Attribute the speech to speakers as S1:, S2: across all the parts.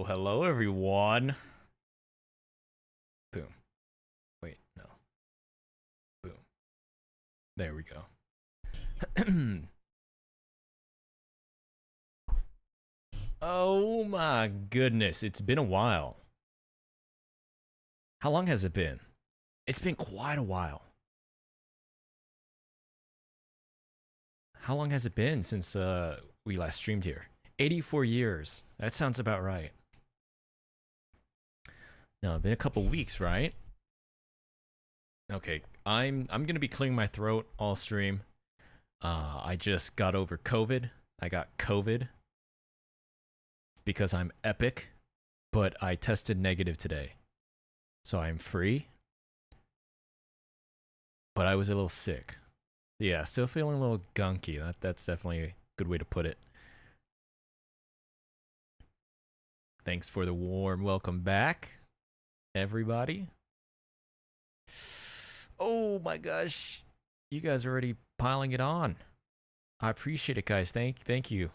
S1: Hello, everyone. Boom. Wait, no. Boom. There we go. Oh my goodness, it's been a while. How long has it been? It's been quite a while. How long has it been since we last streamed here? 84 years. That sounds about right. No, it's been a couple weeks, right? Okay, I'm gonna be clearing my throat all stream. I just got over COVID. I got COVID because I'm epic, but I tested negative today. So I'm free. But I was a little sick. Yeah, still feeling a little gunky. That's definitely a good way to put it. Thanks for the warm welcome back, everybody. Oh my gosh. You guys are already piling it on. I appreciate it, guys. Thank you.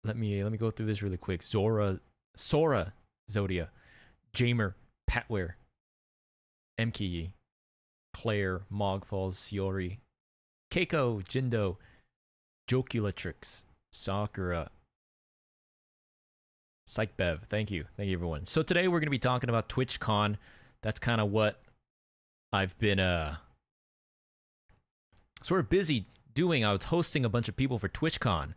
S1: Let me go through this really quick. Sora, Zodia, Jamer, Patware, MKE, Claire, Mogfalls, Siori, Keiko, Jindo, Jokulatrix, Sakura, Psychbev. Thank you everyone. So today we're gonna be talking about TwitchCon. That's kind of what I've been sort of busy doing. I was hosting a bunch of people for TwitchCon.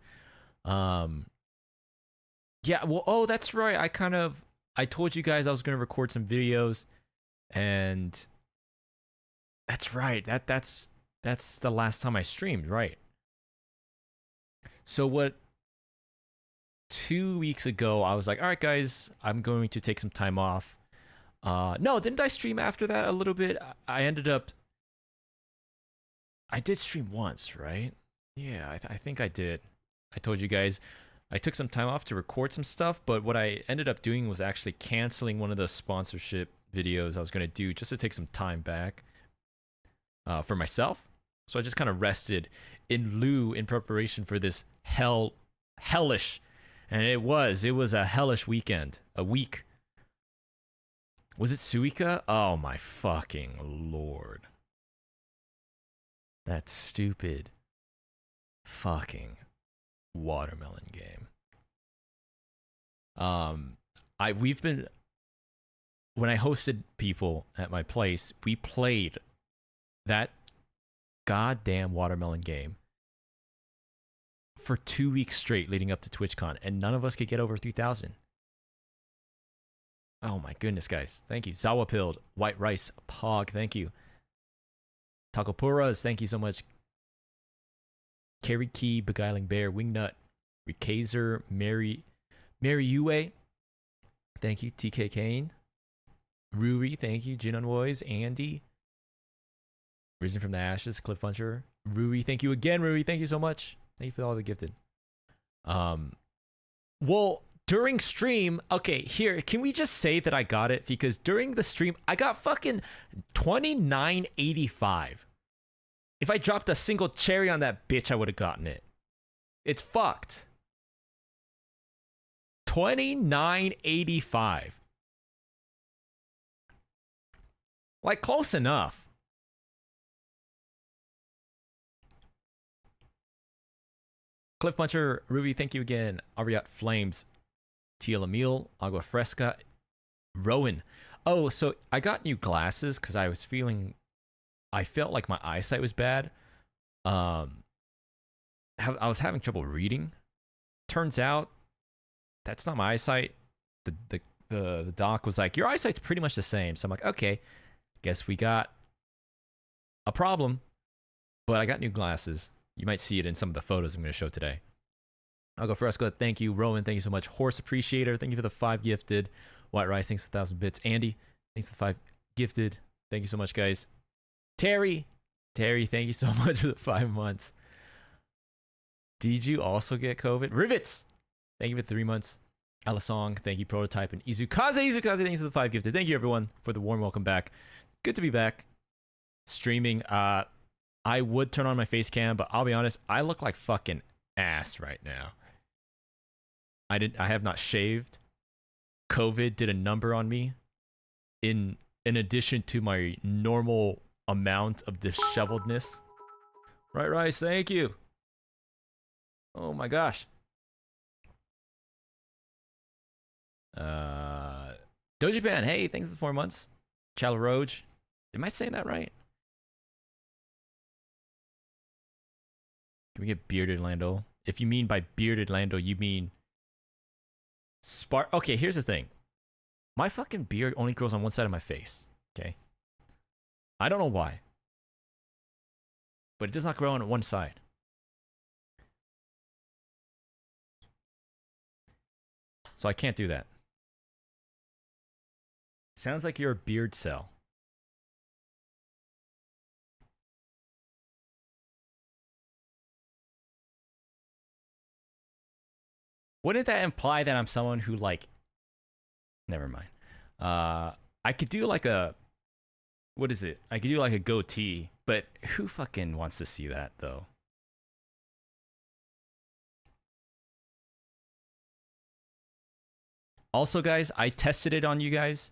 S1: Yeah, well, oh, that's right. I told you guys I was gonna record some videos, and that's right. That's the last time I streamed, right? So what? 2 weeks ago, I was like, all right, guys, I'm going to take some time off. No, didn't I stream after that a little bit? I did stream once, right? Yeah, I think I did. I told you guys I took some time off to record some stuff, but what I ended up doing was actually canceling one of the sponsorship videos I was going to do just to take some time back for myself. So I just kind of rested in preparation for this hellish, and it was a hellish weekend, a week. Was it Suika? Oh my fucking lord. That stupid fucking watermelon game. We've been when I hosted people at my place, we played that goddamn watermelon game for 2 weeks straight leading up to TwitchCon, and none of us could get over 3,000. Oh my goodness, guys. Thank you. Zawapilled, White Rice, Pog, thank you. Takopuras, thank you so much. Carrie Key, Beguiling Bear, Wingnut, Rikazer, Mary Yue, thank you. TK Kane, Ruri, thank you. Jin Boys, Andy, Risen from the Ashes, Cliff Puncher, Ruri, thank you again. Ruri, thank you so much. Thank you for all the gifted. Well, during stream, okay, here, can we just say that I got it? Because during the stream, I got fucking 29.85. If I dropped a single cherry on that bitch, I would have gotten it. It's fucked. 29.85. Like, close enough. Cliff Puncher, Ruby, thank you again. Ariat Flames, Tia Emil, Agua Fresca, Rowan. Oh, so I got new glasses because I felt like my eyesight was bad. I was having trouble reading. Turns out that's not my eyesight. The doc was like, your eyesight's pretty much the same. So I'm like, okay, guess we got a problem. But I got new glasses. You might see it in some of the photos I'm going to show today. I'll go Fresco. Thank you. Rowan, thank you so much. Horse Appreciator, thank you for the 5 gifted. White Rice, thanks for 1,000 bits. Andy, thanks for the 5 gifted. Thank you so much, guys. Terry, thank you so much for the 5 months. Did you also get COVID? Rivets, thank you for 3 months. Alasong, thank you. Prototype and Izukaze, thank you for the 5 gifted. Thank you, everyone, for the warm welcome back. Good to be back. Streaming. I would turn on my face cam, but I'll be honest, I look like fucking ass right now. I have not shaved. COVID did a number on me. In addition to my normal amount of disheveledness. Right, Rice, thank you. Oh my gosh. Dojipan, hey, thanks for the 4 months. Chalaroj, am I saying that right? Can we get Bearded Lando? If you mean by Bearded Lando, you mean Okay, here's the thing. My fucking beard only grows on one side of my face. Okay? I don't know why. But it does not grow on one side. So I can't do that. Sounds like you're a beard cell. Wouldn't that imply that I'm someone who, like... Never mind. I could do like a... What is it? I could do like a goatee, but who fucking wants to see that, though? Also, guys, I tested it on you guys.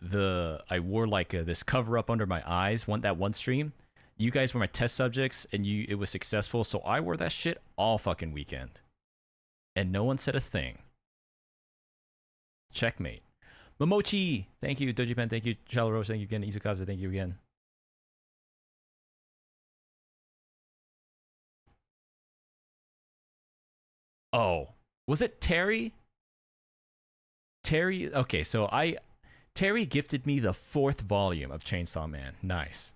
S1: I wore like this cover up under my eyes that one stream. You guys were my test subjects, and it was successful, so I wore that shit all fucking weekend. And no one said a thing. Checkmate. Momochi, thank you. Dojipan, thank you. Chalrose, thank you again. Izukaze, thank you again. Oh, was it Terry? Terry, okay, so Terry gifted me the 4th volume of Chainsaw Man. Nice.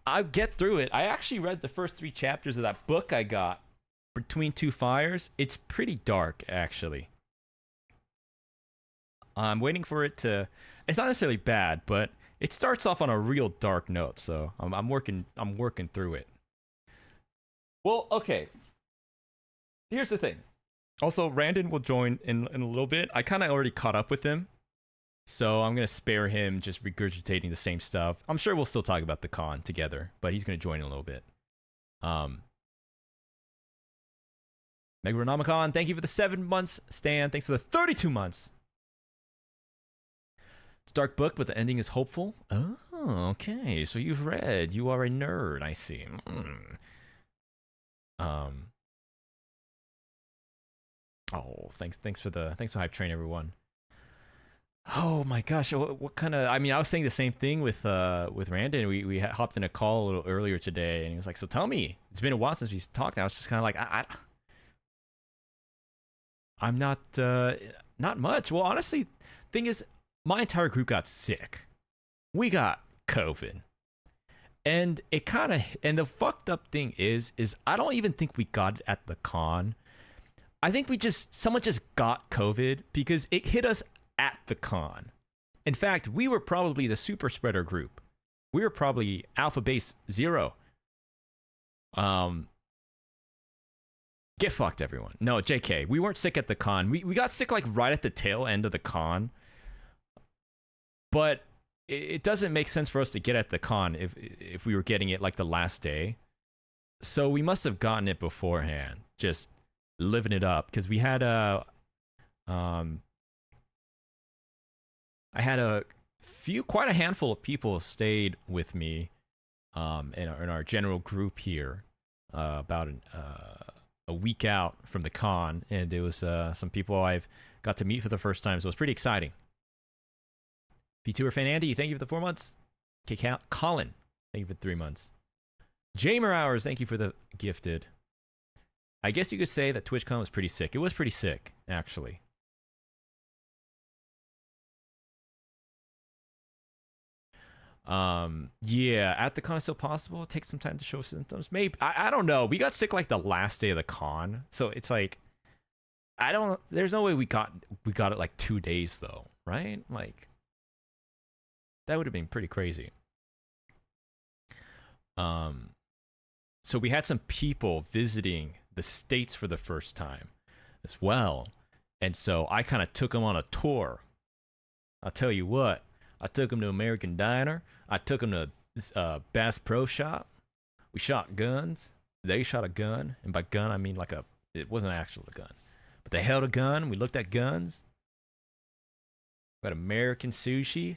S1: I'll get through it. I actually read the first 3 chapters of that book I got, Between Two Fires. It's pretty dark, actually. I'm waiting for it to... It's not necessarily bad, but it starts off on a real dark note, so I'm working through it. Well, okay. Here's the thing. Also, Randon will join in a little bit. I kind of already caught up with him, so I'm going to spare him just regurgitating the same stuff. I'm sure we'll still talk about the con together, but he's going to join in a little bit. Megaronomicon, thank you for the 7 months. Stan, thanks for the 32 months. It's a dark book, but the ending is hopeful. Oh, okay. So you've read. You are a nerd, I see. Oh, thanks for hype train, everyone. Oh my gosh, what kind of? I mean, I was saying the same thing with Randon. We hopped in a call a little earlier today, and he was like, "So tell me, it's been a while since we talked." And I was just kind of like, I'm not much. Well, honestly, thing is, my entire group got sick. We got COVID, And it kind of, and the fucked up thing is I don't even think we got it at the con. I think someone just got COVID because it hit us at the con. In fact, we were probably the super spreader group. We were probably alpha base 0. Get fucked, everyone. No, JK. We weren't sick at the con. We got sick like right at the tail end of the con. But it doesn't make sense for us to get at the con if we were getting it like the last day. So we must have gotten it beforehand, just living it up. Because we had I had quite a handful of people stayed with me in our general group here about a week out from the con, and it was some people I've got to meet for the first time, so it was pretty exciting. VTuber fan Andy, thank you for the 4 months. Okay, Colin, thank you for 3 months. Jamer Hours, thank you for the gifted. I guess you could say that TwitchCon was pretty sick. It was pretty sick, actually. Yeah, at the con is still possible. It takes some time to show symptoms. Maybe I don't know. We got sick like the last day of the con, so it's like there's no way we got it like 2 days though, right? Like that would have been pretty crazy. So we had some people visiting the States for the first time as well, and so I kind of took them on a tour. I'll tell you what. I took them to American Diner. I took them to Bass Pro Shop. We shot guns. They shot a gun. And by gun, I mean it wasn't actually a gun. But they held a gun. We looked at guns. We had American sushi.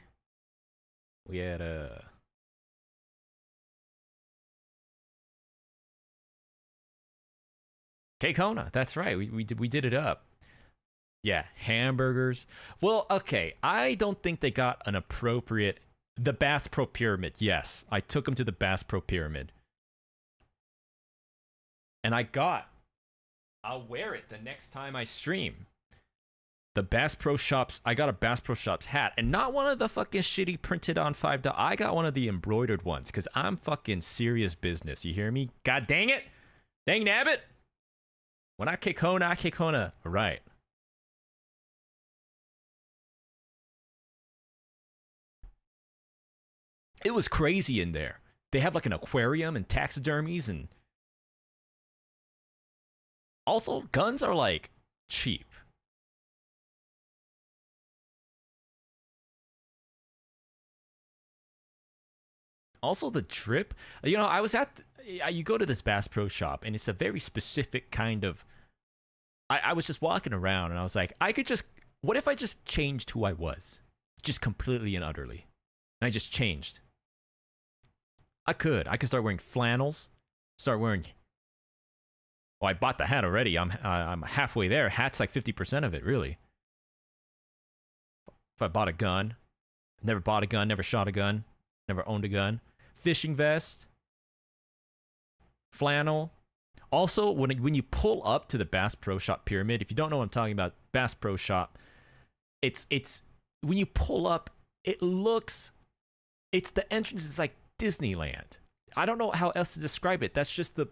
S1: We had K-Kona. That's right. We did it up. Yeah, hamburgers. Well, okay, I don't think they got an appropriate... The Bass Pro Pyramid, yes. I took them to the Bass Pro Pyramid. And I'll wear it the next time I stream. The Bass Pro Shops, I got a Bass Pro Shops hat. And not one of the fucking shitty printed on $5. I got one of the embroidered ones, because I'm fucking serious business. You hear me? God dang it! Dang nabbit! When I kick Hona, right. It was crazy in there. They have like an aquarium and taxidermies, and also guns are like cheap. Also the drip. You know, I was you go to this Bass Pro Shop, and it's a very specific kind of... I was just walking around, and I was like, what if I just changed who I was? Just completely and utterly. And I just changed. I could start wearing flannels, start wearing... Well, I bought the hat already. I'm halfway there. Hat's like 50% of it, really. If I bought a gun, never bought a gun, never shot a gun, never owned a gun. Fishing vest, flannel. Also, when you pull up to the Bass Pro Shop Pyramid, if you don't know what I'm talking about, Bass Pro Shop, it's when you pull up, the entrance is like Disneyland. I don't know how else to describe it. That's just the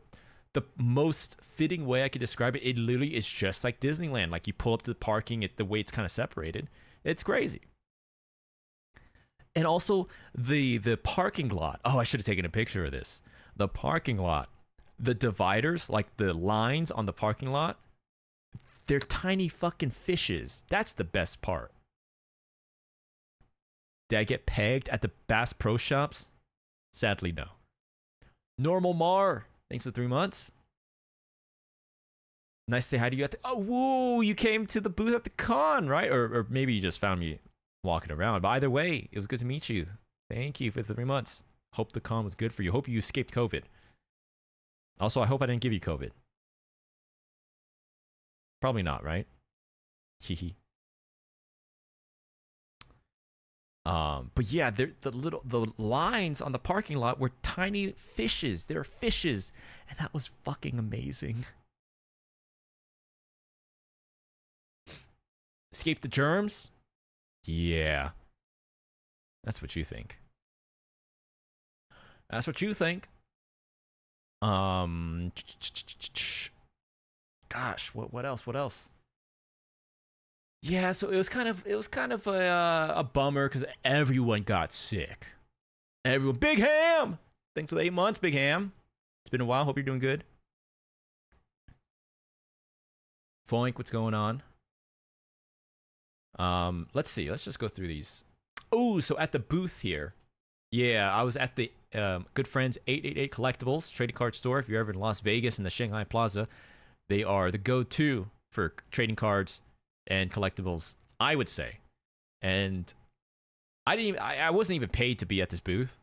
S1: most fitting way I could describe it. It literally is just like Disneyland. Like you pull up to the parking, the way it's kind of separated. It's crazy. And also the parking lot. Oh, I should have taken a picture of this. The parking lot, the dividers, like the lines on the parking lot, they're tiny fucking fishes. That's the best part. Did I get pegged at the Bass Pro Shops? Sadly, no. Normal Mar, thanks for 3 months. Nice to say hi to you at the... Oh, whoa, you came to the booth at the con, right? Or maybe you just found me walking around. But either way, it was good to meet you. Thank you for the 3 months. Hope the con was good for you. Hope you escaped COVID. Also, I hope I didn't give you COVID. Probably not, right? Hehe. But yeah, the lines on the parking lot were tiny fishes. They're fishes, and that was fucking amazing. Escape the germs? Yeah. That's what you think. That's what you think. Um, gosh, what else? What else? Yeah, so it was kind of a bummer because everyone got sick. Everyone, Big Ham. Thanks for the 8 months, Big Ham. It's been a while. Hope you're doing good. Foink, what's going on? Let's see. Let's just go through these. Oh, so at the booth here, yeah, I was at the good friends 888 Collectibles trading card store. If you're ever in Las Vegas in the Shanghai Plaza, they are the go-to for trading cards and collectibles, I would say. And I wasn't even paid to be at this booth.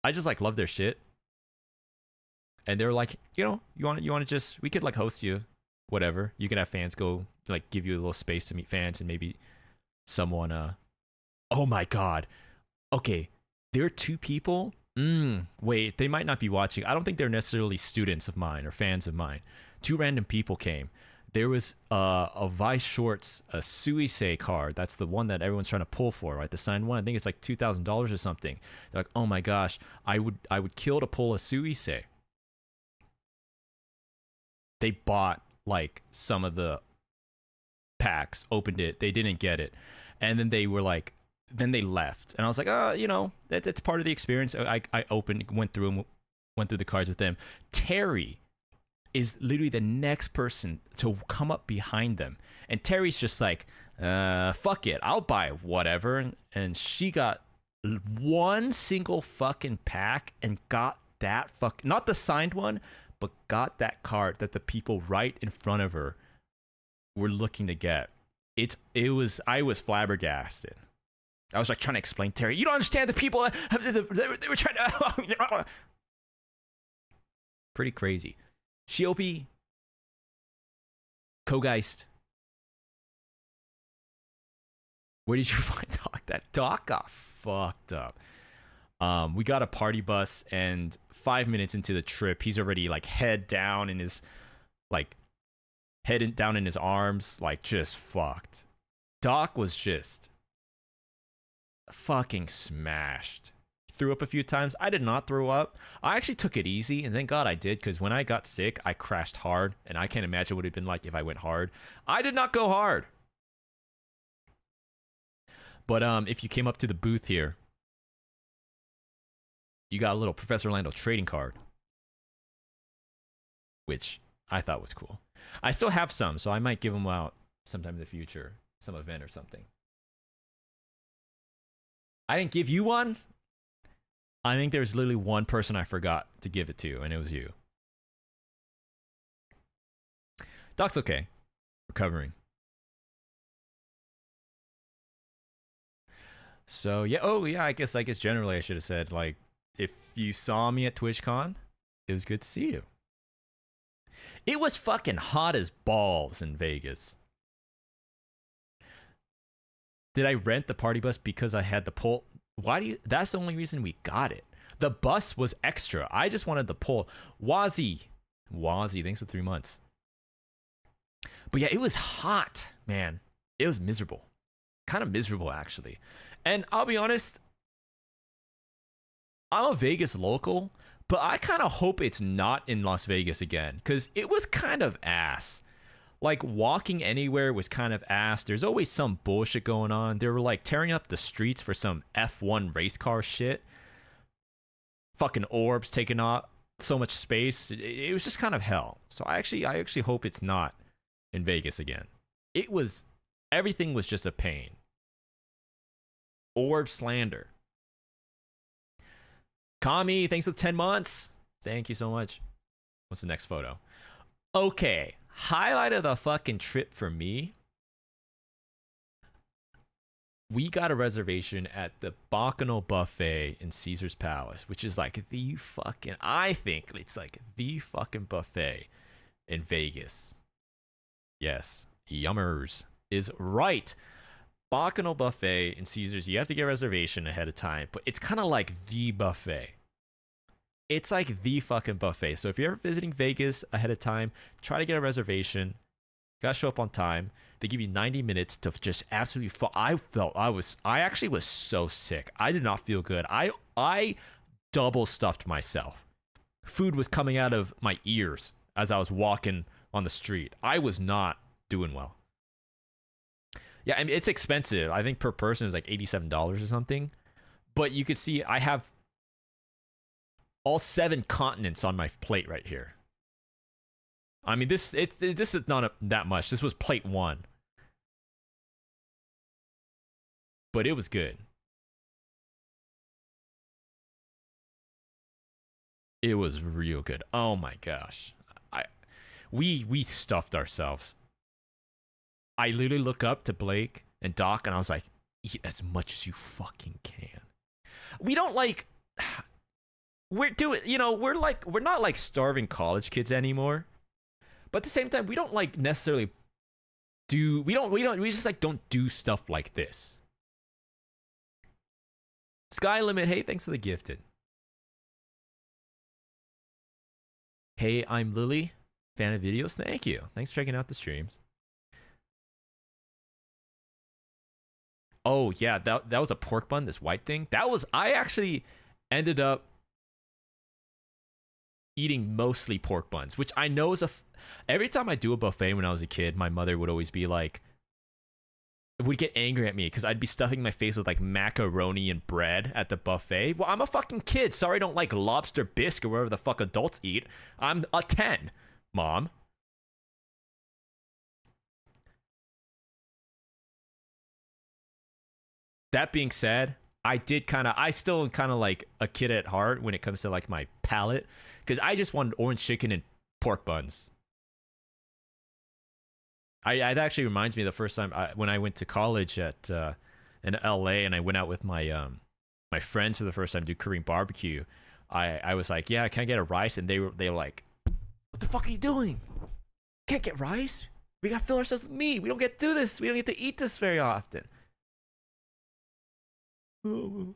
S1: I just like love their shit. And they were like, you want to just we could like host you, whatever. You can have fans go like give you a little space to meet fans and maybe someone oh my god. Okay, there are two people. Wait, they might not be watching. I don't think they're necessarily students of mine or fans of mine. Two random people came. There was a Vice Shorts, a Suisei card. That's the one that everyone's trying to pull for, right? The signed one. I think it's like $2,000 or something. They're like, oh my gosh, I would kill to pull a Suisei. They bought like some of the packs, opened it, they didn't get it, and then they were like, then they left, and I was like, that's part of the experience. I opened, went through the cards with them. Terry is literally the next person to come up behind them, and Terry's just like, fuck it, I'll buy whatever, and she got one single fucking pack and got that not the signed one, but got that card that the people right in front of her were looking to get. I was flabbergasted. I was like trying to explain Terry, you don't understand, the people they were trying to pretty crazy. Shiopi, Kogeist. Where did you find Doc? That Doc got fucked up. We got a party bus, and 5 minutes into the trip, he's already like head down in his arms, like just fucked. Doc was just fucking smashed. Threw up a few times. I did not throw up. I actually took it easy, and thank God I did, because when I got sick, I crashed hard, and I can't imagine what it would have been like if I went hard. I did not go hard. But if you came up to the booth here, you got a little Professor Lando trading card, which I thought was cool. I still have some, so I might give them out sometime in the future, some event or something. I didn't give you one. I think there's literally one person I forgot to give it to, and it was you. Doc's okay. Recovering. So yeah, I guess generally I should have said, like, if you saw me at TwitchCon, it was good to see you. It was fucking hot as balls in Vegas. Did I rent the party bus because I had the pole? That's the only reason we got it. The bus was extra. I just wanted the pole. Wazzy, thanks for 3 months. But yeah, it was hot, man. It was miserable. Kind of miserable, actually. And I'll be honest, I'm a Vegas local, but I kind of hope it's not in Las Vegas again, because it was kind of ass. Like, walking anywhere was kind of ass. There's always some bullshit going on. They were like tearing up the streets for some F1 race car shit. Fucking orbs taking up so much space. It was just kind of hell. So I actually hope it's not in Vegas again. Everything was just a pain. Orb slander. Kami, thanks for 10 months. Thank you so much. What's the next photo? Okay. Highlight of the fucking trip for me. We got a reservation at the Bacchanal Buffet in Caesar's Palace, which is like I think it's like the fucking buffet in Vegas. Yes, yummers is right. Bacchanal Buffet in Caesars, you have to get a reservation ahead of time, but it's kind of like the buffet. It's like the fucking buffet. So if you're ever visiting Vegas ahead of time, try to get a reservation. You gotta show up on time. They give you 90 minutes to just absolutely I actually was so sick. I did not feel good. I double stuffed myself. Food was coming out of my ears as I was walking on the street. I was not doing well. Yeah, I mean, it's expensive. I think per person is like $87 or something. But you could see I have all 7 continents on my plate right here. I mean, this is not that much. This was plate 1. But it was good. It was real good. Oh my gosh. We stuffed ourselves. I literally look up to Blake and Doc and I was like, eat as much as you fucking can. We don't like we're doing, we're not like starving college kids anymore. But at the same time, we don't like necessarily we just like don't do stuff like this. Sky Limit, hey, thanks for the gifted. Hey, I'm Lily, fan of videos. Thank you. Thanks for checking out the streams. Oh yeah, that was a pork bun, this white thing. I actually ended up eating mostly pork buns, which I know is every time I do a buffet when I was a kid, my mother would always be like, would get angry at me because I'd be stuffing my face with like macaroni and bread at the buffet. Well, I'm a fucking kid. Sorry, I don't like lobster bisque or whatever the fuck adults eat. I'm a 10, Mom. That being said, I still am kind of like a kid at heart when it comes to like my palate, because I just wanted orange chicken and pork buns. It actually reminds me of the first time when I went to college in LA and I went out with my friends for the first time to do Korean barbecue. I was like, yeah, can I get a rice? And they were like, what the fuck are you doing? Can't get rice. We gotta fill ourselves with meat. We don't get to do this. We don't get to eat this very often. A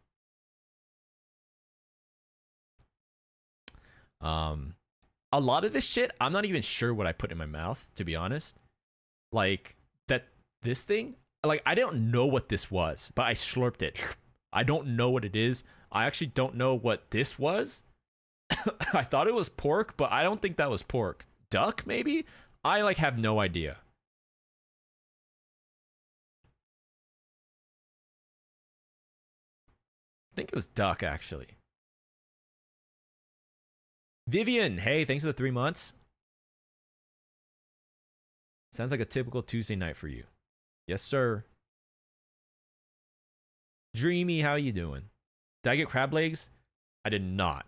S1: lot of this shit, I'm not even sure what I put in my mouth, to be honest. Like this thing, like I don't know what this was, but I slurped it. I don't know what it is. I actually don't know what this was. I thought it was pork, but I don't think that was pork. Duck, maybe? I like have no idea. I think it was duck, actually. Vivian, hey, thanks for the 3 months. Sounds like a typical Tuesday night for you. Yes, sir. Dreamy, how you doing? Did I get crab legs? I did not.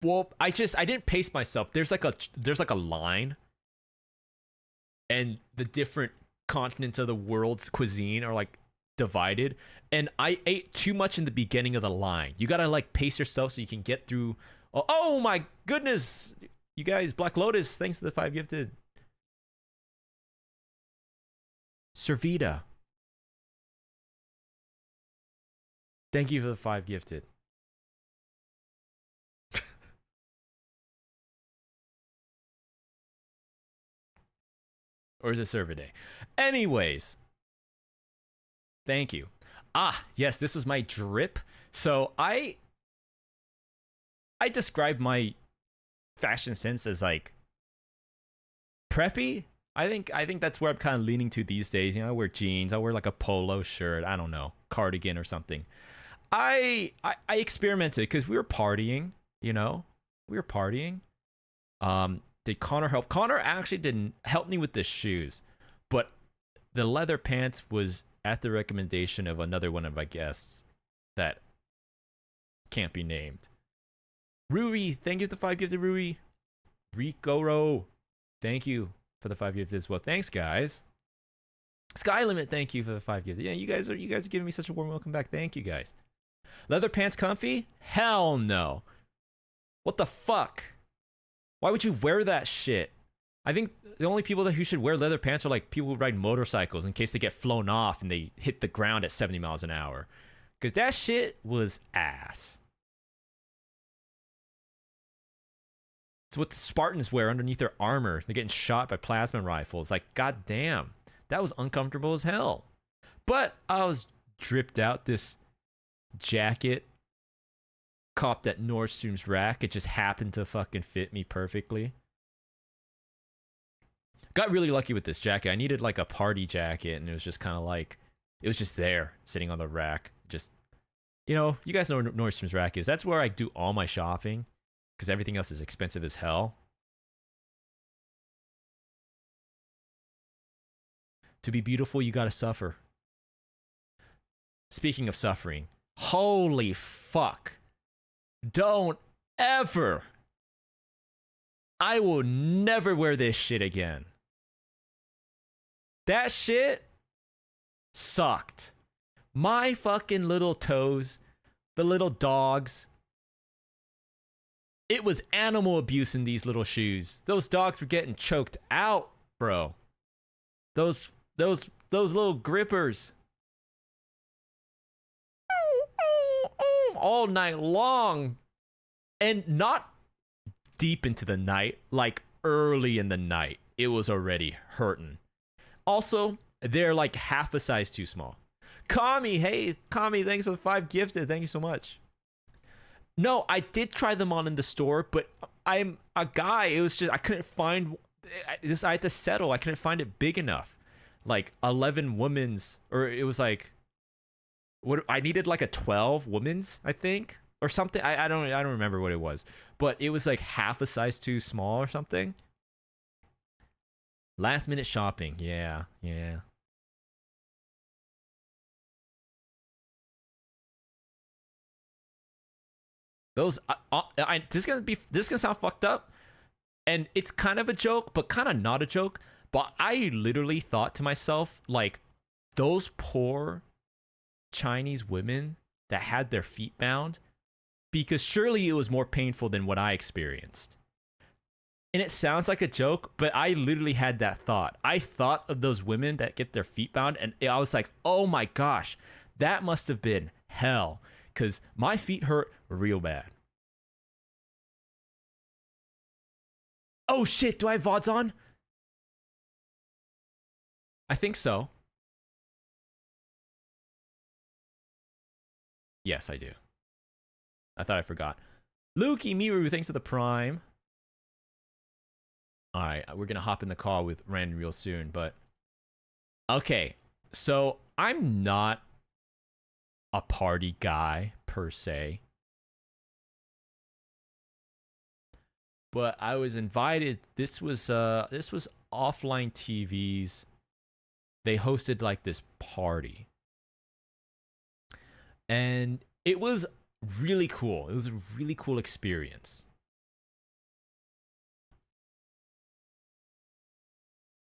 S1: Well, I didn't pace myself. There's like a line, and the different continents of the world's cuisine are like divided, and I ate too much in the beginning of the line. You gotta like pace yourself so you can get through. Oh my goodness, you guys! Black Lotus, thanks for the 5 gifted. Servita, thank you for the 5 gifted. Or is it server day? Anyways, thank you. Yes, this was my drip. So I describe my fashion sense as like preppy. I think that's where I'm kind of leaning to these days. I wear jeans. I wear like a polo shirt. I don't know, cardigan or something. I experimented because we were partying. We were partying. Did Connor help? Connor actually didn't help me with the shoes, but the leather pants was at the recommendation of another one of my guests that can't be named. Rui, thank you for the 5 gifted, Rui. Ricoro, thank you for the 5 gifted as well. Thanks, guys. Sky Limit, thank you for the 5 gifted. Yeah, you guys are giving me such a warm welcome back. Thank you, guys. Leather pants comfy? Hell no. What the fuck? Why would you wear that shit? I think the only people who should wear leather pants are like people who ride motorcycles in case they get flown off and they hit the ground at 70 miles an hour. Because that shit was ass. It's what the Spartans wear underneath their armor. They're getting shot by plasma rifles. Like, goddamn. That was uncomfortable as hell. But I was dripped out this jacket copped at Nordstrom's rack. It just happened to fucking fit me perfectly. Got really lucky with this jacket. I needed like a party jacket, and it was just kind of like, it was just there sitting on the rack. Just, you guys know what Nordstrom's rack is. That's where I do all my shopping because everything else is expensive as hell. To be beautiful, you gotta suffer. Speaking of suffering, holy fuck. Don't ever. I will never wear this shit again. That shit sucked. My fucking little toes, the little dogs. It was animal abuse in these little shoes. Those dogs were getting choked out, bro. Those little grippers. All night long. And not deep into the night, like early in the night. It was already hurting. Also, they're like half a size too small. Kami, hey, Kami, thanks for the 5 gifted. Thank you so much. No, I did try them on in the store, but I'm a guy. It was just, I couldn't find this. I had to settle. I couldn't find it big enough. Like 11 women's, or it was like, what I needed like a 12 women's, I think, or something. I don't remember what it was, but it was like half a size too small or something. Last minute shopping. Yeah. Those this is gonna sound fucked up, and it's kind of a joke, but kind of not a joke. But I literally thought to myself, like, those poor Chinese women that had their feet bound, because surely it was more painful than what I experienced. And it sounds like a joke, but I literally had that thought. I thought of those women that get their feet bound, and I was like, oh my gosh, that must have been hell, because my feet hurt real bad. Oh shit, do I have VODs on? I think so. Yes, I do. I thought I forgot. Lukey Miru, thanks for the prime. Alright, we're gonna hop in the call with Ren real soon, but... Okay, so I'm not a party guy, per se. But I was invited. This was Offline TV's. They hosted like this party. And it was really cool. It was a really cool experience.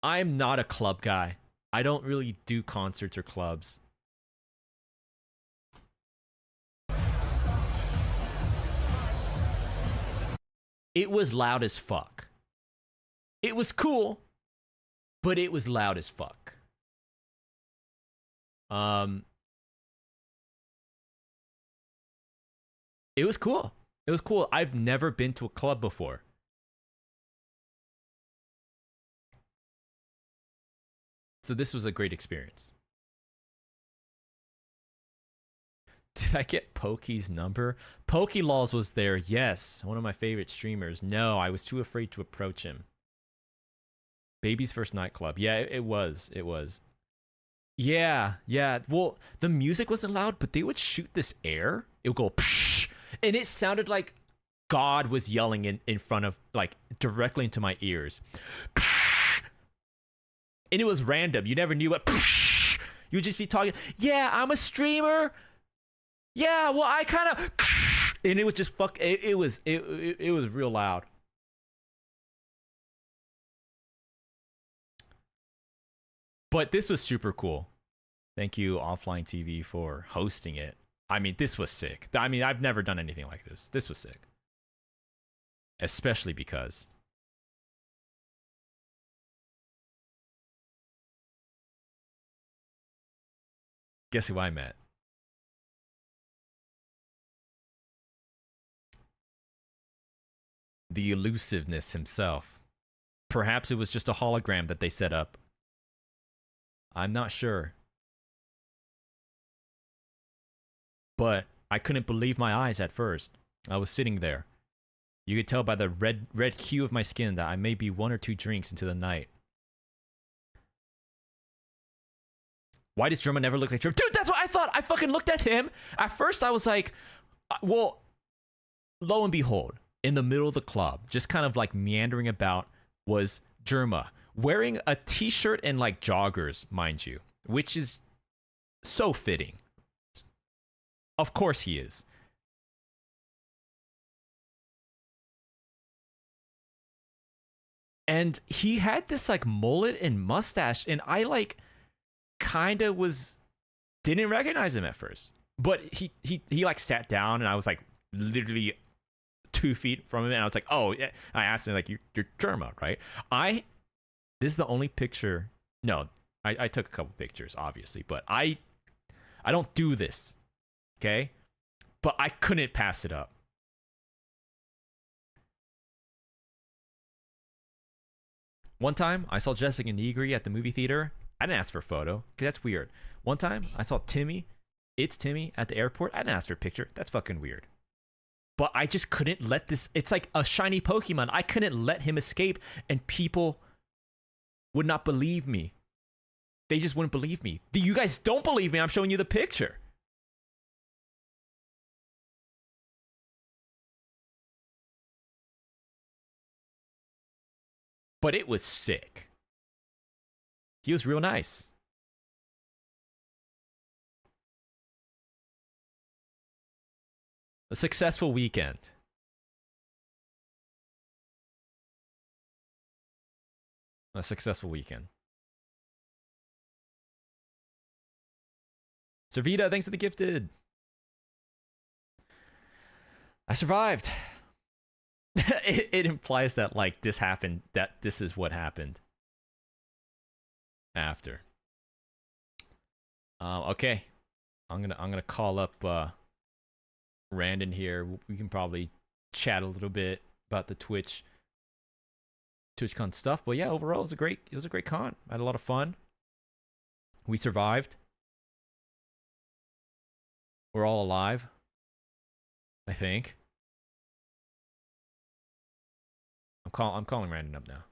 S1: I'm not a club guy. I don't really do concerts or clubs. It was loud as fuck. It was cool, but it was loud as fuck. It was cool. It was cool. I've never been to a club before. So this was a great experience. Did I get Pokey's number? PokeLaws was there, yes. One of my favorite streamers. No, I was too afraid to approach him. Baby's first nightclub. Yeah, it was. It was. Yeah. Well, the music wasn't loud, but they would shoot this air. It would go psh, and it sounded like God was yelling in front of, like, directly into my ears. Psh, and it was random. You never knew what. Psh, you would just be talking. Yeah, I'm a streamer. Yeah, well, I kind of, and it was just fuck. It was real loud. But this was super cool. Thank you, Offline TV, for hosting it. I mean, this was sick. I mean, I've never done anything like this. This was sick. Especially because... Guess who I met? The elusiveness himself. Perhaps it was just a hologram that they set up. I'm not sure. but I couldn't believe my eyes at first. I was sitting there. You could tell by the red hue of my skin that I may be 1 or 2 drinks into the night. Why does German never look like German? Dude, that's what I thought. I fucking looked at him. At first, I was like, well, lo and behold, in the middle of the club, just kind of like meandering about, was Germa, wearing a t-shirt and like joggers, mind you, which is so fitting. Of course he is. And he had this like mullet and mustache, and I like kind of didn't recognize him at first. But he like sat down, and I was like literally 2 feet from him, and I was like, oh, yeah. I asked him like, you're Germa, right? This is the only picture. No, I took a couple pictures, obviously, but I don't do this, okay? But I couldn't pass it up. One time, I saw Jessica Negri at the movie theater. I didn't ask for a photo, because that's weird. One time, I saw Timmy at the airport. I didn't ask for a picture. That's fucking weird. But I just couldn't let this... It's like a shiny Pokemon. I couldn't let him escape, and people would not believe me. They just wouldn't believe me. You guys don't believe me. I'm showing you the picture. But it was sick. He was real nice. A successful weekend. A successful weekend. Servita, thanks for the gifted. I survived. It implies that like this happened, that this is what happened after. Okay, I'm gonna call up Randon here. We can probably chat a little bit about the TwitchCon stuff. But yeah, overall it was a great con. I had a lot of fun. We survived. We're all alive, I think. I'm calling Randon up now.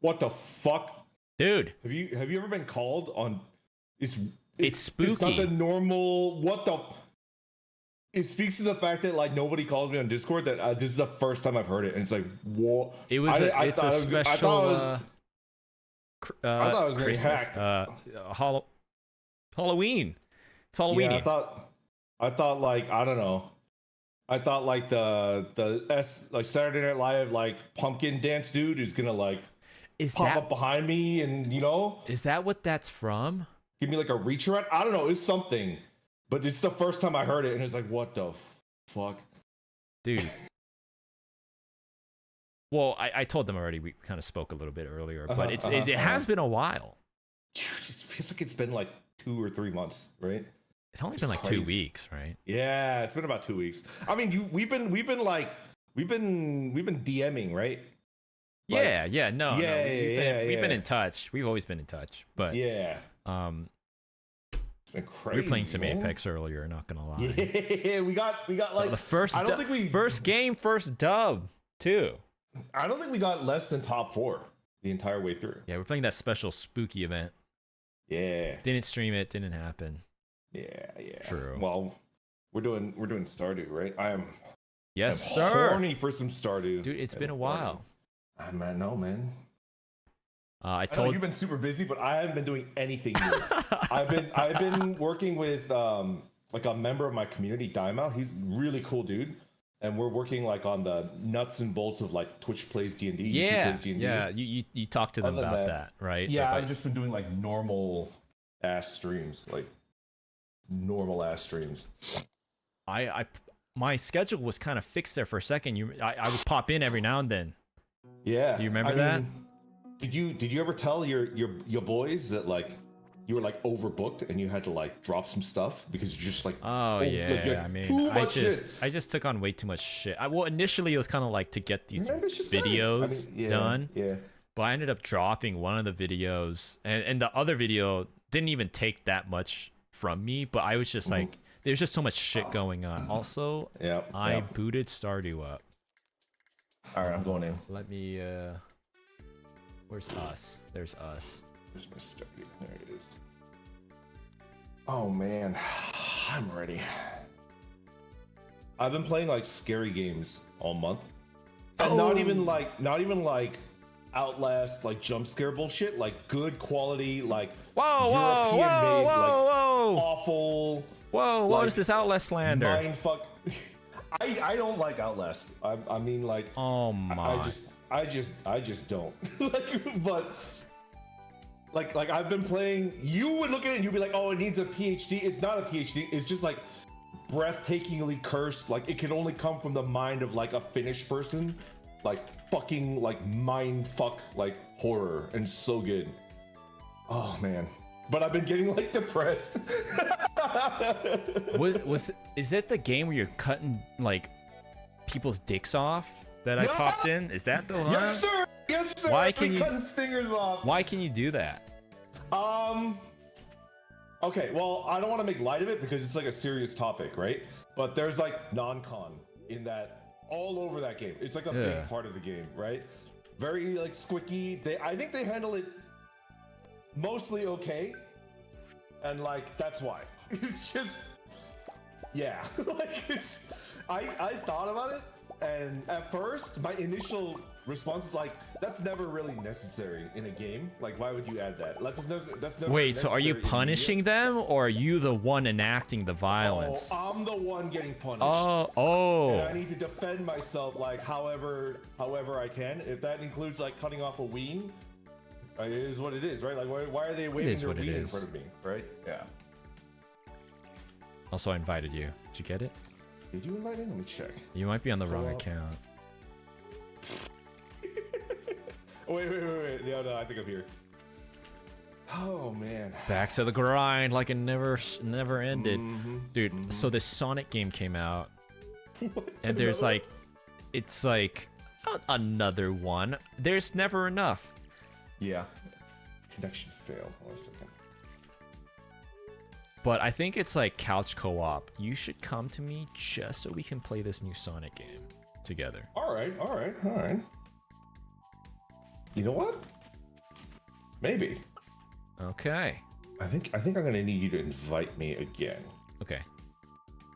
S2: What the fuck?
S1: Dude.
S2: Have you ever been called on it's
S1: spooky.
S2: It's not the normal it speaks to the fact that like nobody calls me on Discord that this is the first time I've heard it, and it's like what
S1: it was it's a special
S2: I thought it was
S1: Christmas Halloween. It's Halloween.
S2: Yeah, I thought like I don't know. I thought like the like Saturday Night Live like pumpkin dance dude is gonna like pop up behind me and
S1: Is that what that's from?
S2: Give me like a reach around. I don't know. It's something, but it's the first time I heard it, and it's like what the fuck,
S1: dude. Well, I told them already. We kind of spoke a little bit earlier, but it has been a while.
S2: It feels like it's been like 2 or 3 months, right?
S1: It's only been like crazy. 2 weeks, right?
S2: Yeah, it's been about 2 weeks. I mean, we've been DMing, right?
S1: We've been in touch. We've always been in touch, but
S2: yeah, it's been crazy.
S1: We were playing some Apex earlier. Not gonna lie.
S2: Yeah, we got like
S1: the first.
S2: I don't think we
S1: first game, first dub too.
S2: I don't think we got less than top 4 the entire way through.
S1: Yeah, we're playing that special spooky event.
S2: Yeah.
S1: Didn't stream it. Didn't happen.
S2: Yeah.
S1: True.
S2: Well, we're doing Stardew, right? I'm
S1: sir.
S2: horny for some Stardew.
S1: Dude, it's been a while.
S2: I know, man.
S1: I
S2: know you've been super busy, but I haven't been doing anything new. I've been working with like a member of my community, Daima. He's a really cool dude. And we're working like on the nuts and bolts of like Twitch plays D&D.
S1: Yeah, yeah. You talked to them about that, right?
S2: Yeah, I've just been doing like normal ass streams,
S1: My schedule was kind of fixed there for a second. I would pop in every now and then.
S2: Yeah.
S1: Do you remember that?
S2: Did you ever tell your boys that like you were like overbooked and you had to like drop some stuff because you're just like
S1: I mean I just took on way too much shit. Well, initially it was kind of like to get these videos done.
S2: Yeah.
S1: but I ended up dropping one of the videos, and the other video didn't even take that much from me, but I was just like, there's just so much shit going on. Also, I booted Stardew up.
S2: All right, I'm going in.
S1: Let me, where's us? There's us.
S2: Where's my Stardew? There it is. Oh man, I'm ready. I've been playing like scary games all month, and not even like Outlast, like jump scare bullshit, like good quality, like European made, awful.
S1: Whoa, what is this Outlast slander?
S2: Mindfuck. I don't like Outlast. I mean, like,
S1: oh my.
S2: I just don't. But like I've been playing. You would look at it and you'd be like, oh, it needs a PhD. It's not a PhD. It's just like breathtakingly cursed. Like it could only come from the mind of like a Finnish person. Like fucking like mind fuck like horror and so good. Oh man. But I've been getting like depressed.
S1: Is that the game where you're cutting like people's dicks off that I popped in? Is that the one?
S2: Yes sir. Yes sir.
S1: Why can you
S2: cutting stingers off?
S1: Why can you do that?
S2: Okay, well, I don't want to make light of it because it's like a serious topic, right? But there's like non-con in that all over that game. It's like a big part of the game, right? Very like squicky. I think they handle it mostly okay, and like that's why. It's just like it's. I thought about it, and at first my initial response is like, that's never really necessary in a game. Like, why would you add that? That's never.
S1: Wait, so are you punishing them, or are you the one enacting the violence?
S2: Oh, I'm the one getting punished.
S1: Oh.
S2: And I need to defend myself, like, however I can. If that includes like cutting off a ween, it is what it is, right? Like, why are they waving their ween in front of me, right? Yeah.
S1: Also, I invited you. Did you get it?
S2: Did you invite me? Let me check.
S1: You might be on the wrong account.
S2: Wait. No, I think I'm here. Oh man.
S1: Back to the grind like it never ended. Dude, so this Sonic game came out. And there's like, it's like another one. There's never enough.
S2: Yeah. Connection failed. Hold on a second.
S1: But I think it's like couch co-op. You should come to me just so we can play this new Sonic game together.
S2: All right. You know what? Maybe.
S1: Okay.
S2: I think I'm gonna need you to invite me again.
S1: Okay.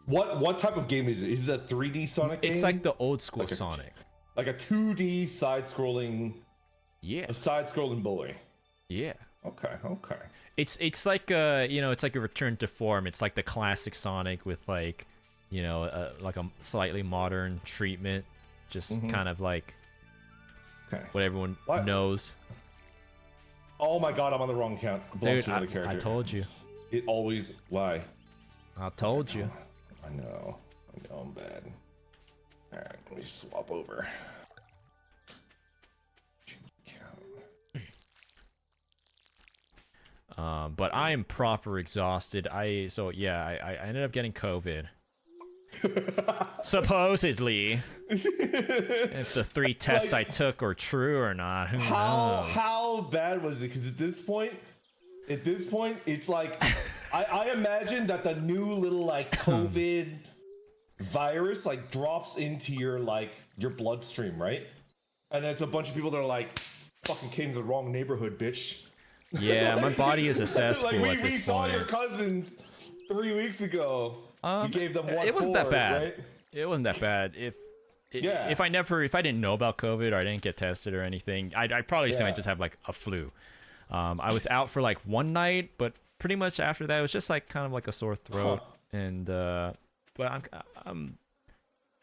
S2: What type of game is it? Is it a 3D Sonic game?
S1: It's like the old school Sonic.
S2: Like a 2D side-scrolling.
S1: Yeah.
S2: A side-scrolling bully.
S1: Yeah.
S2: Okay.
S1: It's like it's like a return to form. It's like the classic Sonic with like, like a slightly modern treatment, just kind of like what everyone knows.
S2: Oh my god, I'm on the wrong account.
S1: Dude, I told you.
S2: It always lie.
S1: I told you.
S2: I know I'm bad. All right, let me swap over.
S1: But I am proper exhausted. I ended up getting COVID. Supposedly. If the 3 tests I took are true or not, who knows?
S2: How bad was it? Because at this point, it's like I imagine that the new little like COVID virus like drops into your bloodstream, right? And it's a bunch of people that are like, fucking came to the wrong neighborhood, bitch.
S1: Yeah, my body is a cesspool
S2: like
S1: at this
S2: we saw
S1: point.
S2: your cousins 3 weeks ago. You gave them one.
S1: It wasn't that bad.
S2: Right?
S1: It wasn't that bad. If I didn't know about COVID or I didn't get tested or anything, I'd probably say I just have like a flu. I was out for like one night, but pretty much after that it was just like kind of like a sore throat, and but I'm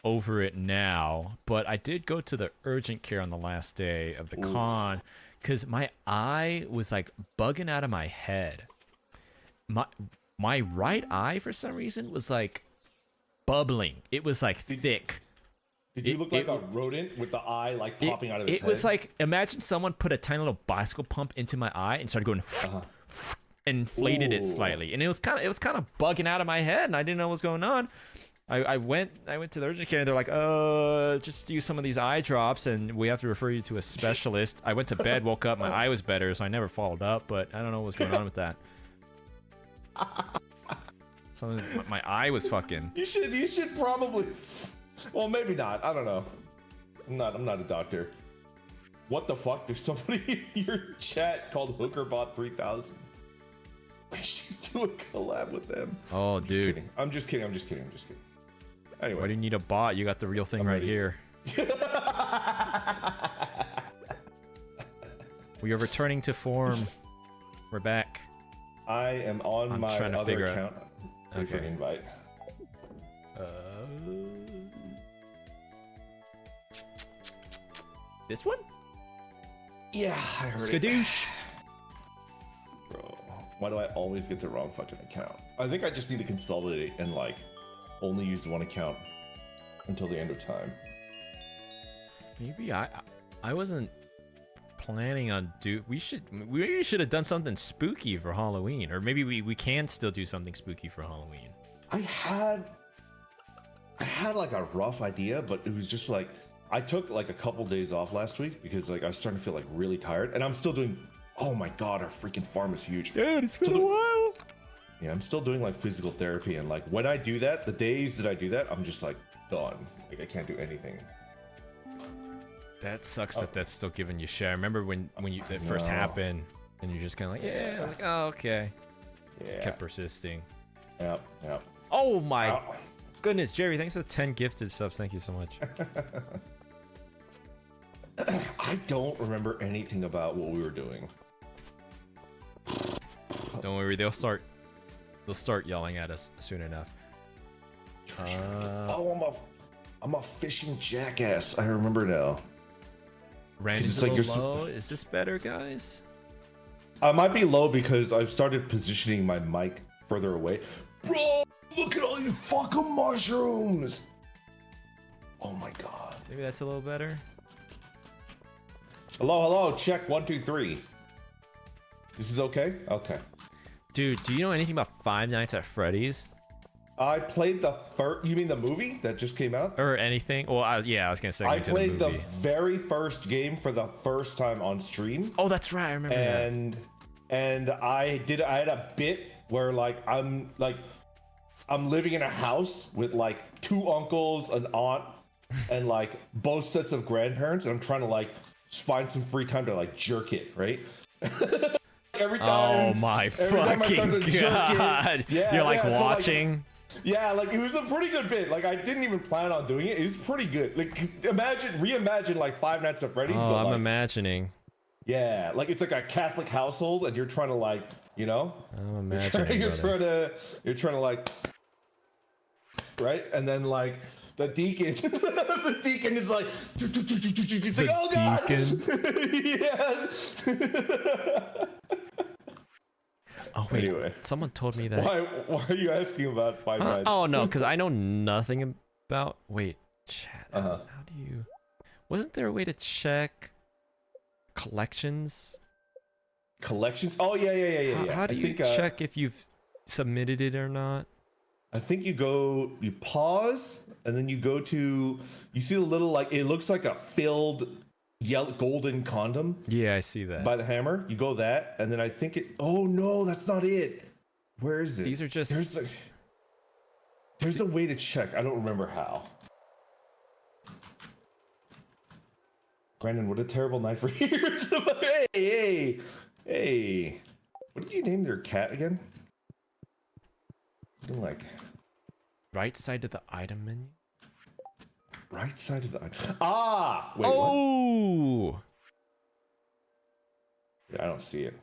S1: over it now. But I did go to the urgent care on the last day of the con because my eye was like bugging out of my head. My right eye for some reason was like bubbling. It was like thick.
S2: Did you look like a rodent with the eye like popping out of its head?
S1: It was like, imagine someone put a tiny little bicycle pump into my eye and started going inflated it slightly, and it was kind of bugging out of my head, and I didn't know what was going on. I went to the urgent care and they're like, just use some of these eye drops and we have to refer you to a specialist. I went to bed, woke up, my eye was better, so I never followed up, but I don't know what's going on with that. My eye was fucking.
S2: You should probably. Well, maybe not. I don't know. I'm not a doctor. What the fuck? There's somebody in your chat called HookerBot 3000. We should do a collab with them.
S1: Oh, dude.
S2: I'm just kidding. Anyway.
S1: Why do you need a bot? You got the real thing
S2: I'm
S1: right
S2: ready.
S1: here. We are returning to form. We're back.
S2: I am on my
S1: trying to
S2: other
S1: figure out-
S2: account. Wait for an invite.
S1: This one?
S2: Yeah, I heard
S1: Skadoosh.
S2: Bro, why do I always get the wrong fucking account? I think I just need to consolidate and like only use one account until the end of time.
S1: Maybe I wasn't planning on we should have done something spooky for Halloween, or maybe we can still do something spooky for Halloween.
S2: I had like a rough idea, but it was just like I took like a couple days off last week because like I was starting to feel like really tired, and I'm still doing. Oh my god, our freaking farm is huge.
S1: Dude, it's been a while.
S2: Yeah, I'm still doing like physical therapy, and like when I do that, the days that I do that, I'm just like done. Like I can't do anything.
S1: That sucks that that's still giving you share. I remember when it first happened, and you're just kind of like, yeah, like, oh, okay.
S2: Yeah.
S1: Kept persisting.
S2: Yep.
S1: Oh my
S2: Ow.
S1: goodness, Jerry, thanks for the 10 gifted subs. Thank you so much.
S2: I don't remember anything about what we were doing.
S1: Don't worry, they'll start yelling at us soon enough.
S2: Oh, I'm a fishing jackass. I remember now.
S1: Randy's
S2: it's
S1: a
S2: like
S1: little
S2: you're
S1: low. Is this better, guys?
S2: I might be low because I've started positioning my mic further away. Bro, look at all these fucking mushrooms. Oh my god.
S1: Maybe that's a little better.
S2: Hello, check 1 2 3. This is okay? Okay.
S1: Dude, do you know anything about Five Nights at Freddy's?
S2: I played the first. You mean the movie that just came out?
S1: Or anything? Well, yeah, I was gonna say.
S2: I played the very first game for the first time on stream.
S1: Oh, that's right. I remember that.
S2: And I had a bit where like I'm living in a house with like 2 uncles, an aunt, and like both sets of grandparents, and I'm trying to like find some free time to like jerk it, right? Every time.
S1: Oh my
S2: every time I
S1: fucking
S2: start to jerk it-
S1: god!
S2: Yeah,
S1: You're like
S2: yeah, so, like,
S1: watching.
S2: yeah, like it was a pretty good bit. Like I didn't even plan on doing it. It was pretty good. Like reimagine like Five Nights at Freddy's.
S1: Oh,
S2: but,
S1: I'm
S2: like,
S1: imagining.
S2: yeah, like it's like a Catholic household, and you're trying to like, you know,
S1: I'm imagining.
S2: you're
S1: brother.
S2: trying to like, right, and then like the deacon, the deacon is like, it's like, oh god, yeah.
S1: Oh wait,
S2: Anyway.
S1: someone told me that.
S2: Why are you asking about Five Nights?
S1: Oh no, because I know nothing about. Wait, chat.
S2: Uh-huh.
S1: How do you? Wasn't there a way to check collections?
S2: Collections? Oh yeah.
S1: How do you check if you've submitted it or not?
S2: I think you pause, and then you go to, you see the little, like, it looks like a filled yellow golden condom
S1: Yeah, I see that.
S2: by the hammer. You go that, and then I think oh no, that's not it. Where is it?
S1: These are just.
S2: There's a way to check. I don't remember how. Brandon, what a terrible night for you. Hey. What did you name their cat again? Something like
S1: Right side of the item menu.
S2: right side of the item. Ah! Wait, what?
S1: Oh!
S2: Yeah, I don't see it.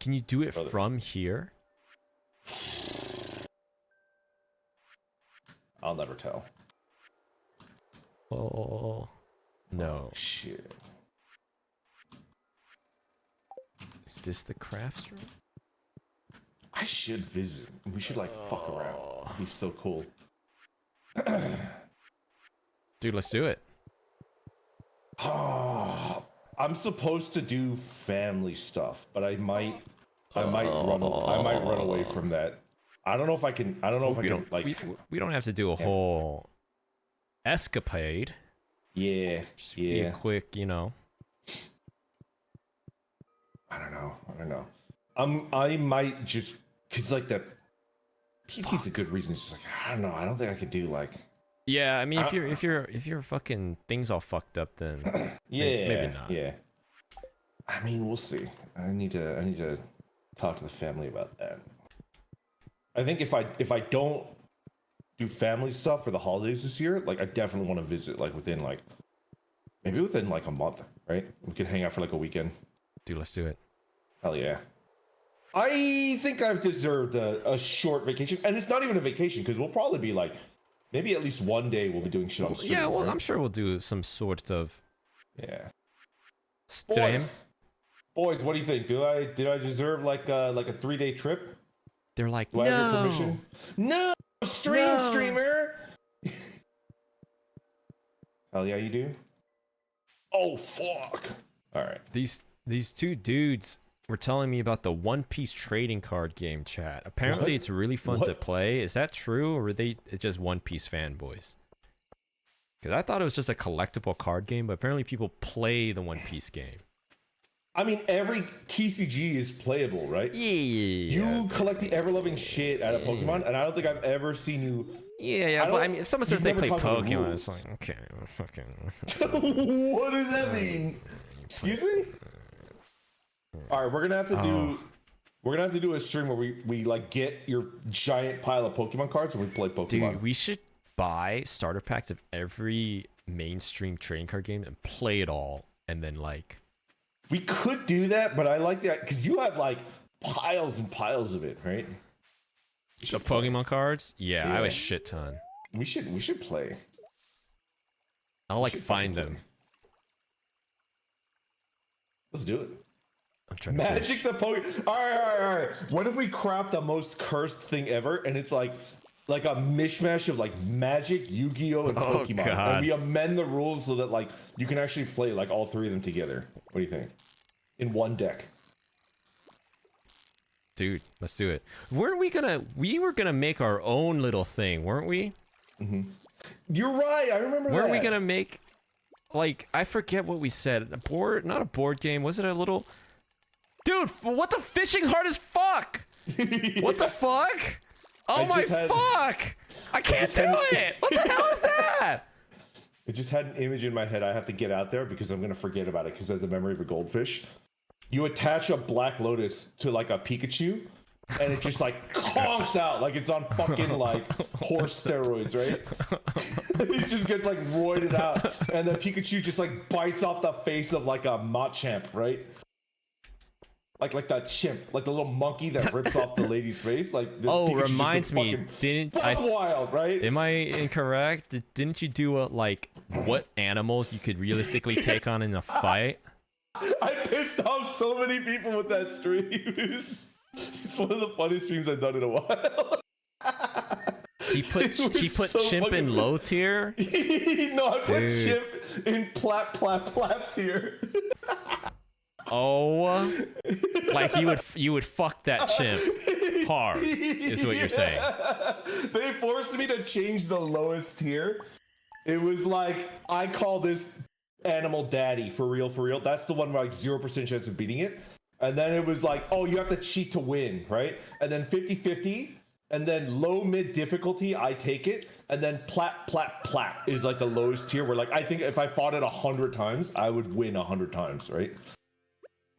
S1: Can you do it
S2: Brother.
S1: from here?
S2: I'll never tell.
S1: Oh. No.
S2: Shit.
S1: Is this the craft room?
S2: I should visit. We should like fuck around. It'd be so cool.
S1: Dude, let's do it.
S2: I'm supposed to do family stuff, but I might run away from that. I don't know if I can. I don't know if I
S1: We
S2: can
S1: don't
S2: like.
S1: we don't have to do a whole escapade.
S2: Yeah,
S1: Just be a quick, you know.
S2: I don't know. I don't know. I might just cause like the PT's a good reason. It's just like I don't know. I don't think I could do like.
S1: Yeah, I mean, if you're fucking things all fucked up, then
S2: Yeah,
S1: maybe not.
S2: Yeah. I mean, we'll see. I need to talk to the family about that. I think if I don't do family stuff for the holidays this year, like I definitely want to visit like within like maybe within like a month, right? We could hang out for like a weekend.
S1: Dude, let's do it.
S2: Hell yeah. I think I've deserved a short vacation, and it's not even a vacation because we'll probably be like maybe at least one day we'll be doing shit on stream.
S1: Yeah, well,
S2: right?
S1: I'm sure we'll do some sort of
S2: Yeah.
S1: stream.
S2: Boys, what do you think? Did I deserve like a 3-day trip?
S1: They're like,
S2: Do I have your permission? No, streamer. Hell yeah, you do. Oh fuck! All right.
S1: These two dudes were telling me about the One Piece trading card game. Chat. Apparently,
S2: What?
S1: it's really fun to play. Is that true, or are they just One Piece fanboys? Because I thought it was just a collectible card game, but apparently people play the One Piece game.
S2: I mean, every TCG is playable, right?
S1: Yeah.
S2: You collect the ever-loving shit out of Pokemon, and I don't think I've ever seen you.
S1: Yeah, but I mean, if someone says they
S2: never
S1: play
S2: talked about the
S1: Pokemon,
S2: rules.
S1: it's like, okay, fucking.
S2: What does that mean? Excuse me? All right, we're gonna have to do. We're gonna have to do a stream where we like get your giant pile of Pokemon cards and we play Pokemon.
S1: Dude, we should buy starter packs of every mainstream trading card game and play it all, and then like.
S2: We could do that, but I like that because you have like piles and piles of it, right?
S1: Of Pokemon cards? Yeah, I have
S2: Yeah.
S1: a shit ton.
S2: We should play.
S1: I'll like
S2: should
S1: find
S2: fucking
S1: them.
S2: Let's do it.
S1: I'm trying to
S2: Magic
S1: finish.
S2: the Pokemon. All right. What if we craft the most cursed thing ever, and it's like a mishmash of like Magic, Yu-Gi-Oh, and
S1: Oh,
S2: Pokemon,
S1: God.
S2: and we amend the rules so that like you can actually play like all three of them together. What do you think? In one deck.
S1: Dude, let's do it. We were gonna make our own little thing, weren't we?
S2: You're right. I remember that.
S1: Weren't we gonna make, like, I forget what we said. Not a board game. Was it a little? Dude, what the fishing hard as fuck? What the fuck? Oh my fuck! I can't do it. What the hell is that?
S2: It just had an image in my head. I have to get out there because I'm gonna forget about it because it has the memory of a goldfish. You attach a Black Lotus to like a Pikachu, and it just like conks out like it's on fucking like horse steroids, right? It just gets like roided out, and then Pikachu just like bites off the face of like a Machamp, right? Like that chimp, like the little monkey that rips off the lady's face. Like
S1: Oh, reminds me. Didn't I?
S2: Wild, right?
S1: Am I incorrect? Didn't you do a like what animals you could realistically take on in a fight?
S2: I pissed off so many people with that stream. It's one of the funniest streams I've done in a while.
S1: He put
S2: so
S1: chimp
S2: fucking-
S1: in low tier.
S2: No, I put
S1: Dude.
S2: chimp in plap tier.
S1: Oh, like you would fuck that chimp hard, is what you're saying.
S2: They forced me to change the lowest tier. It was like, I call this animal daddy, for real. That's the one with like 0% chance of beating it. And then it was like, oh, you have to cheat to win, right? And then 50-50, and then low mid difficulty, I take it. And then plat is like the lowest tier where like, I think if I fought it 100 times, I would win 100 times, right?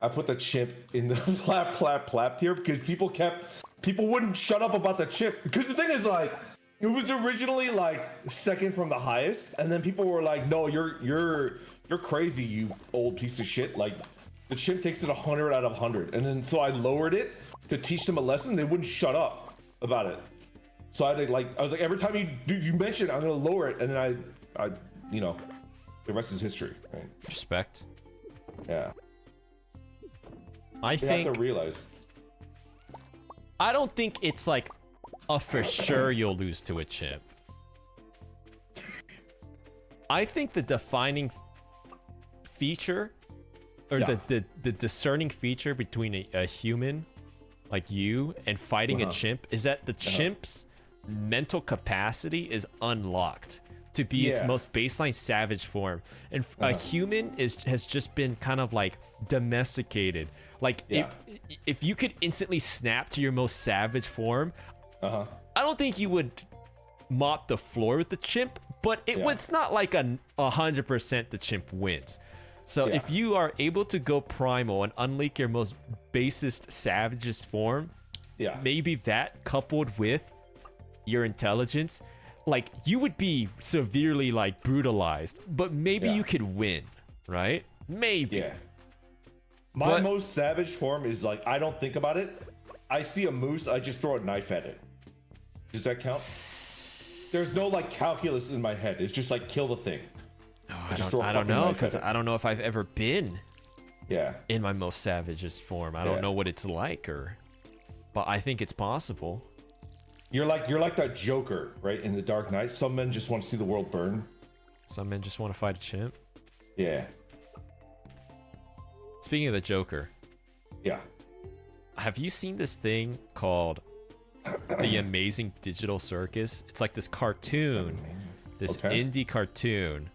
S2: I put the chimp in the plap tier because people wouldn't shut up about the chimp. Because the thing is like, it was originally like second from the highest, and then people were like, no, you're crazy, you old piece of shit. Like the chimp takes it 100 out of 100. And then so I lowered it to teach them a lesson. They wouldn't shut up about it. So I was like, every time you mention it, I'm gonna lower it, and then I the rest is history, right?
S1: Respect.
S2: Yeah.
S1: I
S2: You
S1: think
S2: have to realize.
S1: I don't think it's like a for sure you'll lose to a chimp. I think the defining feature or
S2: Yeah.
S1: the discerning feature between a human like you and fighting a chimp is that the chimp's mental capacity is unlocked to be its most baseline savage form, and a human has just been kind of like domesticated. Like if you could instantly snap to your most savage form, I don't think you would mop the floor with the chimp, but it's not like 100% the chimp wins. So if you are able to go primal and unleash your most basest, savagest form, maybe that coupled with your intelligence, like you would be severely like brutalized, but maybe you could win, right? Maybe.
S2: Yeah. My most savage form is like, I don't think about it. I see a moose, I just throw a knife at it. Does that count? There's no like calculus in my head. It's just like kill the thing.
S1: I don't know, because I don't know if I've ever been
S2: Yeah.
S1: in my most savagest form. I don't know what it's like, but I think it's possible.
S2: You're like that Joker, right? In the Dark Knight. Some men just want to see the world burn.
S1: Some men just want to fight a chimp.
S2: Yeah.
S1: Speaking of the Joker,
S2: Yeah.
S1: have you seen this thing called The Amazing Digital Circus? It's like this cartoon, this indie cartoon.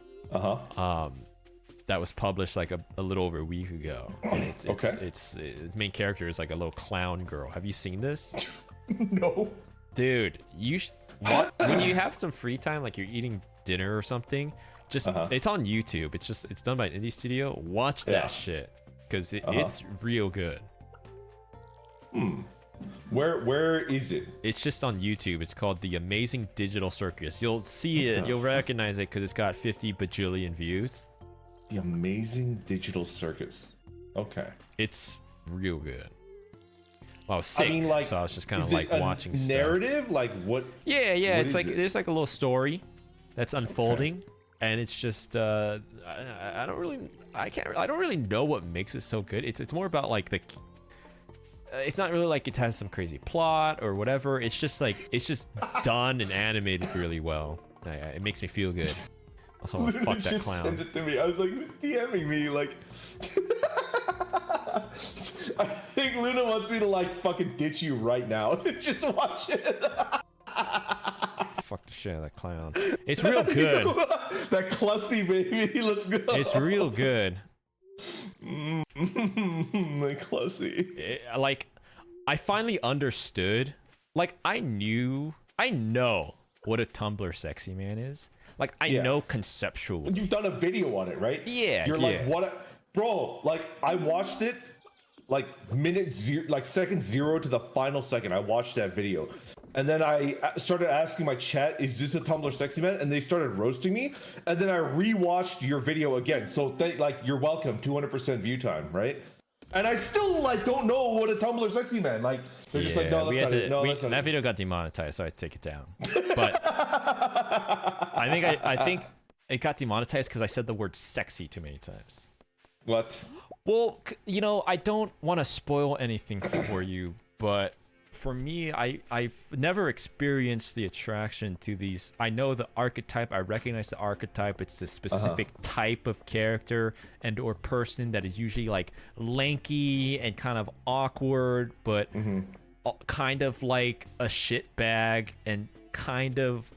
S1: That was published like a little over a week ago. And its main character is like a little clown girl. Have you seen this?
S2: No.
S1: Dude, when you have some free time, like you're eating dinner or something, just it's on YouTube. It's done by an indie studio. Watch that shit, because it's real good.
S2: Where is it?
S1: It's just on YouTube. It's called The Amazing Digital Circus. You'll see it. You'll recognize it because it's got 50 bajillion views.
S2: The Amazing Digital Circus. Okay.
S1: It's real good. Well, I was sick,
S2: I mean, like,
S1: so I was just kind of
S2: is
S1: like
S2: it a
S1: watching
S2: narrative?
S1: stuff.
S2: Like what?
S1: Yeah.
S2: What
S1: It's
S2: is
S1: like
S2: it?
S1: there's like a little story that's unfolding, and it's just I don't really know what makes it so good. It's more about like it's not really like it has some crazy plot or whatever. It's just done and animated really well. It makes me feel good. Also, want to fuck that
S2: just
S1: clown.
S2: Send it to me. I was like, who's DMing me? Like, I think Luna wants me to like fucking ditch you right now. Just watch it.
S1: Fuck the shit out of that clown. It's real good.
S2: That Clussy baby. Let's go.
S1: It's real good.
S2: The Clussy.
S1: Like, I finally understood. Like, I know what a Tumblr sexy man is. Like, I know conceptually.
S2: You've done a video on it, right?
S1: Yeah.
S2: You're like, what? Bro, like, I watched it, like, second 0 to the final second. I watched that video. And then I started asking my chat, is this a Tumblr sexy man? And they started roasting me. And then I rewatched your video again. So, you're welcome. 200% view time, right? And I still, like, don't know what a Tumblr sexy man. Like, they're just like, no, that's not it. No, that's not
S1: that
S2: it.
S1: video got demonetized, so I had to take it down. But I think it got demonetized because I said the word sexy too many times.
S2: What?
S1: Well, I don't want to spoil anything for you, but for me, I've never experienced the attraction to these. I know the archetype. I recognize the archetype. It's the specific type of character and or person that is usually like lanky and kind of awkward, but kind of like a shitbag and kind of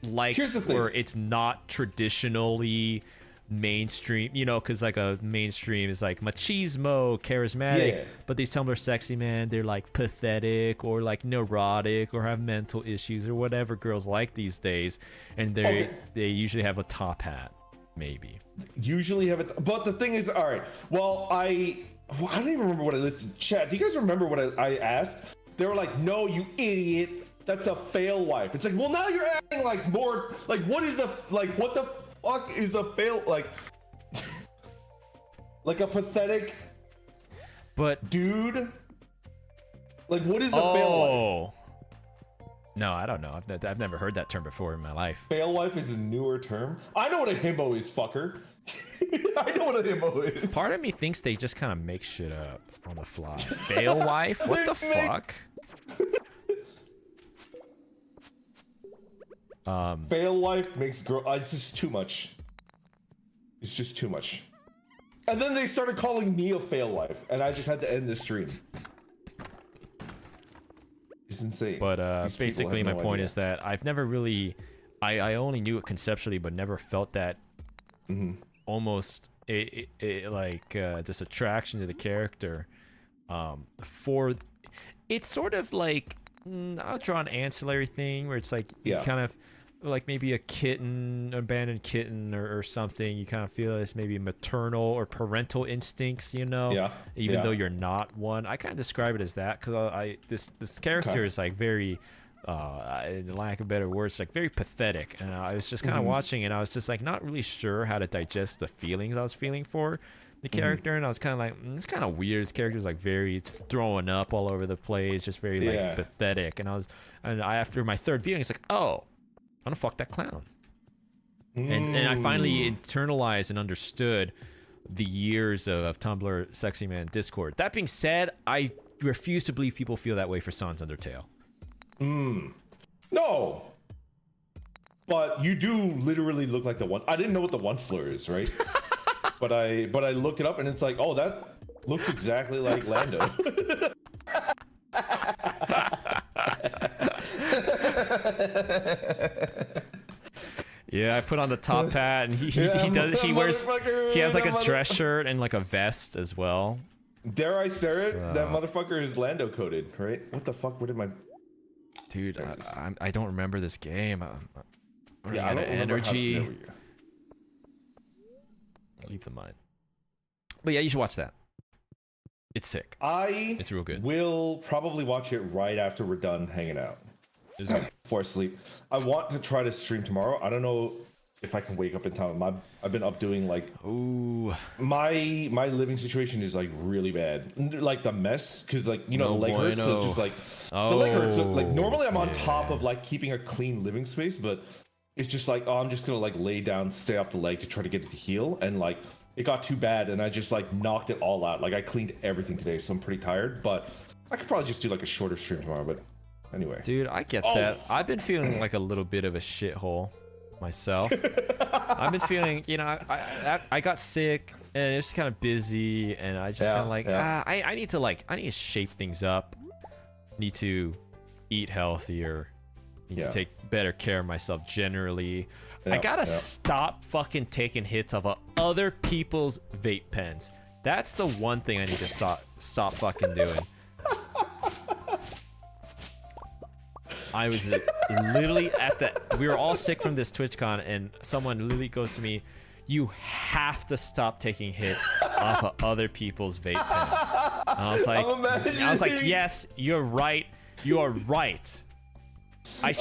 S1: like where it's not traditionally mainstream, because like a mainstream is like machismo, charismatic, but these Tumblr sexy men, they're like pathetic or like neurotic or have mental issues or whatever girls like these days, and they usually have a top hat, maybe.
S2: Usually have it, but the thing is, all right. Well, I don't even remember what I listed. Chat, do you guys remember what I asked? They were like, "No, you idiot, that's a fail wife." It's like, well, now you're adding like more. Like, what the fuck is a fail, like a pathetic dude? Like, what is a fail wife?
S1: No, I don't know. I've never heard that term before in my life.
S2: Fail wife is a newer term. I know what a himbo is, fucker. I know what a himbo is.
S1: Part of me thinks they just kind of make shit up on the fly. Fail wife? What the fuck?
S2: Fail wife makes girl. It's just too much. It's just too much. And then they started calling me a fail wife, and I just had to end the stream. is insane.
S1: But
S2: These people
S1: basically,
S2: have
S1: my
S2: no
S1: point
S2: idea.
S1: is that I've never really, I only knew it conceptually, but never felt that almost this attraction to the character. For it's sort of like I'll draw an ancillary thing where it's like you
S2: Yeah.
S1: kind of like maybe a kitten, abandoned kitten or something. You kind of feel it's maybe maternal or parental instincts, you know,
S2: Yeah.
S1: even though you're not one. I kind of describe it as that because this character
S2: Okay.
S1: is like very, in lack of better words, like very pathetic. And I was just kind of watching and I was just like not really sure how to digest the feelings I was feeling for the character, and I was kind of like, it's kind of weird. This character's like very just throwing up all over the place, just very like pathetic. And I after my third viewing, it's like, oh, I'm gonna fuck that clown. And I finally internalized and understood the years of Tumblr, Sexy Man, Discord. That being said, I refuse to believe people feel that way for Sans Undertale.
S2: No. But you do literally look like the one. I didn't know what the one slur is, right? but I look it up and it's like, oh, that looks exactly like Lando.
S1: Yeah, I put on the top hat, and he wears he has like a dress shirt and like a vest as well.
S2: Dare I say it? That motherfucker is Lando coded, right? What the fuck? Where did my
S1: dude? I don't remember this game. I'm
S2: I don't remember
S1: energy.
S2: There we go.
S1: Leave the mind. But yeah, you should watch that. It's sick. It's real good.
S2: Will probably watch it right after we're done hanging out. Before I sleep. I want to try to stream tomorrow. I don't know if I can wake up in time. I've been up doing like my living situation is like really bad. Like the mess, because like the leg hurts. So it's just like the leg hurts. So, like normally I'm on top of like keeping a clean living space, but it's just like, oh, I'm just gonna like lay down, stay off the leg to try to get it to heal, and like it got too bad, and I just like knocked it all out. Like I cleaned everything today, so I'm pretty tired. But I could probably just do like a shorter stream tomorrow. But anyway,
S1: dude, I get that. I've been feeling like a little bit of a shithole myself. I've been feeling, I got sick and it's kind of busy, and I just kind of like, I need to shape things up. Need to eat healthier. Need to take better care of myself generally. I gotta stop fucking taking hits of other people's vape pens. That's the one thing I need to stop fucking doing. I was literally we were all sick from this TwitchCon, and someone literally goes to me, you have to stop taking hits off of other people's vape pens. And I was like, yes, you're right. You are right. I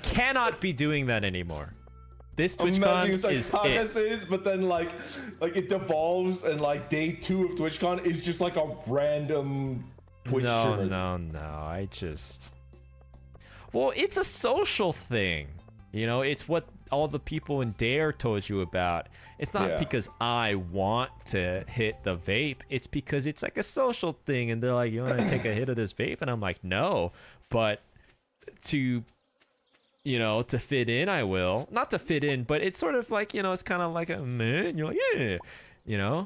S1: cannot be doing that anymore. This TwitchCon
S2: it's like
S1: is
S2: podcast days, but then like it devolves, and like day 2 of TwitchCon is just like a random Twitch streamer.
S1: No. Well, it's a social thing. It's what all the people in Dare told you about. It's not because I want to hit the vape. It's because it's like a social thing, and they're like, you want to take a hit of this vape? And I'm like, no. But to fit in, I will. Not to fit in, but it's sort of like, it's kind of like a meh, and you're like, yeah, meh.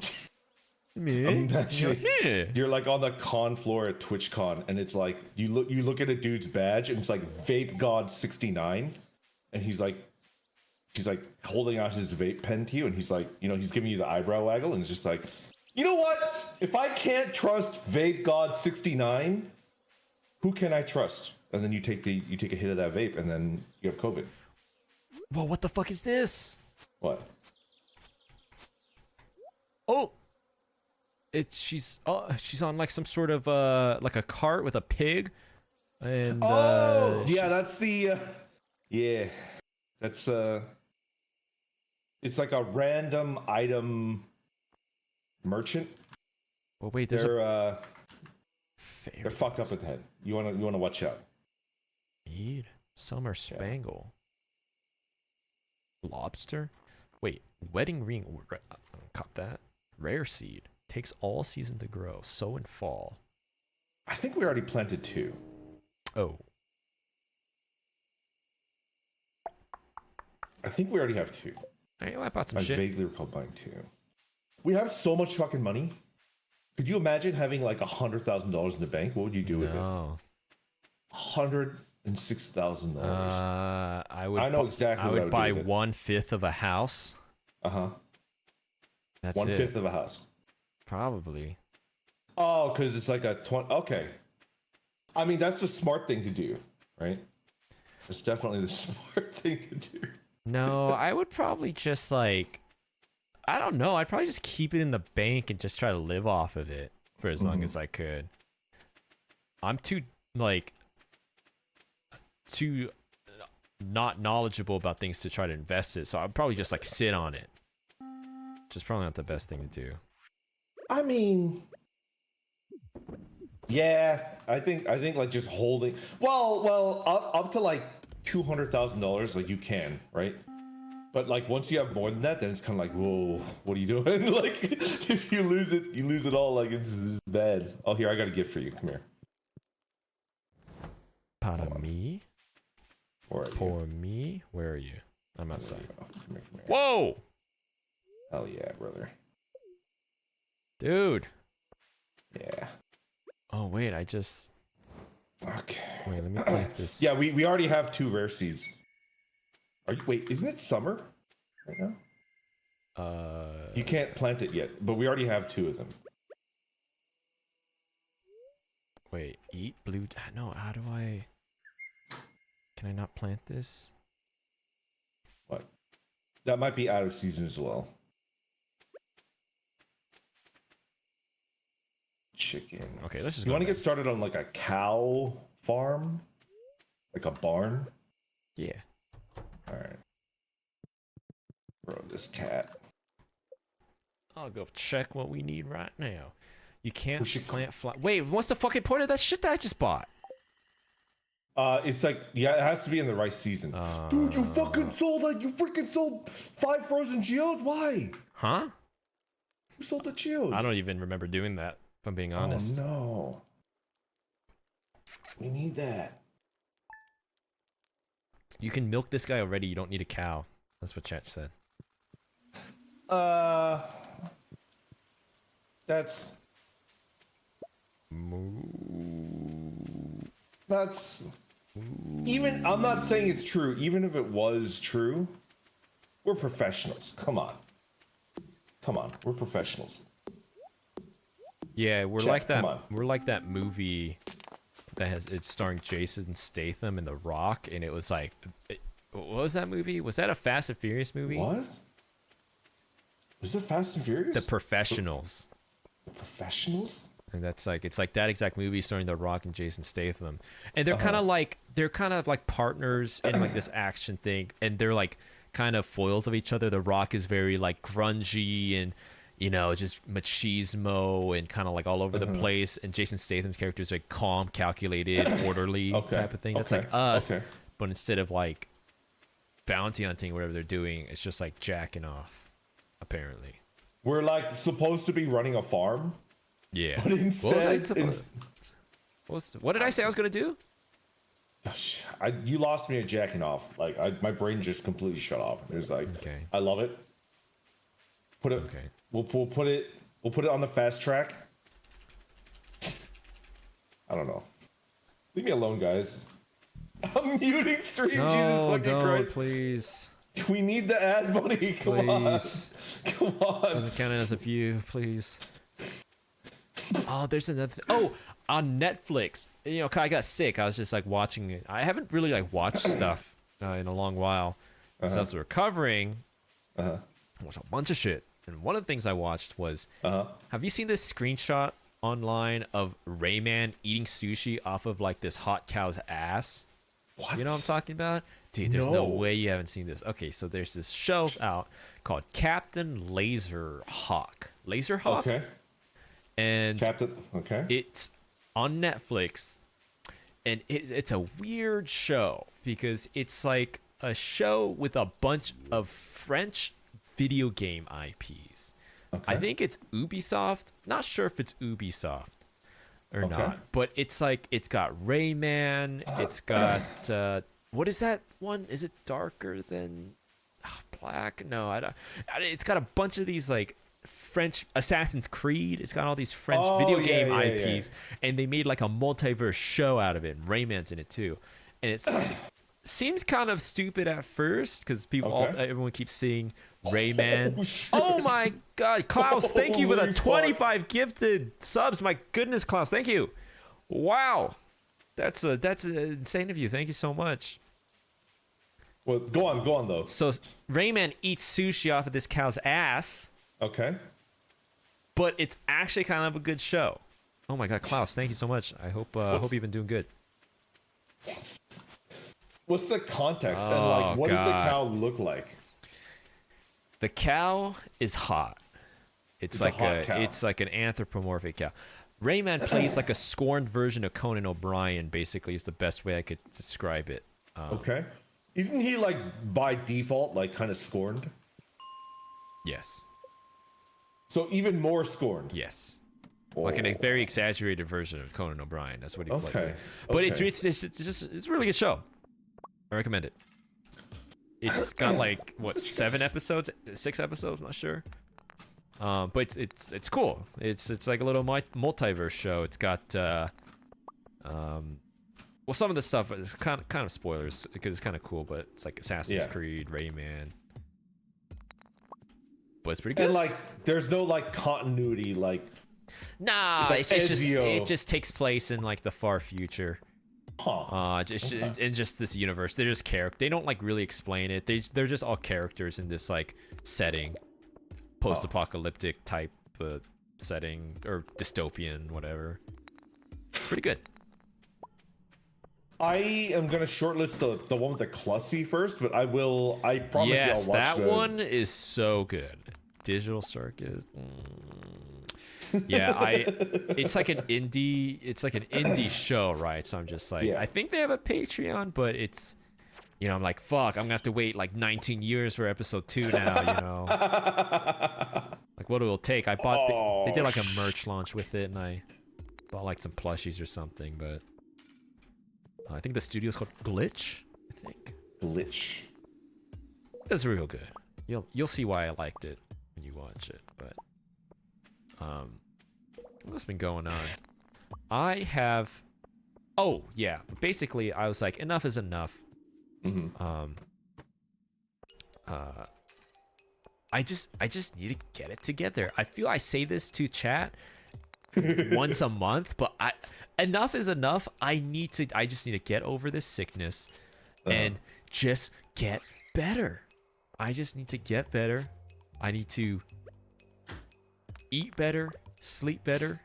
S2: You're like on the con floor at TwitchCon, and it's like you look at a dude's badge, and it's like Vape God 69, and she's like holding out his vape pen to you, and he's like, he's giving you the eyebrow waggle, and it's just like, you know what? If I can't trust Vape God 69, who can I trust? And then you take a hit of that vape, and then you have COVID.
S1: Well, what the fuck is this?
S2: What?
S1: Oh, she's on like some sort of like a cart with a pig, and
S2: that's the that's it's like a random item merchant.
S1: Well, wait,
S2: they're fucked up at the head. You wanna watch out.
S1: Mead, summer spangle, lobster. Wait, wedding ring. Cop that. Rare seed takes all season to grow. Sow in fall.
S2: I think we already planted 2.
S1: Oh.
S2: I think we already have 2.
S1: I bought some
S2: I
S1: shit.
S2: vaguely recall buying 2. We have so much fucking money. Could you imagine having like $100,000 in the bank? What would you do with it? $106,000.
S1: I would
S2: I know exactly
S1: I
S2: what I
S1: would
S2: would do
S1: buy
S2: with it.
S1: 1/5 of a house.
S2: Uh-huh.
S1: That's
S2: One
S1: it.
S2: fifth of a house.
S1: Probably.
S2: Oh, because it's like a 20. Okay. I mean, that's the smart thing to do, right? It's definitely the smart thing to do.
S1: No, I would probably just like I don't know. I'd probably just keep it in the bank and just try to live off of it for as long
S2: Mhm.
S1: as I could. I'm like too not knowledgeable about things to try to invest it, so I'd probably just like sit on it. Which is probably not the best thing to do.
S2: I mean, yeah, I think like just holding. Well, up to like $200,000, like you can, right? But like once you have more than that, then it's kind of like, whoa, what are you doing? Like if you lose it all. Like it's bad. Oh, here, I got a gift for you. Come here.
S1: Para
S2: Hold on.
S1: me,
S2: Where are you?
S1: for me. Where are you? I'm
S2: There
S1: outside.
S2: you go. Come here, come here.
S1: Whoa,
S2: Hell yeah, brother.
S1: dude.
S2: Yeah.
S1: Oh wait, I just
S2: Okay.
S1: wait. Let me plant this.
S2: Yeah, we already have 2 rare seeds. Are you, wait, isn't it summer right now? You can't plant it yet, but we already have 2 of them.
S1: Wait. Eat blue. No. How do I? Can I not plant this?
S2: What? That might be out of season as well. Chicken.
S1: Okay, let's just
S2: You
S1: go.
S2: want to
S1: Then.
S2: get started on like a cow farm? Like a barn?
S1: Yeah.
S2: Alright. Bro, this cat.
S1: I'll go check what we need right now. You can't
S2: We should-
S1: plant fly. Wait, what's the fucking point of that shit that I just bought?
S2: It's like, yeah, it has to be in the right season. Dude, you fucking sold like, you freaking sold 5 frozen geodes? Why?
S1: Huh?
S2: Who sold the geodes?
S1: I don't even remember doing that, if I'm being honest.
S2: Oh no. We need that.
S1: You can milk this guy already, you don't need a cow. That's what chat said.
S2: That's even, I'm not saying it's true. Even if it was true, we're professionals. Come on, we're professionals.
S1: Yeah, we're
S2: Chat,
S1: like that.
S2: come on.
S1: We're like that movie that has it's starring Jason Statham and The Rock, and it was like, what was that movie? Was that a Fast and Furious movie?
S2: What? Is it Fast and Furious?
S1: The Professionals.
S2: The Professionals?
S1: And that's like it's like that exact movie starring The Rock and Jason Statham, and they're kind of like partners in like this action thing, and they're like kind of foils of each other. The Rock is very like grungy and just machismo and kind of like all over the place, and Jason Statham's character is like calm, calculated, orderly type of thing. That's like us, but instead of like bounty hunting, whatever they're doing, it's just like jacking off. Apparently,
S2: We're like supposed to be running a farm.
S1: yeah.
S2: But instead,
S1: What did I say I was gonna do?
S2: You lost me at jacking off. Like my brain just completely shut off. It was like,
S1: Okay.
S2: I love it. Put it.
S1: Okay.
S2: We'll put it on the fast track. I don't know. Leave me alone, guys. I'm muting stream.
S1: No,
S2: Jesus fucking
S1: don't,
S2: Christ.
S1: please.
S2: We need the ad money. Come
S1: Please.
S2: on. Come on.
S1: Doesn't count as a view, please. Oh, there's another. On Netflix. I got sick. I was just like watching it. I haven't really like watched stuff in a long while. Since I was recovering, I watched a bunch of shit. And one of the things I watched was, have you seen this screenshot online of Rayman eating sushi off of like this hot cow's ass?
S2: What?
S1: You know what I'm talking about? Dude, there's no way you haven't seen this. Okay, so there's this show out called Captain Laserhawk. Laserhawk?
S2: Okay.
S1: And
S2: Captain. Okay.
S1: it's on Netflix, and it's a weird show because it's like a show with a bunch of French video game IPs.
S2: Okay.
S1: I think it's Ubisoft. Not sure if it's Ubisoft or not, but it's like it's got Rayman. It's got what is that one? Is it darker than black? No, I don't. It's got a bunch of these like French Assassin's Creed. It's got all these French
S2: Oh,
S1: video
S2: yeah,
S1: game
S2: yeah,
S1: IPs, and they made like a multiverse show out of it. And Rayman's in it too, and seems kind of stupid at first because everyone keeps seeing Rayman. Oh my God, Klaus! Thank you for the 25 gifted subs. My goodness, Klaus, thank you. Wow, that's insane of you. Thank you so much.
S2: Well, go on though.
S1: So Rayman eats sushi off of this cow's ass.
S2: Okay.
S1: But it's actually kind of a good show. Oh my God, Klaus, thank you so much. I hope you've been doing good.
S2: What's the context and like what does the cow look like?
S1: The cow is hot. It's like
S2: a hot cow.
S1: It's like an anthropomorphic cow. Rayman plays like a scorned version of Conan O'Brien. Basically, is the best way I could describe it.
S2: Okay. Isn't he like by default like kind of scorned?
S1: Yes.
S2: So even more scorned.
S1: Yes. Like a very exaggerated version of Conan O'Brien. That's what he played.
S2: Okay.
S1: But it's a really good show. I recommend it. It's got like what 6 episodes? I'm not sure. But it's cool. It's like a little multiverse show. It's got well, some of the stuff is kind of spoilers because it's kind of cool, but it's like Assassin's Creed, Rayman. But it's pretty good.
S2: And like, there's no like continuity, like.
S1: Nah,
S2: like
S1: it just takes place in like the far future.
S2: Huh.
S1: In just this universe. They're just They don't like really explain it. They're just all characters in this like setting, post-apocalyptic type setting or dystopian, whatever. Pretty good.
S2: I am gonna shortlist the one with the Clussy first, but I promise you I'll watch
S1: that one is so good. Digital Circus. Yeah, it's like an indie show, right? So I'm just like, I think they have a Patreon, but it's, I'm like, fuck, I'm gonna have to wait like 19 years for episode 2 now, Like, what it will take. They did like a merch launch with it, and I bought like some plushies or something, but I think the studio's called Glitch, I think.
S2: Glitch.
S1: It's real good. You'll see why I liked it when you watch it, but what's been going on? I have basically I was like, enough is enough.
S2: Mm-hmm.
S1: I just need to get it together. I feel I say this to chat once a month, but enough is enough. I just need to get over this sickness and just get better. I just need to get better. I need to eat better, sleep better.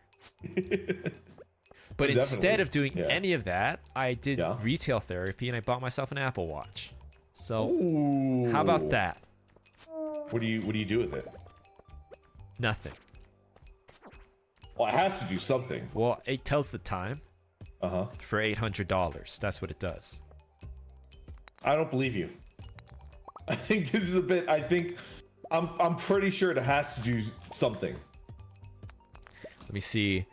S1: But instead of doing any of that, I did retail therapy and I bought myself an Apple Watch. So how about that?
S2: What do you do with it?
S1: Nothing.
S2: Well, it has to do something.
S1: Well, it tells the time. For $800. That's what it does.
S2: I don't believe you. I think this is a bit. I'm pretty sure it has to do something.
S1: Let me see.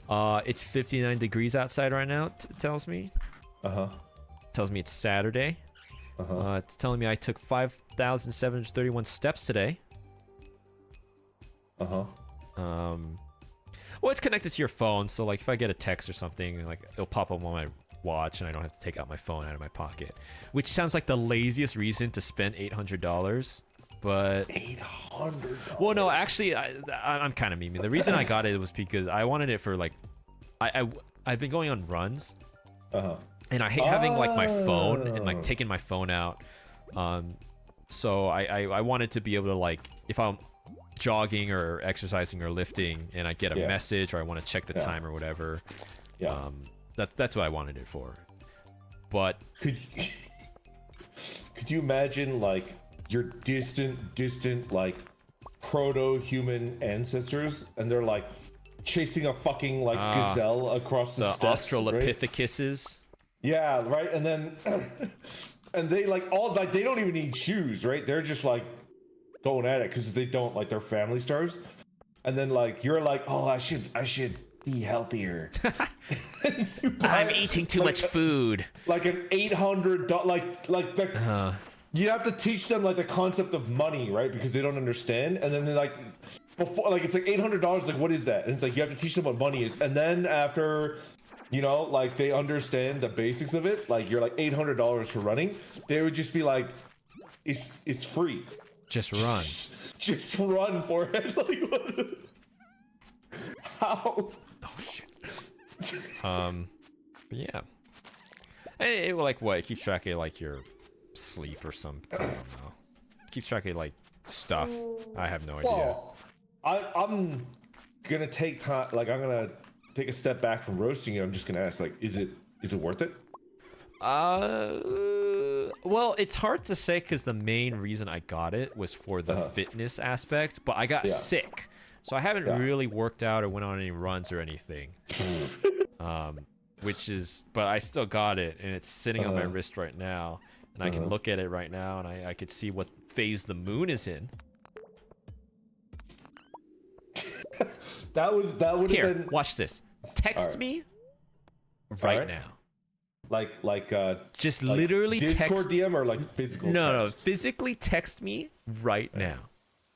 S1: It's 59 degrees outside right now. It tells me. Tells me it's Saturday. It's telling me I took 5,731 steps today. Well, it's connected to your phone, so like if I get a text or something, like it'll pop up on my watch, and I don't have to take out my phone out of my pocket. Which sounds like the laziest reason to spend $800, but
S2: $800.
S1: Well, no, actually, I'm kind of memeing. The reason I got it was because I wanted it for like, I've been going on runs, and I hate having like my phone and like taking my phone out. So I wanted to be able to like if I'm jogging or exercising or lifting and I get a message or I want to check the time or whatever. That's what I wanted it for. But
S2: could you imagine like your distant like proto-human ancestors and they're like chasing a fucking like gazelle across the steppes,
S1: Australopithecus.
S2: Right? Yeah, right. And then and they like they don't even need shoes, right? They're just like going at it because they don't like their family starves, and then like you're like, oh, I should be healthier.
S1: I'm eating too much food.
S2: Like an $800 like the you have to teach them like the concept of money, right? Because they don't understand, and then they're like before, like, it's like $800. Like, what is that? And it's like you have to teach them what money is, and then after, you know, like they understand the basics of it, like you're like $800 for running, they would just be like, it's free.
S1: Just run.
S2: Just run for it. Like, what? How?
S1: Oh shit. But yeah. It like what? It keeps track of like your sleep or something. I don't know. It keeps track of like stuff. I have no idea.
S2: Well, I'm gonna take time. Like, I'm gonna take a step back from roasting it. I'm just gonna ask, like, is it worth it?
S1: Well, it's hard to say because the main reason I got it was for the fitness aspect, but I got sick, so I haven't really worked out or went on any runs or anything. Which is, but I still got it, and it's sitting on my wrist right now, and I can look at it right now, and I could see what phase the moon is in.
S2: that would have been.
S1: Watch this. Text me right now.
S2: Like
S1: just
S2: like
S1: literally
S2: Discord
S1: text.
S2: DM or like physical
S1: No,
S2: text?
S1: physically text me right now.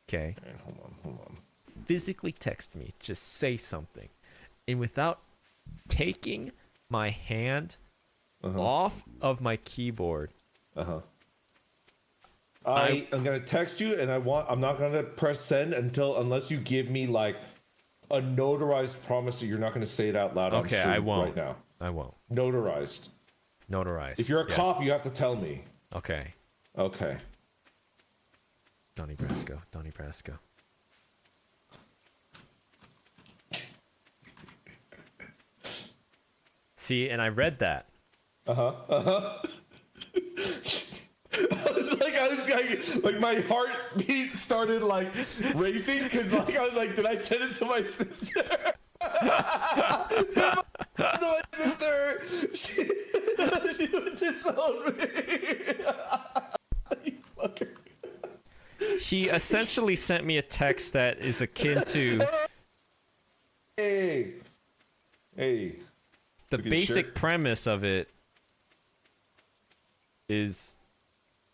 S1: Okay.
S2: All right, hold on.
S1: Physically text me. Just say something, and without taking my hand off of my keyboard.
S2: I'm gonna text you, and I'm not gonna press send unless you give me like a notarized promise that you're not gonna say it out loud.
S1: Okay,
S2: on stream
S1: I won't.
S2: right now.
S1: I won't.
S2: Notarized.
S1: Notarized.
S2: If you're a cop, you have to tell me.
S1: Okay.
S2: Okay.
S1: Donnie Brasco. Donnie Brasco. See, and I read that.
S2: I was like, my heartbeat started like racing because like I was like, did I send it to my sister? My sister, she would disown me. You fucker.
S1: He essentially sent me a text that is akin to
S2: Hey.
S1: the
S2: Look at his
S1: basic
S2: shirt.
S1: premise of it is,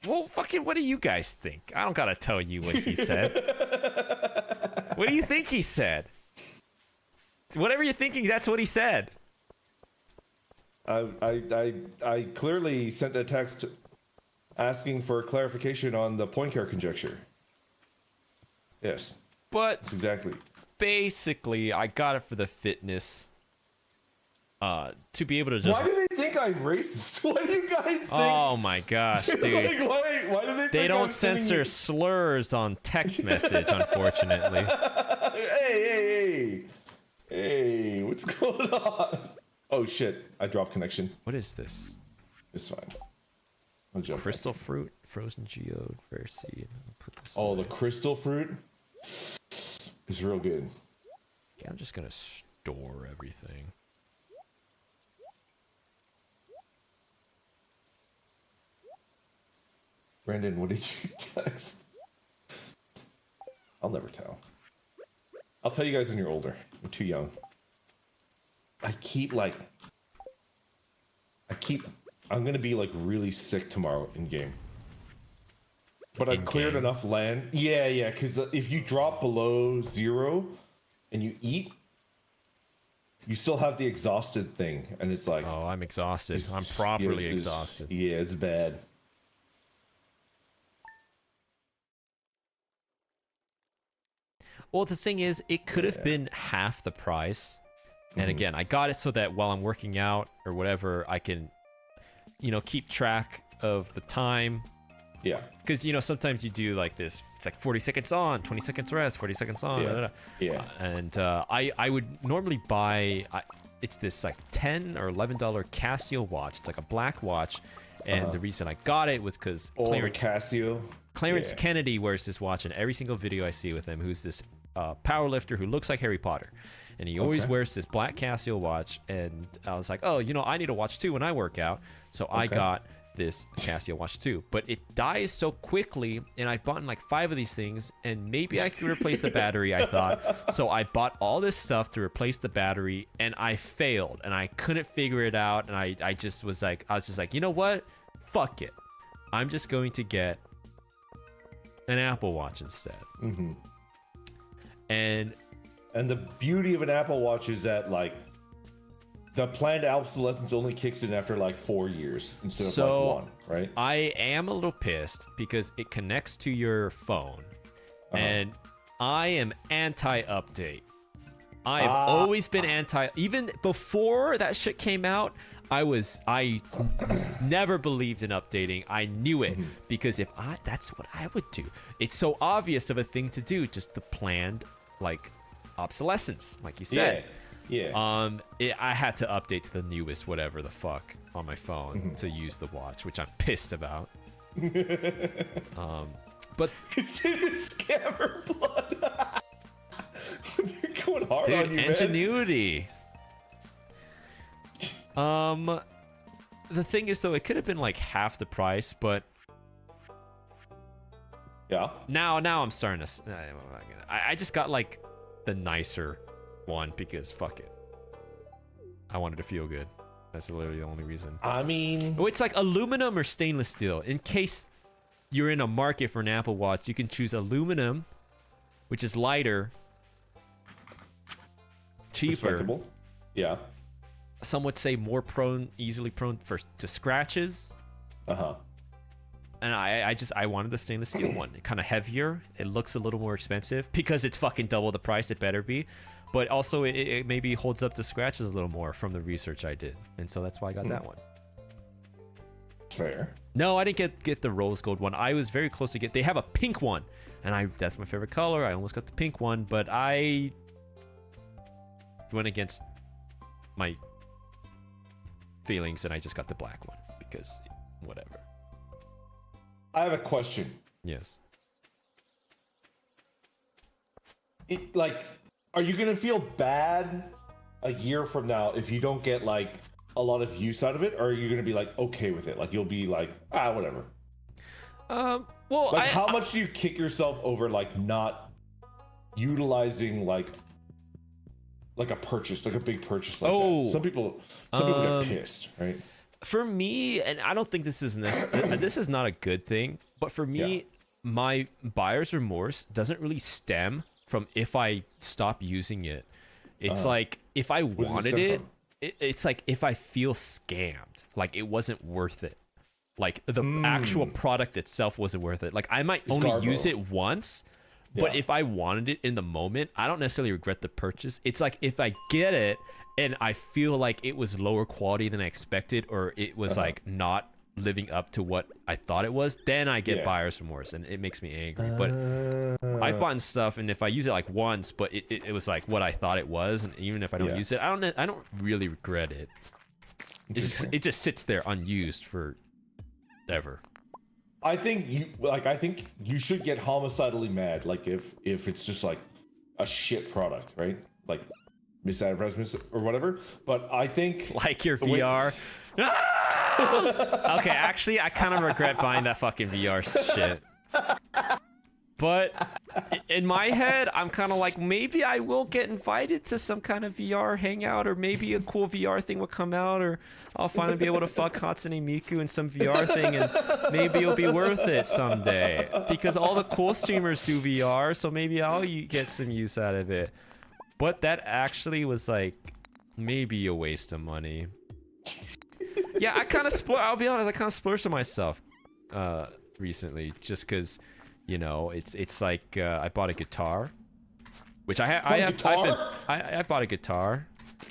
S1: well, fucking, what do you guys think? I don't gotta tell you what he said. What do you think he said? Whatever you're thinking, that's what he said.
S2: I clearly sent a text asking for clarification on the point care conjecture. Yes,
S1: But
S2: that's exactly.
S1: basically, I got it for the fitness. To be able to just.
S2: Why do they think I'm racist? Why do you guys think?
S1: Oh my gosh, dude.
S2: Like, why do they think
S1: They don't
S2: I'm sending
S1: censor
S2: you-
S1: slurs on text message, unfortunately.
S2: Hey, what's going on? Oh shit, I dropped connection.
S1: What is this?
S2: It's fine. I'll jump back.
S1: Crystal fruit, frozen geode, rare seed. I'll put this
S2: Oh,
S1: away.
S2: the crystal fruit is real good.
S1: Okay, I'm just gonna store everything.
S2: Brandon, what did you text? I'll never tell. I'll tell you guys when you're older. You're too young. I'm gonna be like really sick tomorrow in game. But I've cleared
S1: In-game?
S2: enough land. Yeah, because if you drop below 0 and you eat, you still have the exhausted thing, and it's like,
S1: Oh, I'm exhausted. I'm properly
S2: it's-
S1: exhausted.
S2: Yeah, it's bad.
S1: Well, the thing is, it could have been half the price. And again, I got it so that while I'm working out or whatever, I can, keep track of the time.
S2: Yeah.
S1: Because, sometimes you do like this. It's like 40 seconds on, 20 seconds rest, 40 seconds on.
S2: Yeah.
S1: Da, da, da.
S2: Yeah.
S1: And I would normally buy, it's this like $10 or $11 Casio watch. It's like a black watch. And the reason I got it was because
S2: Or Casio.
S1: Clarence
S2: Yeah.
S1: Kennedy wears this watch in every single video I see with him, who's this powerlifter who looks like Harry Potter. And he always wears this black Casio watch. And I was like, oh, I need a watch too when I work out. So I got this Casio watch too. But it dies so quickly, and I've bought like 5 of these things, and maybe I could replace the battery, I thought. So I bought all this stuff to replace the battery, and I failed. And I couldn't figure it out. And I was just like, you know what? Fuck it. I'm just going to get an Apple Watch instead. And
S2: the beauty of an Apple Watch is that like the planned obsolescence only kicks in after like 4 years instead of like 1, right?
S1: I am a little pissed because it connects to your phone, and I am anti-update. I have always been anti. Even before that shit came out, I never believed in updating. I knew it because that's what I would do. It's so obvious of a thing to do, just the planned like obsolescence, like you said.
S2: Yeah.
S1: I had to update to the newest whatever the fuck on my phone to use the watch, which I'm pissed about. But
S2: it's in his scammer blood. They're going hard
S1: dude,
S2: on you,
S1: ingenuity. The thing is though, it could have been like half the price, but
S2: yeah.
S1: Now I'm starting to. I just got like the nicer one because fuck it. I wanted to feel good. That's literally the only reason.
S2: I mean,
S1: it's like aluminum or stainless steel. In case you're in a market for an Apple Watch, you can choose aluminum, which is lighter, cheaper.
S2: Respectable. Yeah.
S1: Some would say more easily prone to scratches. And I wanted the stainless steel one. Kind of heavier. It looks a little more expensive because it's fucking double the price. It better be. But also it maybe holds up to scratches a little more from the research I did. And so that's why I got that one.
S2: Fair.
S1: No, I didn't get the rose gold one. I was very close to get. They have a pink one, and that's my favorite color. I almost got the pink one, but I went against my feelings and I just got the black one because whatever.
S2: I have a question.
S1: Yes.
S2: Are you gonna feel bad a year from now if you don't get like a lot of use out of it, or are you gonna be like okay with it? Like you'll be like, whatever.
S1: Well,
S2: like how much do you kick yourself over like not utilizing like a purchase, like a big purchase like that? Some people get pissed, right?
S1: For me, and I don't think this is this is not a good thing, but for me, my buyer's remorse doesn't really stem from if I stop using it. It's like if I wanted it's like if I feel scammed, like it wasn't worth it. Like the actual product itself wasn't worth it. Like I might only use it once, but if I wanted it in the moment, I don't necessarily regret the purchase. It's like if I get it and I feel like it was lower quality than I expected, or it was like not living up to what I thought it was, then I get buyer's remorse and it makes me angry. But I've bought stuff, and if I use it like once, but it was like what I thought it was, and even if I don't use it, I don't really regret it. It just sits there unused for ever.
S2: I think you should get homicidally mad, like if it's just like a shit product, right? Like misadvertisements or whatever. But I think
S1: like your VR. Okay, actually, I kind of regret buying that fucking VR shit. But in my head, I'm kind of like, maybe I will get invited to some kind of VR hangout, or maybe a cool VR thing will come out, or I'll finally be able to fuck Hatsune Miku in some VR thing, and maybe it'll be worth it someday. Because all the cool streamers do VR, so maybe I'll get some use out of it. But that actually was like maybe a waste of money. Yeah, I kind of I'll be honest, I kind of splurged on myself recently, just because, you know, it's like I bought a guitar, which I bought a guitar.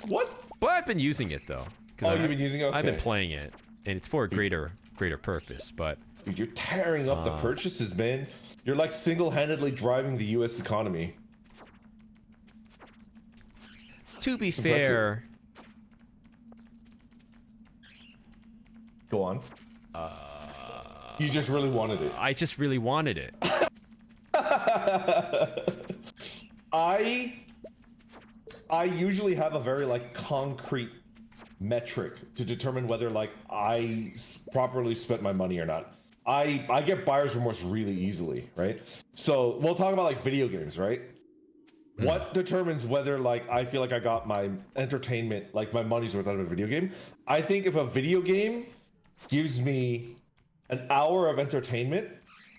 S2: What?
S1: But I've been using it though.
S2: You've been using it? Okay.
S1: I've been playing it, and it's for a greater purpose. But
S2: dude, you're tearing up the purchases, man. You're like single-handedly driving the U.S. economy.
S1: To be fair.
S2: Go on. You just really wanted it.
S1: I just really wanted it.
S2: I usually have a very like concrete metric to determine whether like I properly spent my money or not. I get buyer's remorse really easily, right? So we'll talk about like video games, right? What determines whether like I feel like I got my entertainment, like my money's worth out of a video game? I think if a video game gives me an hour of entertainment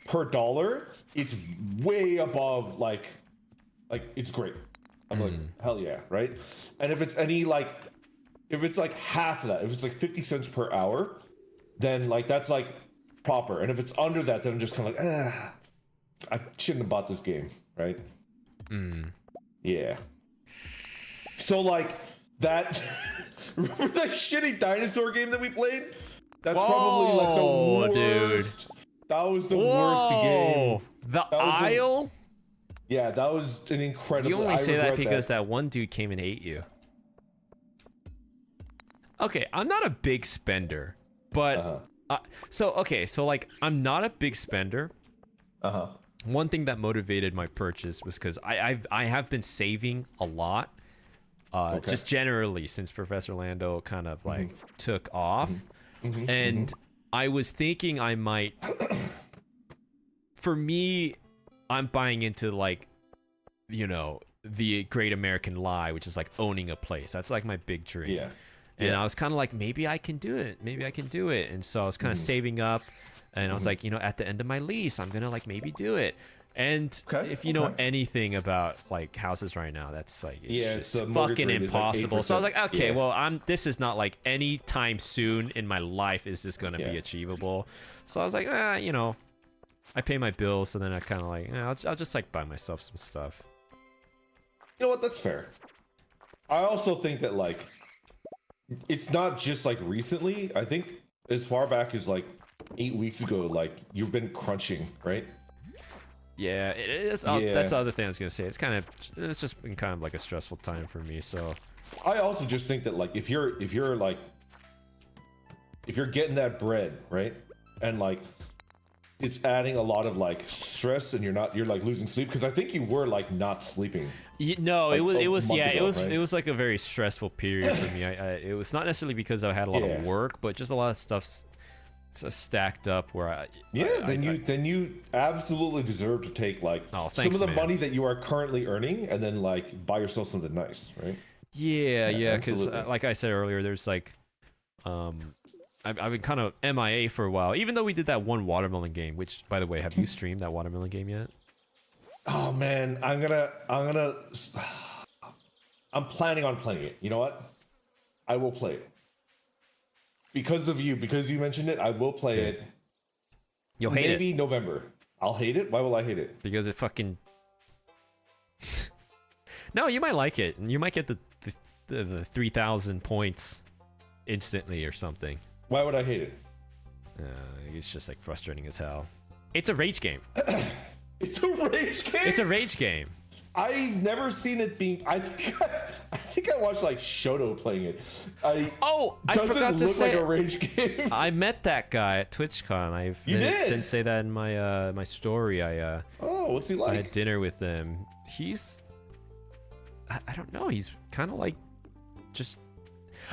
S2: per dollar, it's way above like Like it's great. I'm like, hell yeah, right? And if it's if it's like half of that, if it's like 50 cents per hour, then like that's like proper. And if it's under that, then I'm just kind of like, I shouldn't have bought this game, right? Yeah. So like that, remember that shitty dinosaur game that we played? That's probably like the worst.
S1: Dude.
S2: That was the worst game.
S1: The
S2: That was
S1: aisle?
S2: Yeah, that was an incredible.
S1: You only
S2: I
S1: say that
S2: regret
S1: because that one dude came and ate you. Okay, I'm not a big spender, but so like I'm not a big spender. One thing that motivated my purchase was because I have been saving a lot, just generally since Professor Lando kind of like took off, and I was thinking I might. For me, I'm buying into like, you know, the great American lie, which is like owning a place. That's like my big dream.
S2: Yeah.
S1: And I was kind of like, maybe I can do it. Maybe I can do it. And so I was kind of saving up, and I was like, you know, at the end of my lease, I'm gonna like maybe do it. And if you know anything about like houses right now, that's like it's just fucking impossible. So I was like, okay, well, this is not like any time soon in my life is this gonna be achievable. So I was like, you know, I pay my bills, so then I kind of like, I'll just like buy myself some stuff.
S2: You know what? That's fair. I also think that like it's not just like recently. I think as far back as like 8 weeks ago, like you've been crunching, right?
S1: Yeah, it is. That's the other thing I was gonna say. It's just been kind of like a stressful time for me. So
S2: I also just think that like if you're getting that bread, right, and like it's adding a lot of like stress, and you're like losing sleep, because I think you were like not sleeping.
S1: No,
S2: like,
S1: it was
S2: right?
S1: it was like a very stressful period for me. It was not necessarily because I had a lot of work, but just a lot of stuff stacked up where
S2: then you absolutely deserve to take like some of the money that you are currently earning and then like buy yourself something nice, right?
S1: Yeah, because like I said earlier, there's like I've been kind of MIA for a while, even though we did that one watermelon game, which, by the way, have you streamed that watermelon game yet?
S2: Oh man, I'm planning on playing it. You know what? I will play it. Because of you, because you mentioned it, I will play it.
S1: You'll hate it.
S2: Maybe November. I'll hate it? Why will I hate it?
S1: Because it fucking... No, you might like it. You might get the 3,000 points instantly or something.
S2: Why would I hate it?
S1: It's just like frustrating as hell. It's a rage game.
S2: It's a rage game?
S1: It's a rage game.
S2: I've never seen it being... I think I watched like Shoto playing it. I forgot to say,
S1: like
S2: a rage game.
S1: I met that guy at TwitchCon. Didn't say that in my my story.
S2: What's he like?
S1: I had dinner with him. He's... I don't know. He's kind of like just...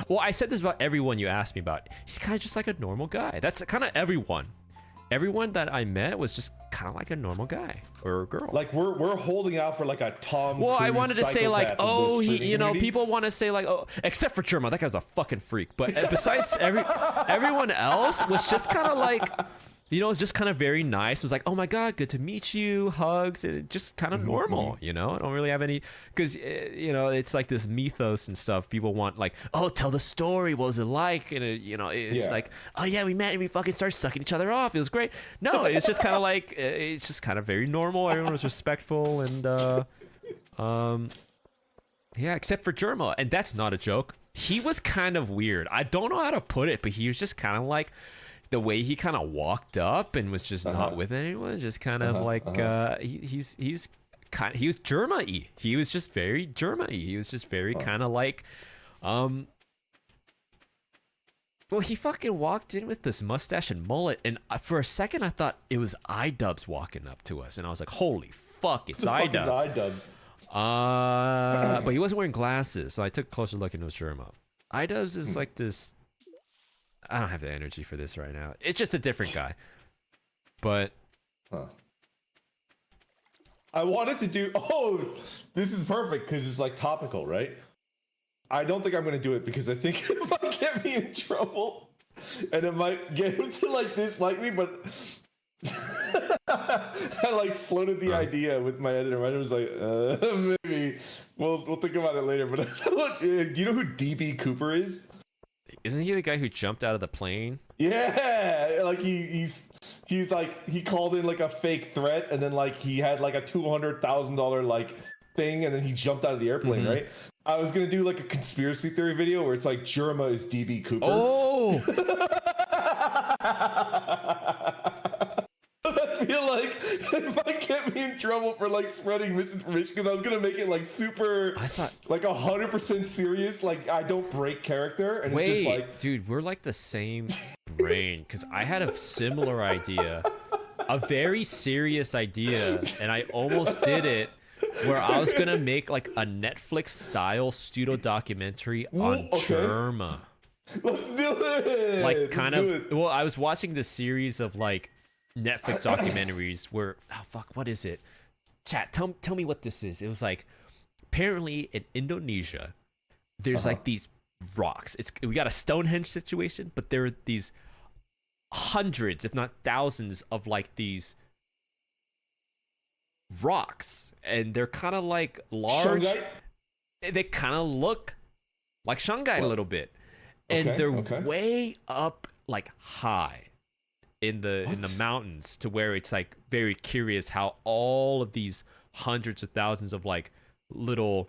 S1: Well, I said this about everyone you asked me about. He's kind of just like a normal guy. That's kind of everyone. Everyone that I met was just kind of like a normal guy or a girl.
S2: Like we're holding out for like a Tom Cruise
S1: I wanted to say like,
S2: community.
S1: people want to say like, except for Germa, that guy was a fucking freak. But besides everyone else was just kind of like, just kind of very nice. It was like, oh my God, good to meet you, hugs, and just kind of normal, I don't really have any, because, it's like this mythos and stuff. People want like, oh, tell the story. What was it like? And, it's like, oh yeah, we met and we fucking started sucking each other off. It was great. No, it's just kind of like, it's just kind of very normal. Everyone was respectful and, yeah, except for Germa. And that's not a joke. He was kind of weird. I don't know how to put it, but he was just kind of like, the way he kind of walked up and was just not with anyone, just kind of like he was Germa-y. He was just very Germa-y. He was just very kind of like well, he fucking walked in with this mustache and mullet, and for a second I thought it was iDubbbz walking up to us, and I was like, holy fuck, it's iDubbbz. But he wasn't wearing glasses, so I took a closer look and it was Germa. iDubbbz is like this, I don't have the energy for this right now. It's just a different guy. But
S2: I wanted to do... this is perfect because it's like topical, right? I don't think I'm going to do it because I think it might get me in trouble and it might get him to like dislike me, but I like floated the idea with my editor. My editor was like, maybe we'll think about it later. But do you know who DB Cooper is?
S1: Isn't he the guy who jumped out of the plane?
S2: Yeah, like he's like he called in like a fake threat, and then like he had like a $200,000 like thing, and then he jumped out of the airplane, right? I was gonna do like a conspiracy theory video where it's like Jerma is DB Cooper.
S1: Oh.
S2: I feel like if I get me in trouble for like spreading misinformation, because I was gonna make it like super,
S1: I thought
S2: like 100% serious, like I don't break character, and
S1: wait,
S2: it's just like,
S1: dude, we're like the same brain, because I had a similar idea, a very serious idea, and I almost did it, where I was gonna make like a Netflix style pseudo documentary on Jerma.
S2: Let's do it.
S1: Like kind of. Well, I was watching this series of like Netflix documentaries where, oh fuck, what is it? Chat, tell me what this is. It was like, apparently in Indonesia, there's like these rocks. We got a Stonehenge situation, but there are these hundreds, if not thousands, of like these rocks, and they're kind of like large.
S2: Shanghai?
S1: They kind of look like Shanghai a little bit, and they're way up, like high in the mountains, to where it's like very curious how all of these hundreds of thousands of like little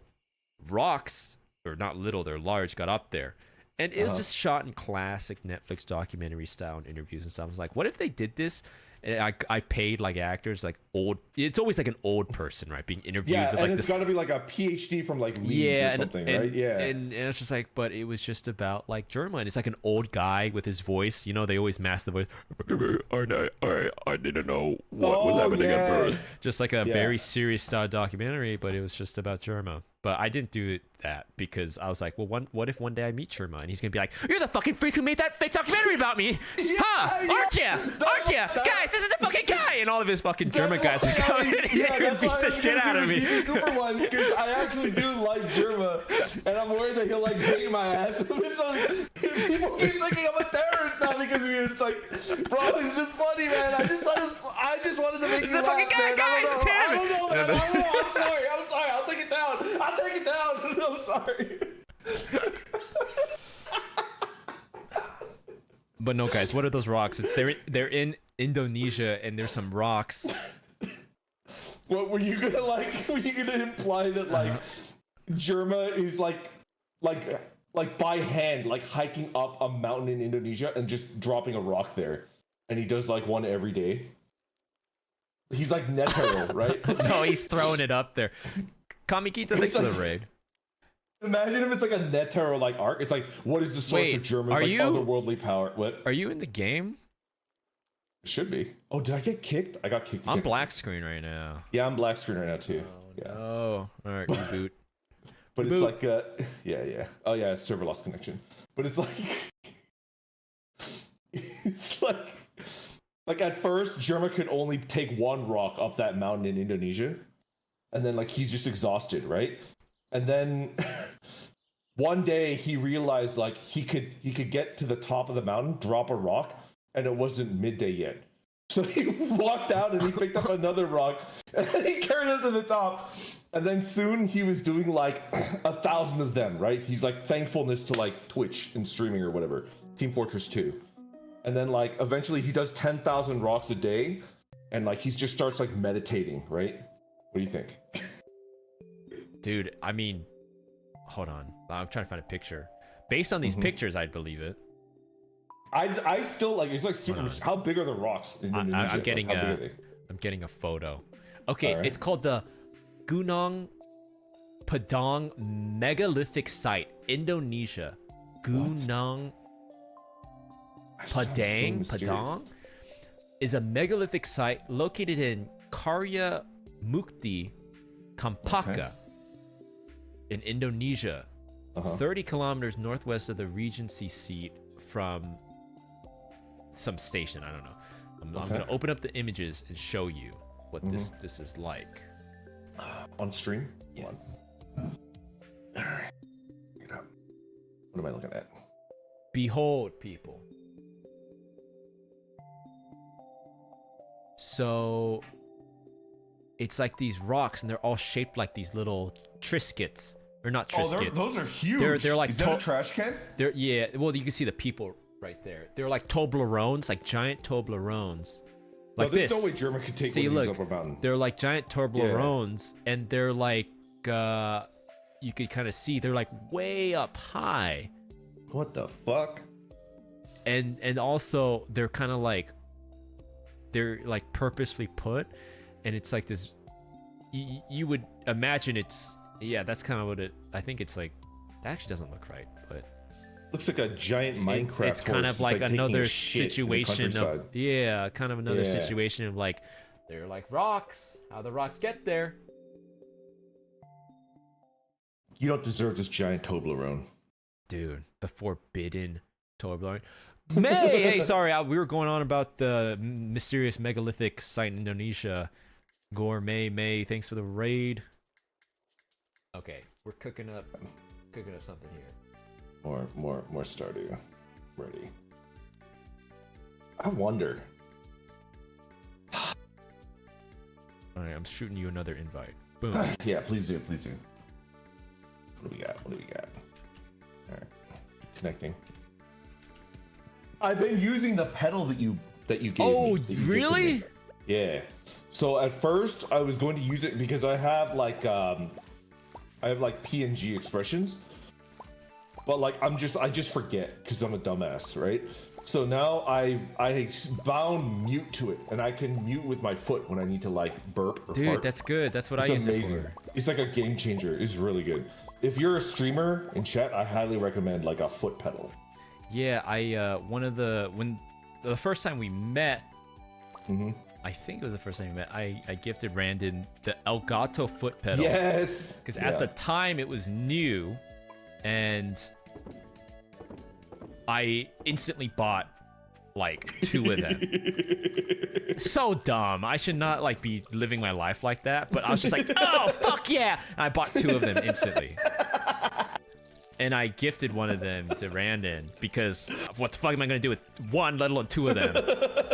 S1: rocks, or not little, they're large, got up there. And it was just shot in classic Netflix documentary style and interviews and stuff. I was like, what if they did this? And I paid like actors, like old. It's always like an old person, right, being interviewed.
S2: Yeah,
S1: with,
S2: and
S1: like,
S2: it's got to be like a PhD from like Leeds or something, right? Yeah,
S1: and it's just like, but it was just about like German. And it's like an old guy with his voice. You know, they always mask the voice. I didn't know what was happening at first. Just like a very serious style documentary, but it was just about Germa. But I didn't do that because I was like, well, what if one day I meet Sherma and he's gonna be like, "You're the fucking freak who made that fake documentary about me, huh? Aren't you? Aren't you, guys? This is the fucking guy!" And all of his fucking German guys are coming in here and beat the shit out of me.
S2: Cooper one, because I actually do like Germa, and I'm worried that he'll like beat my ass. So people keep thinking I'm a terrorist now because of you. It's like, bro, it's just funny, man. I just wanted to make you laugh.
S1: Fucking guy,
S2: man.
S1: guys, it's him.
S2: I don't know, man. I don't know. I'm sorry. I'll take it down. I'll take it down. I'm sorry.
S1: But no, guys, what are those rocks? They're in Indonesia, and there's some rocks.
S2: What were you gonna like? Were you gonna imply that like Germa is like by hand, like hiking up a mountain in Indonesia and just dropping a rock there, and he does like one every day? He's like Netero, right?
S1: No, he's throwing it up there. Kamikita, thanks for the raid.
S2: Imagine if it's like a Netero like arc. It's like, what is the source of Germa's like otherworldly power? What?
S1: Are you in the game?
S2: It should be. Oh, did I get kicked? I got kicked.
S1: I'm black screen right now.
S2: Yeah, I'm black screen right now too.
S1: Oh, all right, reboot.
S2: But it's like, yeah. Oh yeah, server lost connection. But it's like, it's like at first, Germa could only take one rock up that mountain in Indonesia, and then like he's just exhausted, right? And then one day he realized like he could get to the top of the mountain, drop a rock, and it wasn't midday yet. So he walked out and he picked up another rock and he carried it to the top. And then soon he was doing like 1,000 of them, right? He's like thankfulness to like Twitch and streaming or whatever. Team Fortress 2. And then like eventually he does 10,000 rocks a day and like he just starts like meditating, right? What do you think?
S1: Dude, I mean, hold on. I'm trying to find a picture. Based on these pictures, I'd believe it.
S2: I still like, it's like super. How big are the rocks in Indonesia?
S1: I'm getting I'm getting a photo. Okay, right. It's called the Gunung Padang Megalithic Site, Indonesia. Gunung Padang is a megalithic site located in Karya Mukti, Kampaka, in Indonesia, 30 kilometers northwest of the Regency seat from some station. I don't know. I'm gonna open up the images and show you what this is like.
S2: On stream?
S1: Yes.
S2: All right. Get up. What am I looking at?
S1: Behold, people. So it's like these rocks, and they're all shaped like these little Triscuits. Or not Triscuits.
S2: Those are huge.
S1: They're like
S2: Is that a trash can?
S1: Yeah. Well, you can see the people right there. They're like Toblerones, like giant Toblerones. Like
S2: there's
S1: this.
S2: no way German could take
S1: See,
S2: one of
S1: look,
S2: these up a mountain.
S1: they're like giant Toblerones, and they're like, you could kind of see they're like way up high.
S2: What the fuck?
S1: And also they're kind of like, they're like purposely put, and it's like this. You would imagine it's, yeah, that's kind of what it. I think it's like, that actually doesn't look right, but.
S2: Looks like a giant Minecraft.
S1: It's kind of like another situation of, yeah, kind of another
S2: Yeah.
S1: situation of like, they're like rocks. How the rocks get there?
S2: You don't deserve this giant Toblerone.
S1: Dude, the forbidden Toblerone. May, hey, sorry, we were going on about the mysterious megalithic site in Indonesia. Gourmet May, thanks for the raid. Okay, we're cooking up something here.
S2: More Stardew. Ready. I wonder.
S1: All right, I'm shooting you another invite. Boom.
S2: Yeah, please do. What do we got? All right. Connecting. I've been using the pedal that you gave me.
S1: Oh,
S2: that you
S1: really?
S2: gave to me. Yeah. So at first I was going to use it because I have like PNG expressions. But like I just forget because I'm a dumbass, right? So now I bound mute to it, and I can mute with my foot when I need to like burp or
S1: Dude,
S2: fart.
S1: that's good. That's what
S2: It's
S1: I use
S2: amazing.
S1: it for.
S2: It's like a game changer. It's really good. If you're a streamer in chat, I highly recommend like a foot pedal.
S1: Yeah, when the first time we met, I think it was the first time we met, I gifted Randon the Elgato foot pedal.
S2: Yes.
S1: Because at the time it was new, and I instantly bought like 2 of them. So dumb. I should not like be living my life like that, but I was just like, oh fuck yeah! And I bought 2 of them instantly. And I gifted one of them to Randon because what the fuck am I gonna do with 1, let alone 2 of them?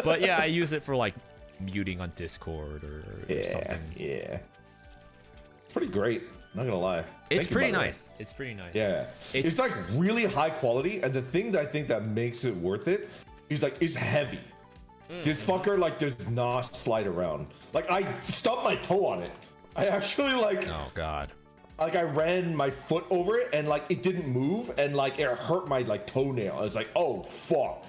S1: But yeah, I use it for like muting on Discord or something.
S2: Yeah. It's pretty great. Not gonna lie.
S1: It's
S2: Thank you,
S1: pretty
S2: by the way.
S1: nice. It's pretty nice.
S2: Yeah. It's like really high quality, and the thing that I think that makes it worth it is like it's heavy. This fucker like does not slide around. Like I stubbed my toe on it. I actually like
S1: Oh god.
S2: like I ran my foot over it and like it didn't move and like it hurt my like toenail. I was like, oh fuck.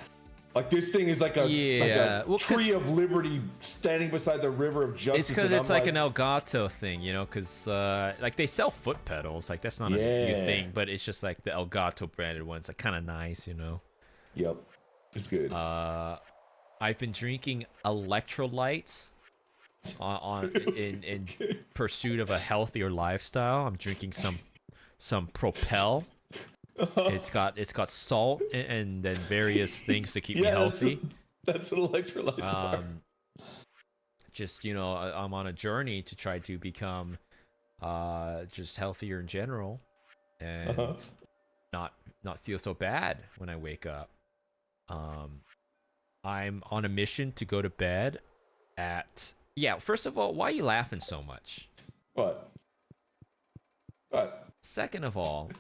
S2: Like this thing is like a,
S1: Well,
S2: tree of liberty standing beside the river of justice.
S1: It's because
S2: and
S1: it's
S2: I'm
S1: like an Elgato thing, you know, because like they sell foot pedals, like that's not a new
S2: Yeah.
S1: thing, but it's just like the Elgato branded ones, like kind of nice, you know.
S2: Yep. It's good.
S1: I've been drinking electrolytes in pursuit of a healthier lifestyle. I'm drinking some Propel. It's got salt and then various things to keep me healthy.
S2: That's what electrolytes are.
S1: Just, you know, I'm on a journey to try to become just healthier in general and not feel so bad when I wake up. I'm on a mission to go to bed at... Yeah, first of all, why are you laughing so much?
S2: What?
S1: Second of all,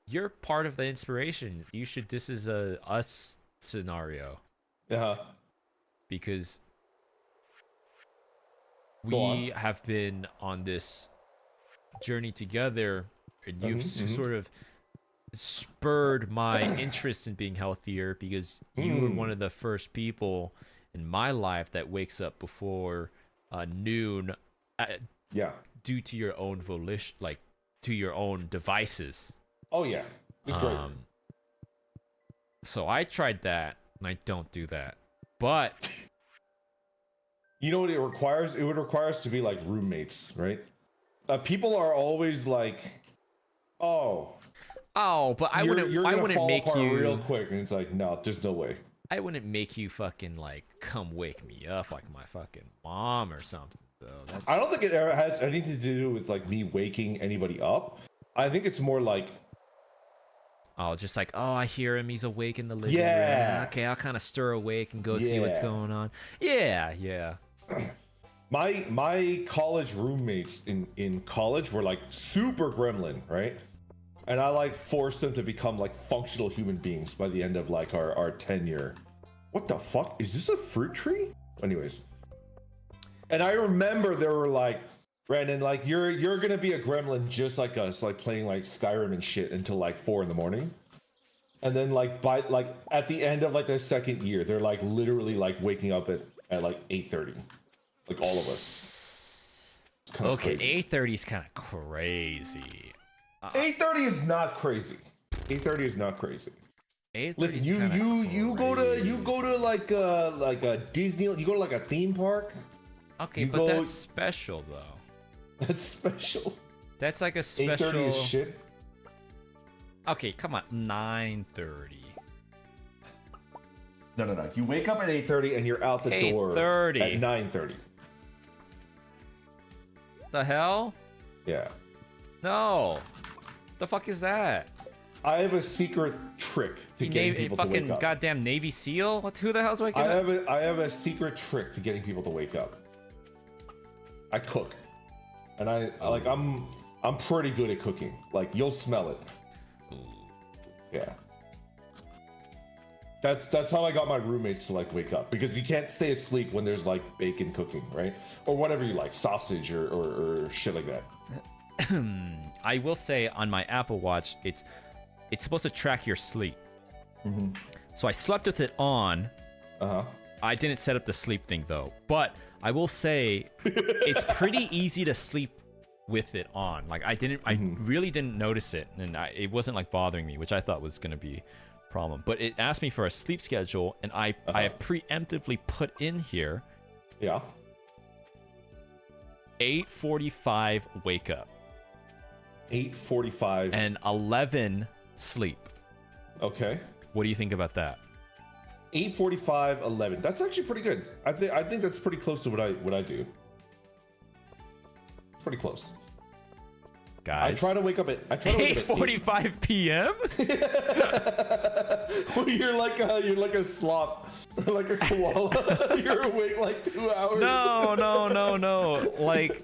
S1: you're part of the inspiration. You should... This is a us scenario.
S2: Yeah.
S1: Because we have been on this journey together, and you've sort of spurred my interest in being healthier because you were one of the first people in my life that wakes up before noon due to your own volition, like to your own devices.
S2: Oh yeah, it's great.
S1: So I tried that and I don't do that, but
S2: you know what it requires? It would require us to be like roommates, right? People are always like, but I wouldn't make you real quick, and it's like, no, there's no way.
S1: I wouldn't make you fucking like come wake me up like my fucking mom or something. Though
S2: I don't think it ever has anything to do with like me waking anybody up. I think it's more like,
S1: just like, I hear him, he's awake in the living room. Okay, I'll kind of stir awake and go see what's going on. Yeah.
S2: my college roommates in college were like super gremlin, right? And I like forced them to become like functional human beings by the end of like our tenure. What the fuck? Is this a fruit tree? Anyways. And I remember there were like, Brandon, like you're gonna be a gremlin just like us, like playing like Skyrim and shit until like 4 a.m. And then like by like at the end of like the second year, they're like literally like waking up at like 8:30. Like all of us.
S1: Okay, 8:30 is kind of crazy.
S2: 8:30 is not crazy. 8:30 is not crazy.
S1: 8:30
S2: Listen,
S1: is
S2: you go to like a Disney, you go to like a theme park.
S1: Okay, but that's special though.
S2: That's special.
S1: That's like a special.
S2: 8:30 is shit.
S1: Okay, come on, 9:30.
S2: No. You wake up at 8:30 and you're out the door at 9:30.
S1: The hell?
S2: Yeah.
S1: No. The fuck is that?
S2: I have a secret trick to getting people to wake
S1: fucking
S2: up.
S1: goddamn Navy SEAL? Who the hell's waking up?
S2: I have a secret trick to getting people to wake up. I cook, and I'm pretty good at cooking. Like you'll smell it. Yeah. That's how I got my roommates to like wake up, because you can't stay asleep when there's like bacon cooking, right? Or whatever you like, sausage or shit like that.
S1: I will say on my Apple Watch, it's supposed to track your sleep.
S2: Mm-hmm.
S1: So I slept with it on. I didn't set up the sleep thing though, but I will say it's pretty easy to sleep with it on. Like I really didn't notice it, and it wasn't like bothering me, which I thought was gonna be a problem. But it asked me for a sleep schedule, and I have preemptively put in here.
S2: Yeah.
S1: 8:45 wake up.
S2: 8:45
S1: and 11 sleep.
S2: Okay.
S1: What do you think about that?
S2: 8:45, 11. That's actually pretty good. I think that's pretty close to what I do. It's pretty close.
S1: Guys,
S2: I try to wake up at
S1: 8:45 p.m.
S2: Well, you're like a sloth or like a koala. You're awake like 2 hours.
S1: No. Like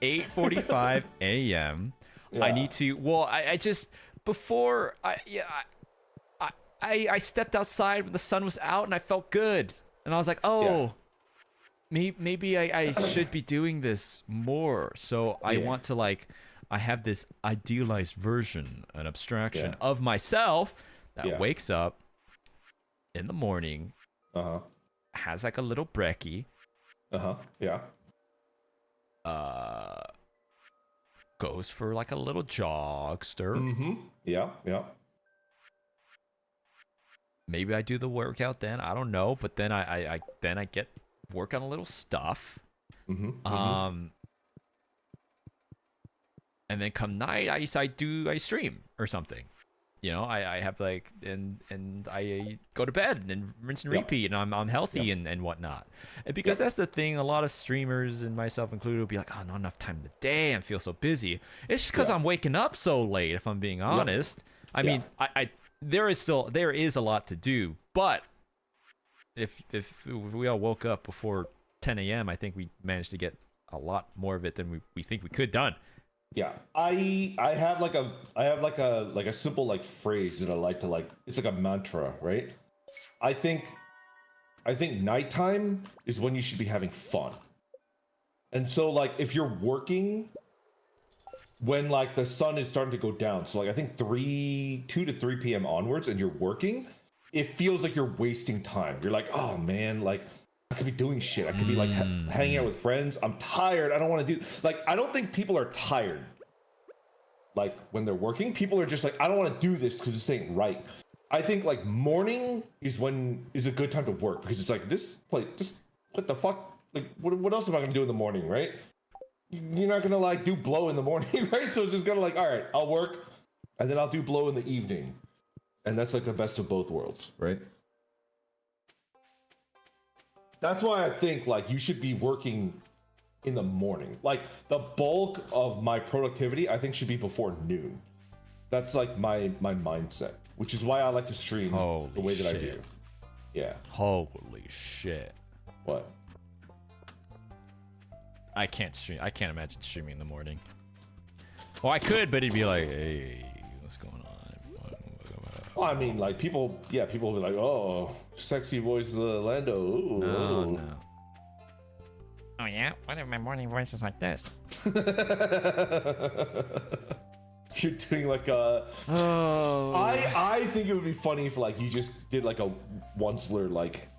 S1: 8:45 a.m.
S2: Yeah.
S1: I need to. Well, I just before I stepped outside when the sun was out and I felt good, and I was like, oh, maybe I should be doing this more. So I want to like. I have this idealized version, an abstraction of myself that wakes up in the morning, has like a little brekkie, goes for like a little jogster.
S2: Yeah.
S1: Maybe I do the workout then. I don't know, but then I get work on a little stuff. And then come night, I stream or something. You know, I have like and I go to bed and rinse and repeat, and I'm healthy and whatnot. And because that's the thing, a lot of streamers and myself included will be like, oh, not enough time in the day, I feel so busy. It's just because I'm waking up so late, if I'm being honest. I mean, there is a lot to do, but if we all woke up before 10 a.m., I think we managed to get a lot more of it than we think we could done.
S2: Yeah, I have like a simple like phrase that I like to like. It's like a mantra, right? I think nighttime is when you should be having fun. And so like if you're working when like the sun is starting to go down, so like I think 2 to 3 p.m. onwards, and you're working, it feels like you're wasting time. You're like, oh man, like I could be doing shit. I could be like hanging out with friends. I'm tired. I don't want to do like. I don't think people are tired. Like when they're working, people are just like, I don't want to do this because this ain't right. I think like morning is a good time to work, because it's like just what the fuck? Like what else am I gonna do in the morning, right? You're not gonna like do blow in the morning, right? So it's just gonna like, all right, I'll work, and then I'll do blow in the evening, and that's like the best of both worlds, right? That's why I think like you should be working in the morning. Like the bulk of my productivity, I think, should be before noon. That's like my mindset, which is why I like to stream the way that I do. Yeah.
S1: Holy shit.
S2: What?
S1: I can't stream. I can't imagine streaming in the morning. Well, I could, but it'd be like, hey, what's going on?
S2: Well, I mean, like people will be like, oh, sexy voice Lando. Ooh,
S1: No,
S2: ooh.
S1: no. Oh yeah? What if my morning voice is like this?
S2: You're doing like a.
S1: Oh.
S2: I think it would be funny if like you just did like a onceler like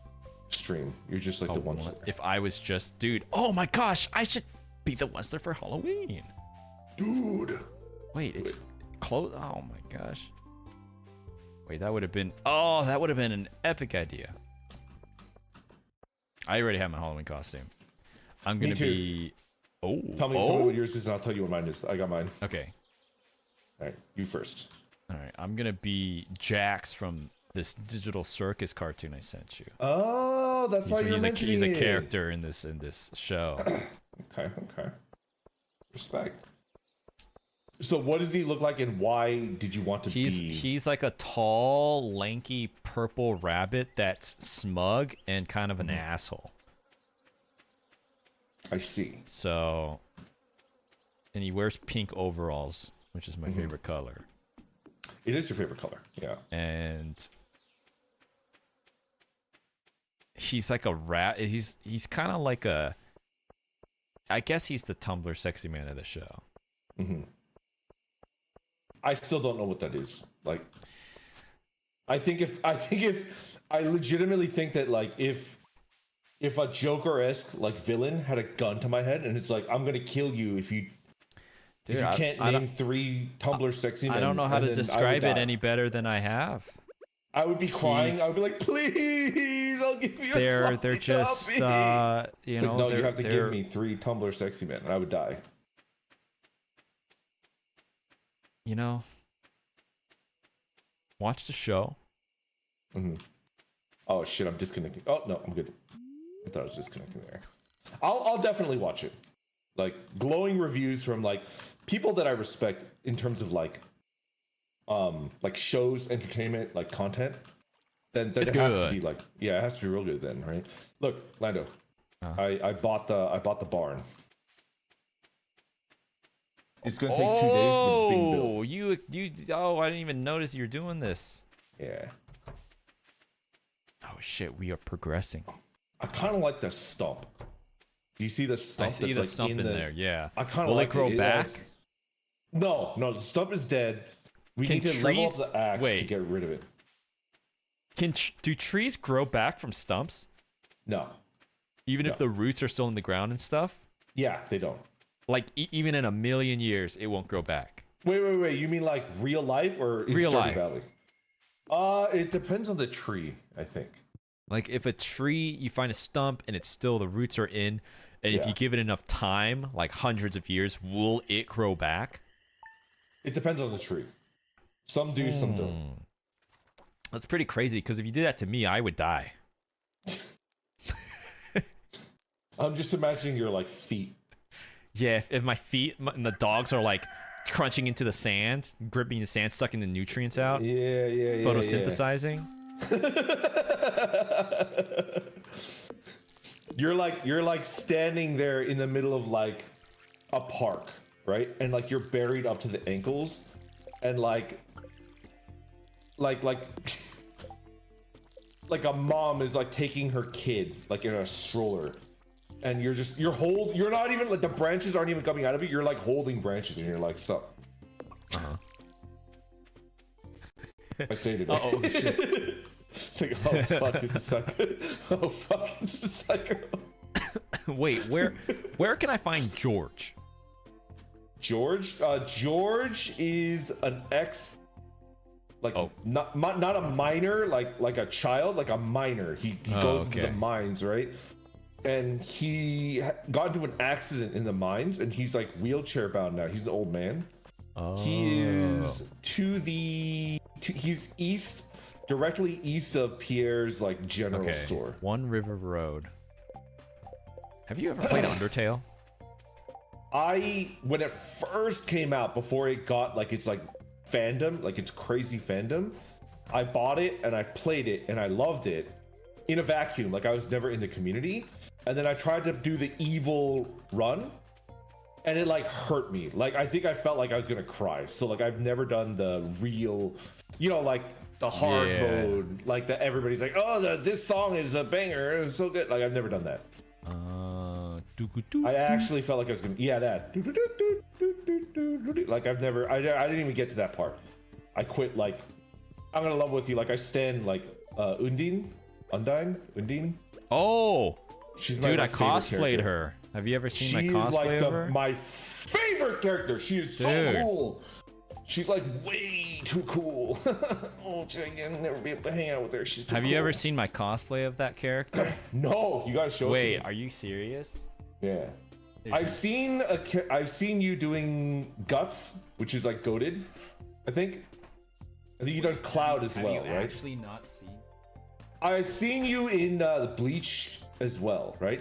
S2: stream. You're just like the onceler.
S1: If I was just, dude. Oh my gosh, I should be the onceler for Halloween.
S2: Dude.
S1: Wait, it's close. Oh my gosh. Wait, that would have been. Oh, that would have been an epic idea. I already have my Halloween costume. I'm gonna be. Oh.
S2: Tell me what yours is, and I'll tell you what mine is. I got mine.
S1: Okay.
S2: All right, you first.
S1: All right, I'm gonna be Jax from this digital circus cartoon I sent you.
S2: Oh, that's why you're mentioning
S1: He's a
S2: it.
S1: character in this show.
S2: Okay. Respect. So what does he look like, and why did you want to be?
S1: He's like a tall, lanky, purple rabbit that's smug and kind of an asshole.
S2: I see.
S1: So, and he wears pink overalls, which is my favorite color.
S2: It is your favorite color, yeah.
S1: And he's like a rat. He's kind of like a. I guess he's the Tumblr sexy man of the show.
S2: Mm-hmm. I still don't know what that is. Like, I legitimately think that like if a Joker-esque like villain had a gun to my head and it's like, I'm gonna kill you if you can't name 3 Tumblr sexy men.
S1: I don't know how to describe it any better than I have.
S2: I would be crying. I would be like, please, I'll give you a
S1: They're
S2: sloppy
S1: just
S2: toppy.
S1: you know.
S2: Like, no, you have to give me 3 Tumblr sexy men, and I would die.
S1: You know, watch the show.
S2: Mm-hmm. Oh shit, I'm disconnecting. Oh no, I'm good. I thought I was disconnecting there. I'll definitely watch it. Like glowing reviews from like people that I respect in terms of like shows, entertainment, like content. Then it has to be like, yeah, it has to be real good then, right? Look, Lando, I bought the barn. It's gonna take 2 days, but it's being built.
S1: I didn't even notice you were doing this.
S2: Yeah.
S1: Oh shit, we are progressing.
S2: I kind of like the stump. Do you see the stump?
S1: I see the stump in there. Yeah.
S2: I kind of
S1: Will
S2: like
S1: it grow back?
S2: No, the stump is dead. We need to level up the axe to get rid of it.
S1: Do trees grow back from stumps?
S2: No.
S1: Even if the roots are still in the ground and stuff?
S2: Yeah, they don't.
S1: Like even in a million years, it won't grow back.
S2: Wait. You mean like real life or in
S1: real
S2: Stardew
S1: life?
S2: Valley? It depends on the tree, I think.
S1: Like if a tree, you find a stump and it's still the roots are in, and if you give it enough time, like hundreds of years, will it grow back?
S2: It depends on the tree. Some do, some don't.
S1: That's pretty crazy because if you did that to me, I would die.
S2: I'm just imagining your like feet.
S1: Yeah, if my feet and the dogs are like crunching into the sand, gripping the sand, sucking the nutrients out.
S2: Yeah.
S1: Photosynthesizing.
S2: You're like standing there in the middle of like a park, right? And like you're buried up to the ankles, and like a mom is like taking her kid like in a stroller. And you're not even like the branches aren't even coming out of it. You're like holding branches and you're like, sup. I stayed it.
S1: Oh shit.
S2: It's like, oh fuck, this is psycho. Oh fuck, this is psycho.
S1: Wait, where can I find George?
S2: George is an ex, like not a miner, like a child, like a miner. He goes into the mines, right? And he got into an accident in the mines, and he's like wheelchair bound now. He's an old man. He is he's east, directly east of Pierre's like general store.
S1: One River Road. Have you ever played Undertale?
S2: When it first came out, before it got like its like fandom, like its crazy fandom, I bought it and I played it and I loved it in a vacuum. Like I was never in the community. and then I tried to do the evil run, and it like hurt me. Like I think I felt like I was gonna cry. So like I've never done the real, like the hard mode, like that everybody's like, oh, this song is a banger, it's so good. Like I've never done that. I actually felt like I was gonna, that. Like I've never, I didn't even get to that part. I quit. Like I'm gonna level with you. Like I stand like Undine.
S1: Oh,
S2: she's
S1: dude, I
S2: cosplayed
S1: cosplayed her. Have you ever seen my cosplay of her?
S2: My favorite character. She is so cool. She's like way too cool. Oh, I'll never be able to hang out with her. She's too
S1: Have
S2: cool.
S1: you ever seen my cosplay of that character?
S2: No, you gotta show it to me.
S1: Wait, are you serious?
S2: Yeah. I've seen you doing Guts, which is like goated, I think. I think you've done Cloud as well, right?
S1: Have you actually not seen?
S2: I've seen you in the Bleach as well, right?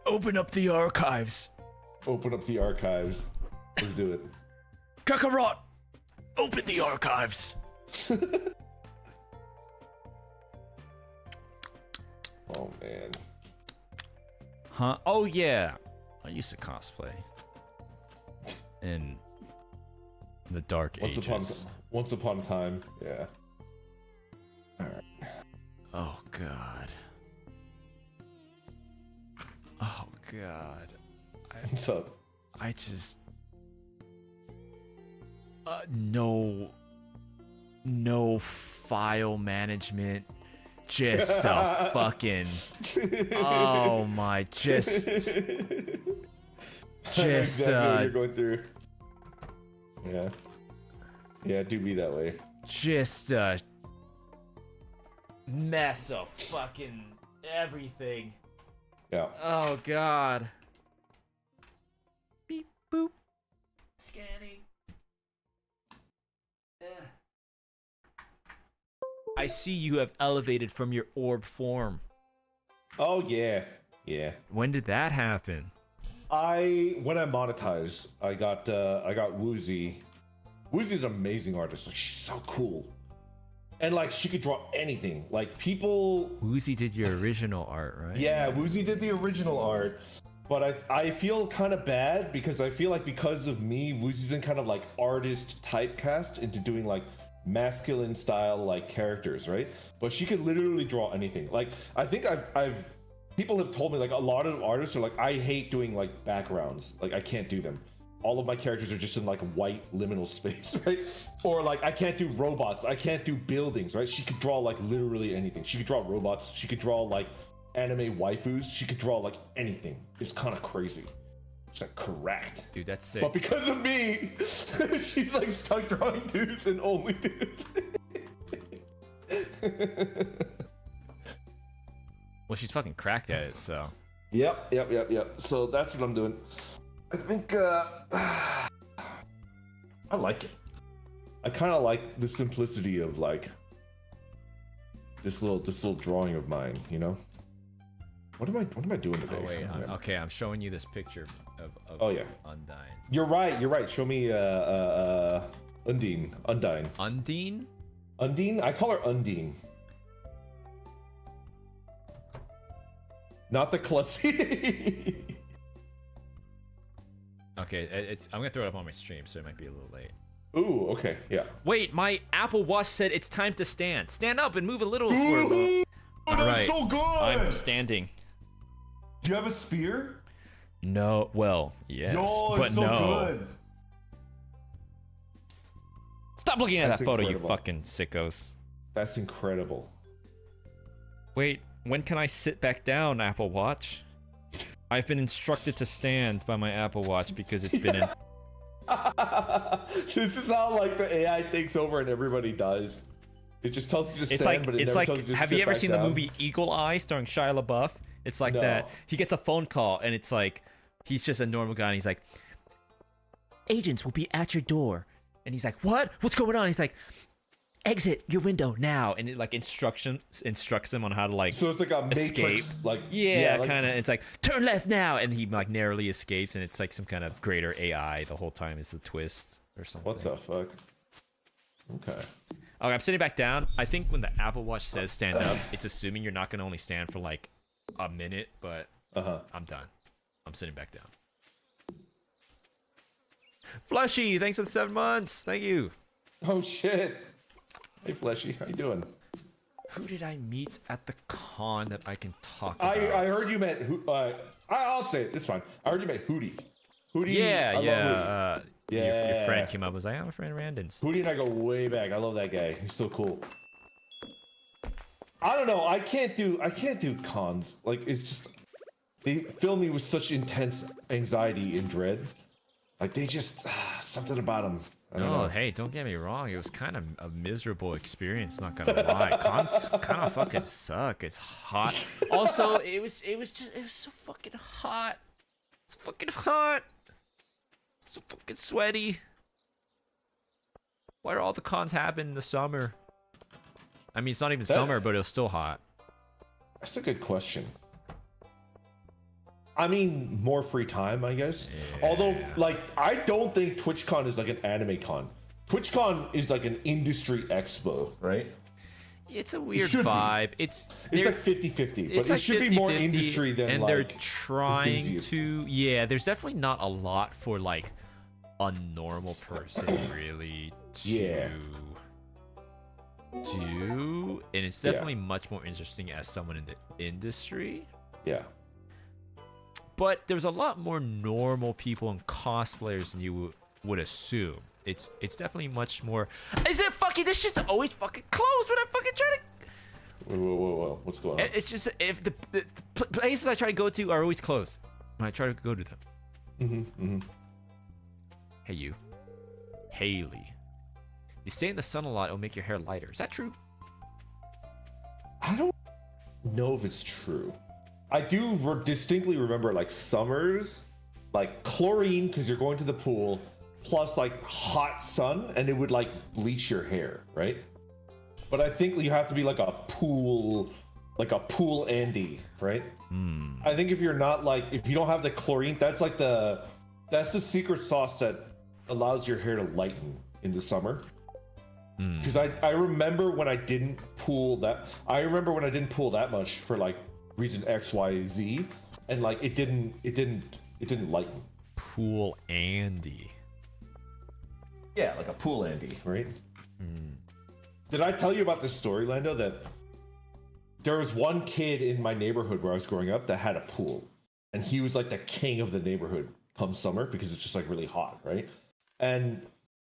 S1: Open up the archives.
S2: Open up the archives. Let's do it.
S1: Kakarot! Open the archives.
S2: Oh man.
S1: Huh? Oh yeah. I used to cosplay. In the dark ages.
S2: Once upon a time, yeah. Alright.
S1: Oh god. Oh god.
S2: What's up?
S1: I just no file management, just a fucking oh my just
S2: exactly what you're going through. Yeah, do be that way.
S1: Just a mess of fucking everything.
S2: Yeah.
S1: Oh god. Beep boop. Scanning. I see you have elevated from your orb form.
S2: Oh yeah.
S1: When did that happen?
S2: When I monetized, I got Woozy. Woozy's an amazing artist. Like she's so cool. And like she could draw anything. Like people
S1: Woozy did your original art, right?
S2: Yeah, Woozy did the original art. But I feel kind of bad because I feel like because of me, Woozy's been kind of like artist typecast into doing like masculine style like characters, right? But she could literally draw anything. Like I think I've people have told me like a lot of artists are like, I hate doing like backgrounds. Like I can't do them. All of my characters are just in like white liminal space, right? Or like I can't do robots, I can't do buildings, right? She could draw like literally anything. She could draw robots, she could draw like anime waifus, she could draw like anything. It's kind of crazy. It's like correct.
S1: Dude, that's sick.
S2: But because of me, she's like stuck drawing dudes and only dudes.
S1: Well, she's fucking cracked at it, so.
S2: Yep. So that's what I'm doing. I think I like it. I kind of like the simplicity of like this little drawing of mine, you know? What am I doing today?
S1: Oh wait, okay, I'm showing you this picture of
S2: oh yeah,
S1: Undyne.
S2: You're right. Show me Undine.
S1: Undine?
S2: Undine? I call her Undine. Not the Clussy.
S1: Okay, I'm gonna throw it up on my stream, so it might be a little late.
S2: Ooh, okay, yeah.
S1: Wait, my Apple Watch said it's time to stand. Stand up and move a little.
S2: Ooh,
S1: All
S2: that's
S1: right,
S2: so good.
S1: I'm standing.
S2: Do you have a spear?
S1: No, well, yes,
S2: Yo,
S1: but
S2: it's so
S1: no.
S2: good.
S1: Stop looking at
S2: That's
S1: that photo,
S2: incredible.
S1: you fucking sickos.
S2: That's incredible.
S1: Wait, when can I sit back down, Apple Watch? I've been instructed to stand by my Apple Watch because it's been in...
S2: This is how like the AI takes over and everybody dies. It just tells you to stand,
S1: It's like,
S2: but it
S1: it's
S2: never
S1: like,
S2: tells you to
S1: have
S2: sit
S1: you ever
S2: back
S1: seen
S2: down.
S1: the movie Eagle Eye starring Shia LaBeouf? It's like
S2: No.
S1: that. He gets a phone call and it's like, he's just a normal guy and he's like, agents will be at your door. And he's like, what? What's going on? He's like, exit your window now. And it like instructs him on how to like
S2: So it's like a
S1: escape.
S2: Matrix, like
S1: Yeah,
S2: like,
S1: kind of. It's like, turn left now. And he like narrowly escapes and it's like some kind of greater AI the whole time is the twist or something.
S2: What the fuck? Okay.
S1: Okay, I'm sitting back down. I think when the Apple Watch says stand up, it's assuming you're not gonna only stand for like a minute, but I'm done. I'm sitting back down. Fleshy, thanks for the 7 months. Thank you.
S2: Oh shit. Hey Fleshy, how you doing?
S1: Who did I meet at the con that I can talk about?
S2: I heard you met I'll say it. It's fine. I heard you met Hootie. Hootie.
S1: Yeah,
S2: I
S1: yeah.
S2: love Hootie.
S1: Your friend came up and was like, I'm a friend of Randon's.
S2: Hootie and I go way back. I love that guy. He's so cool. I don't know. I can't do cons. Like it's just they fill me with such intense anxiety and dread. Like they just something about them. I don't know.
S1: Hey, don't get me wrong. It was kind of a miserable experience. Not gonna lie. Cons kind of fucking suck. It's hot. Also, it was so fucking hot. It's fucking hot. So fucking sweaty. Why do all the cons happen in the summer? I mean, it's not even summer, but it was still hot.
S2: That's a good question. I mean, more free time, I guess. Yeah. Although, like, I don't think TwitchCon is like an anime con. TwitchCon is like an industry expo, right?
S1: It's a weird vibe.
S2: It's like 50-50, but it should be more industry than
S1: and
S2: like
S1: they're trying to. Yeah, there's definitely not a lot for like a normal person really to do, and it's definitely much more interesting as someone in the industry.
S2: Yeah.
S1: But there's a lot more normal people and cosplayers than you would assume. It's definitely much more. Is it fucking? This shit's always fucking closed when I fucking try to.
S2: Whoa. What's going on?
S1: It's just if the places I try to go to are always closed when I try to go to them. Hey you, Haley. You stay in the sun a lot, it'll make your hair lighter. Is that true?
S2: I don't know if it's true. I do distinctly remember like summers, like chlorine because you're going to the pool, plus like hot sun, and it would like bleach your hair, right? But I think you have to be like a pool Andy, right? I think if you're not like, if you don't have the chlorine, that's the secret sauce that allows your hair to lighten in the summer. Because I remember when I didn't pool that much for like reason X, Y, Z, and like it didn't lighten.
S1: Pool Andy.
S2: Yeah, like a pool Andy, right? Did I tell you about this story, Lando, that there was one kid in my neighborhood where I was growing up that had a pool, and he was like the king of the neighborhood come summer because it's just like really hot, right? And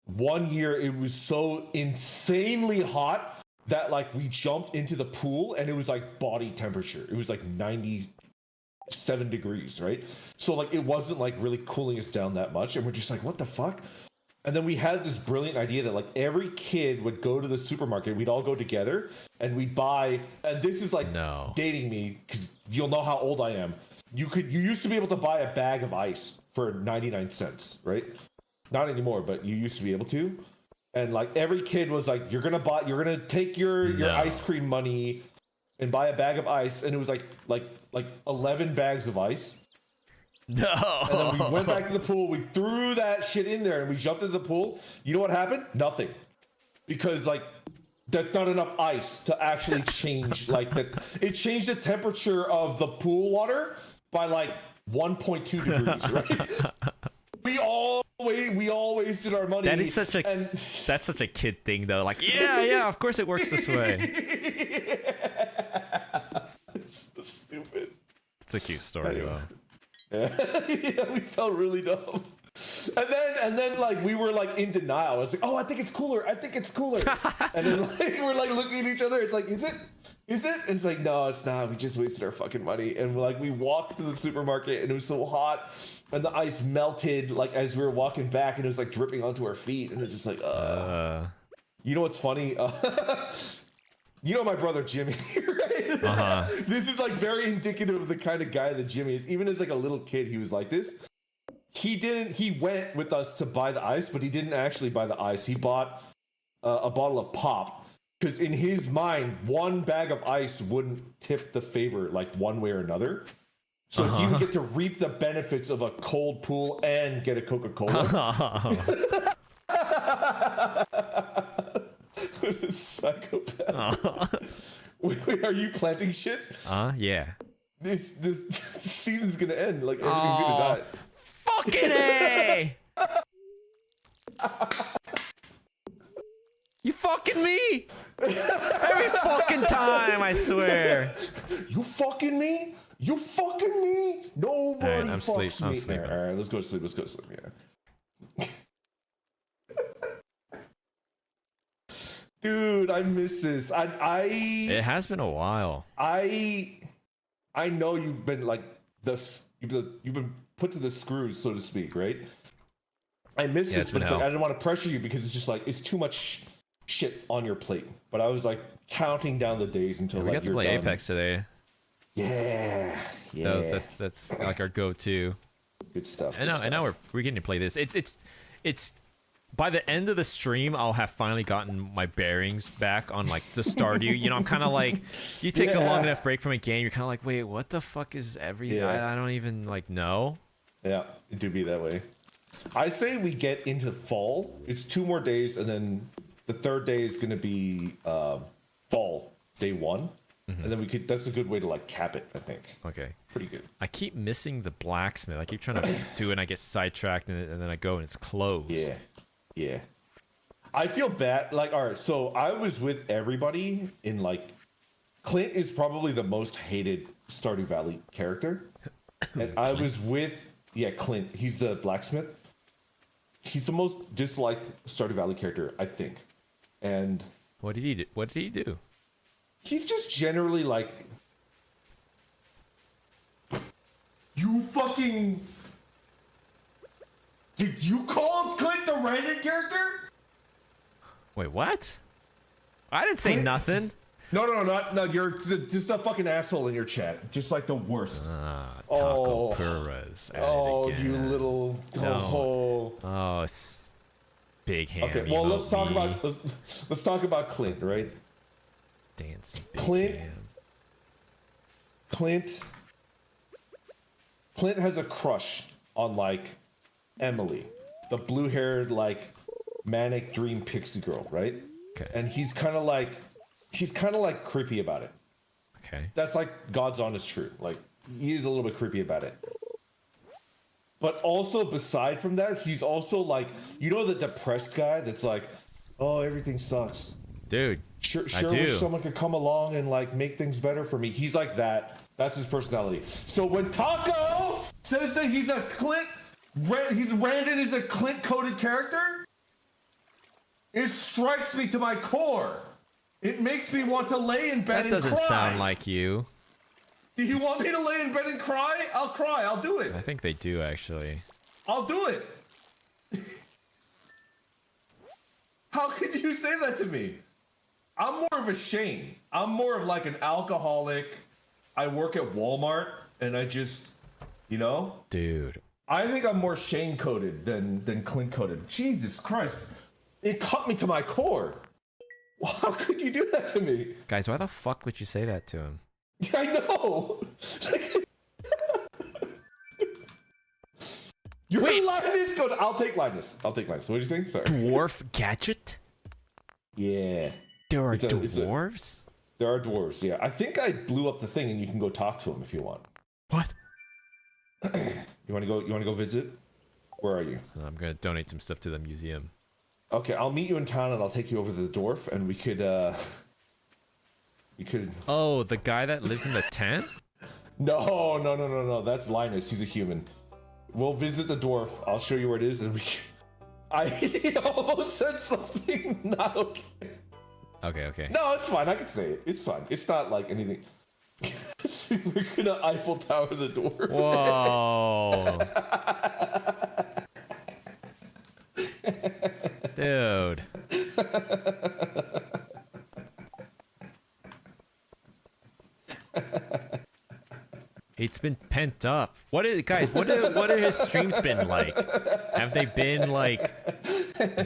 S2: one year it was so insanely hot that like we jumped into the pool and it was like body temperature. It was like 97 degrees, right? So like it wasn't like really cooling us down that much, and we're just like, what the fuck? And then we had this brilliant idea that like every kid would go to the supermarket, we'd all go together and we'd buy, and this is like dating me because you'll know how old I am. You used to be able to buy a bag of ice for 99 cents, right? Not anymore, but you used to be able to. And like every kid was like, you're gonna take your ice cream money and buy a bag of ice, and it was like 11 bags of ice.
S1: No.
S2: And then we went back to the pool, we threw that shit in there, and we jumped into the pool. You know what happened? Nothing. Because like that's not enough ice to actually change like that. It changed the temperature of the pool water by like 1.2 degrees, right? We all wasted our money.
S1: That is that's such a kid thing though. Like, yeah, of course it works this way.
S2: It's so stupid.
S1: It's a cute story though.
S2: Yeah, we felt really dumb. And then like we were like in denial. I was like, oh, I think it's cooler. And then like we're like looking at each other. It's like, is it? And it's like, no, it's not. We just wasted our fucking money. And like we walked to the supermarket and it was so hot. And the ice melted like as we were walking back, and it was like dripping onto our feet. And it's just like, You know what's funny? You know my brother Jimmy, right? This is like very indicative of the kind of guy that Jimmy is. Even as like a little kid, he was like this. He went with us to buy the ice, but he didn't actually buy the ice. He bought a bottle of pop. Because in his mind, one bag of ice wouldn't tip the favor like one way or another. So he would get to reap the benefits of a cold pool and get a Coca-Cola. It was psychopath.
S1: Aw.
S2: Wait, are you planting shit?
S1: Yeah.
S2: This season's gonna end. Like everything's gonna die.
S1: Fucking A! You fucking me! Every fucking time, I swear.
S2: You fucking me? You fucking me? Nobody
S1: Alright, I'm
S2: fucks me.
S1: I'm sleeping.
S2: All right, let's go to sleep. Let's go to sleep. Yeah. Dude, I miss this.
S1: It has been a while.
S2: I know you've been like you've been put to the screws, so to speak, right? I miss
S1: Yeah,
S2: this,
S1: it's
S2: but
S1: been
S2: it's like
S1: hell.
S2: I didn't want to pressure you because it's just like it's too much shit on your plate. But I was like counting down the days until
S1: We
S2: like
S1: got to
S2: you're
S1: play
S2: done.
S1: Apex today.
S2: Yeah, yeah.
S1: That's like our go-to.
S2: Good stuff.
S1: And now we're getting to play this. It's by the end of the stream, I'll have finally gotten my bearings back on like the Stardew. You know, I'm kind of like, you take a long enough break from a game, you're kind of like, wait, what the fuck is everything?
S2: Yeah.
S1: I don't even like know.
S2: Yeah, it do be that way. I say we get into fall. It's 2 more days, and then the third day is gonna be fall day 1, and then we could. That's a good way to like cap it. I think.
S1: Okay.
S2: Pretty good.
S1: I keep missing the blacksmith. I keep trying to do it, and I get sidetracked, and then I go and it's closed.
S2: Yeah, yeah. I feel bad. Like, all right, so I was with everybody in like. Clint is probably the most hated Stardew Valley character, and I was with Clint. He's the blacksmith. He's the most disliked Stardew Valley character, I think, and
S1: What did he do? What did he do?
S2: he's just generally like. You fucking. Did you call Clint the Reddit character?
S1: Wait, what? I didn't say
S2: Clint-
S1: nothing.
S2: No. You're just a fucking asshole in your chat. Just like the worst.
S1: Taco
S2: Oh.
S1: Perez. At it
S2: Oh,
S1: again.
S2: you little. Oh.
S1: Oh, big ham.
S2: Okay, well let's talk
S1: emote
S2: about let's talk about Clint, right?
S1: dancing big
S2: Clint-
S1: ham.
S2: Clint has a crush on like Emily, the blue-haired like manic dream pixie girl, right?
S1: Okay.
S2: And he's kind of like creepy about it.
S1: Okay.
S2: That's like God's honest truth. Like he is a little bit creepy about it. But also beside from that, he's also like, you know, the depressed guy that's like, oh, everything sucks.
S1: Dude,
S2: Sure
S1: I do.
S2: wish someone could come along and like make things better for me. He's like that. That's his personality. So when Taco says that he's a Clint, Randon is a Clint-coded character, it strikes me to my core. It makes me want to lay in bed
S1: that
S2: and
S1: doesn't
S2: cry.
S1: sound like you.
S2: Do you want me to lay in bed and cry? I'll cry. I'll do it.
S1: I think they do actually.
S2: I'll do it. How could you say that to me? I'm more of a Shane. I'm more of like an alcoholic. I work at Walmart and I just, you know?
S1: Dude.
S2: I think I'm more Shane coded than Clint coded. Jesus Christ. It cut me to my core. How could you do that to me?
S1: Guys, why the fuck would you say that to him?
S2: I know. You're
S1: Wait.
S2: Linus. Go. I'll take Linus. What do you think? Sorry.
S1: Dwarf gadget?
S2: Yeah.
S1: There are
S2: It's a-
S1: dwarves?
S2: There are dwarves. Yeah. I think I blew up the thing, and you can go talk to them if you want.
S1: What?
S2: You want to go? You want to go visit? Where are you?
S1: I'm gonna donate some stuff to the museum.
S2: Okay, I'll meet you in town, and I'll take you over to the dwarf, and we could.
S1: Oh, the guy that lives in the tent?
S2: No. That's Linus. He's a human. We'll visit the dwarf. I'll show you where it is, and we. I almost said something not okay.
S1: Okay.
S2: No, it's fine. I can say it. It's fine. It's not like anything. We're gonna Eiffel Tower the dwarf.
S1: Whoa. Dude. It's been pent up. What are his streams been like? Have they been like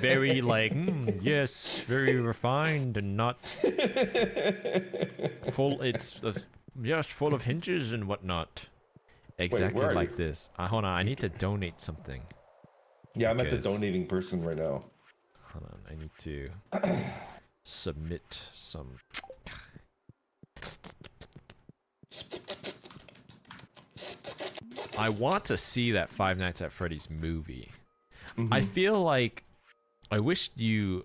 S1: very like yes, very refined and not full? It's just full of hinges and whatnot. Exactly
S2: where are
S1: like
S2: you?
S1: this. Hold on, I need to donate something.
S2: Yeah, I'm at the
S1: Because-
S2: donating person right now.
S1: Hold on, I need to. submit some. I want to see that Five Nights at Freddy's movie. I feel like I wish you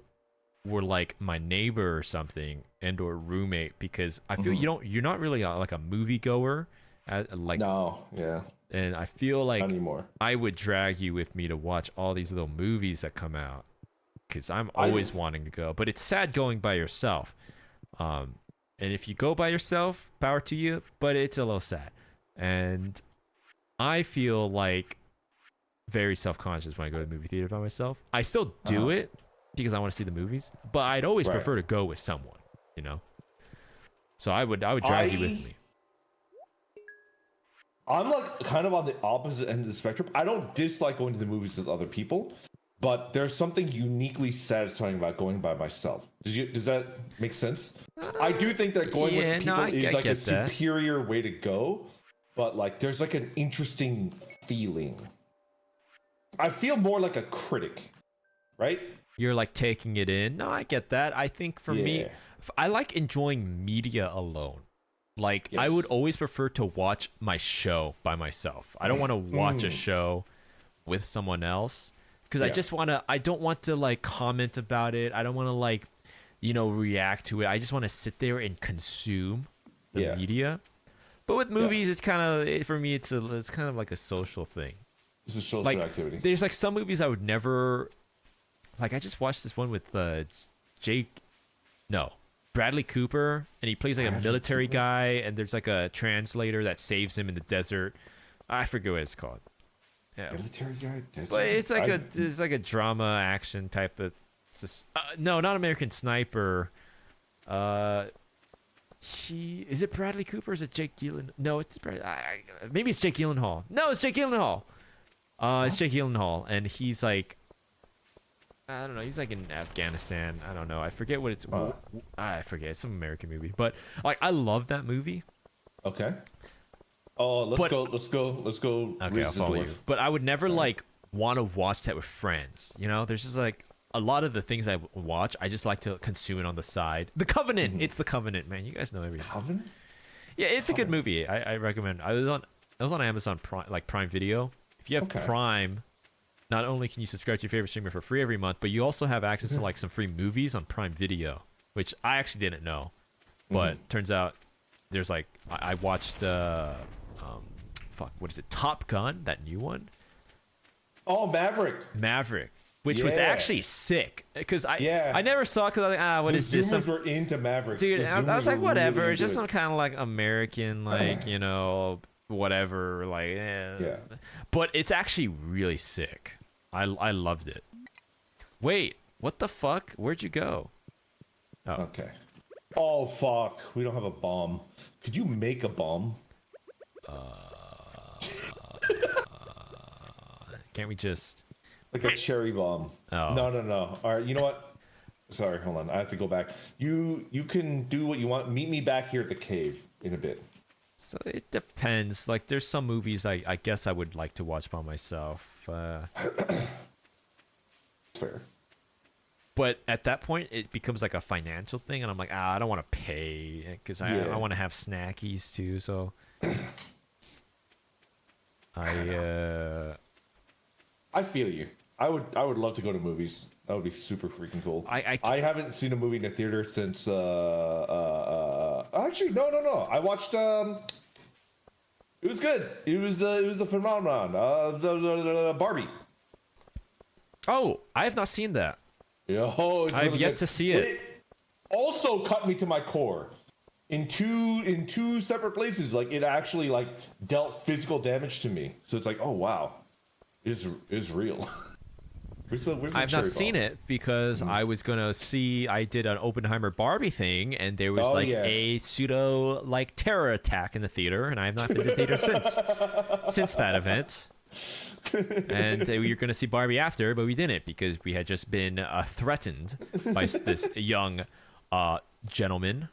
S1: were like my neighbor or something, and or roommate, because I feel you're not really like a movie goer, like
S2: No, yeah,
S1: and I feel like
S2: not anymore.
S1: I would drag you with me to watch all these little movies that come out, because I'm always wanting to go. But it's sad going by yourself. And if you go by yourself, power to you. But it's a little sad, and I feel like very self-conscious when I go to the movie theater by myself. I still do it because I want to see the movies, but I'd always prefer to go with someone, you know. So I would drag you with me.
S2: I'm like kind of on the opposite end of the spectrum. I don't dislike going to the movies with other people, but there's something uniquely satisfying about going by myself. Does that make sense? I do think that going with people is like a superior way to go, but like there's like an interesting feeling. I feel more like a critic, right?
S1: You're like taking it in. No, I get that. I think for me, I like enjoying media alone. Like I would always prefer to watch my show by myself. I don't want to watch a show with someone else, because I don't want to like comment about it. I don't want to like, react to it. I just want to sit there and consume the media. But with movies, it's kind of, for me, it's kind of like a social thing.
S2: It's a social activity.
S1: There's like some movies I would never, like I just watched this one with Bradley Cooper, and he plays like a military guy, and there's like a translator that saves him in the desert. I forget what it's called. Yeah,
S2: military guy.
S1: But it's like a drama action type of. No, not American Sniper. Is it Bradley Cooper? Or is it Jake Gyllenhaal? No, it's maybe it's Jake Gyllenhaal. No, it's Jake Gyllenhaal. It's Jake Gyllenhaal, and he's like, I don't know. He's like in Afghanistan. I don't know. I forget what it's. I forget. It's some American movie, but like I love that movie.
S2: Okay. Oh, let's go.
S1: Okay, I'll follow you. But I would never like want to watch that with friends. There's just like a lot of the things I watch. I just like to consume it on the side. The Covenant. It's The Covenant, man. You guys know everything.
S2: Covenant.
S1: Yeah, it's a good movie. I recommend. I was on Amazon Prime Video. If you have Prime, not only can you subscribe to your favorite streamer for free every month, but you also have access to like some free movies on Prime Video, which I actually didn't know. But turns out there's like I watched what is it? Top Gun, that new one.
S2: Oh,
S1: Maverick, which was actually sick, because I never saw it, because I was like, what is this?
S2: Zoomers were into Maverick,
S1: dude. I was like, whatever. Really, it's just some kind of like American, like whatever, like but it's actually really sick. I loved it. Wait, what the fuck? Where'd you go?
S2: Oh. Okay. Oh fuck, we don't have a bomb. Could you make a bomb?
S1: Can't we just
S2: like a cherry bomb?
S1: Oh.
S2: No. All right, you know what? Sorry, hold on. I have to go back. You can do what you want. Meet me back here at the cave in a bit.
S1: So it depends. Like, there's some movies I guess I would like to watch by myself.
S2: Fair.
S1: But at that point, it becomes like a financial thing, and I'm like, I don't want to pay, because I want to have snackies too. So I
S2: feel you. I would love to go to movies. That would be super freaking cool. I haven't seen a movie in a theater since actually no. I watched it was good. It was a phenomenon. The Barbie.
S1: Oh, I have not seen that.
S2: Yo,
S1: I've yet to see it.
S2: It also cut me to my core in two separate places. Like, it actually like dealt physical damage to me. So it's like, oh wow, is real.
S1: I've not seen it, because I was gonna see. I did an Oppenheimer Barbie thing, and there was a pseudo like terror attack in the theater, and I have not been to the theater since that event. And we were gonna see Barbie after, but we didn't, because we had just been threatened by this young gentleman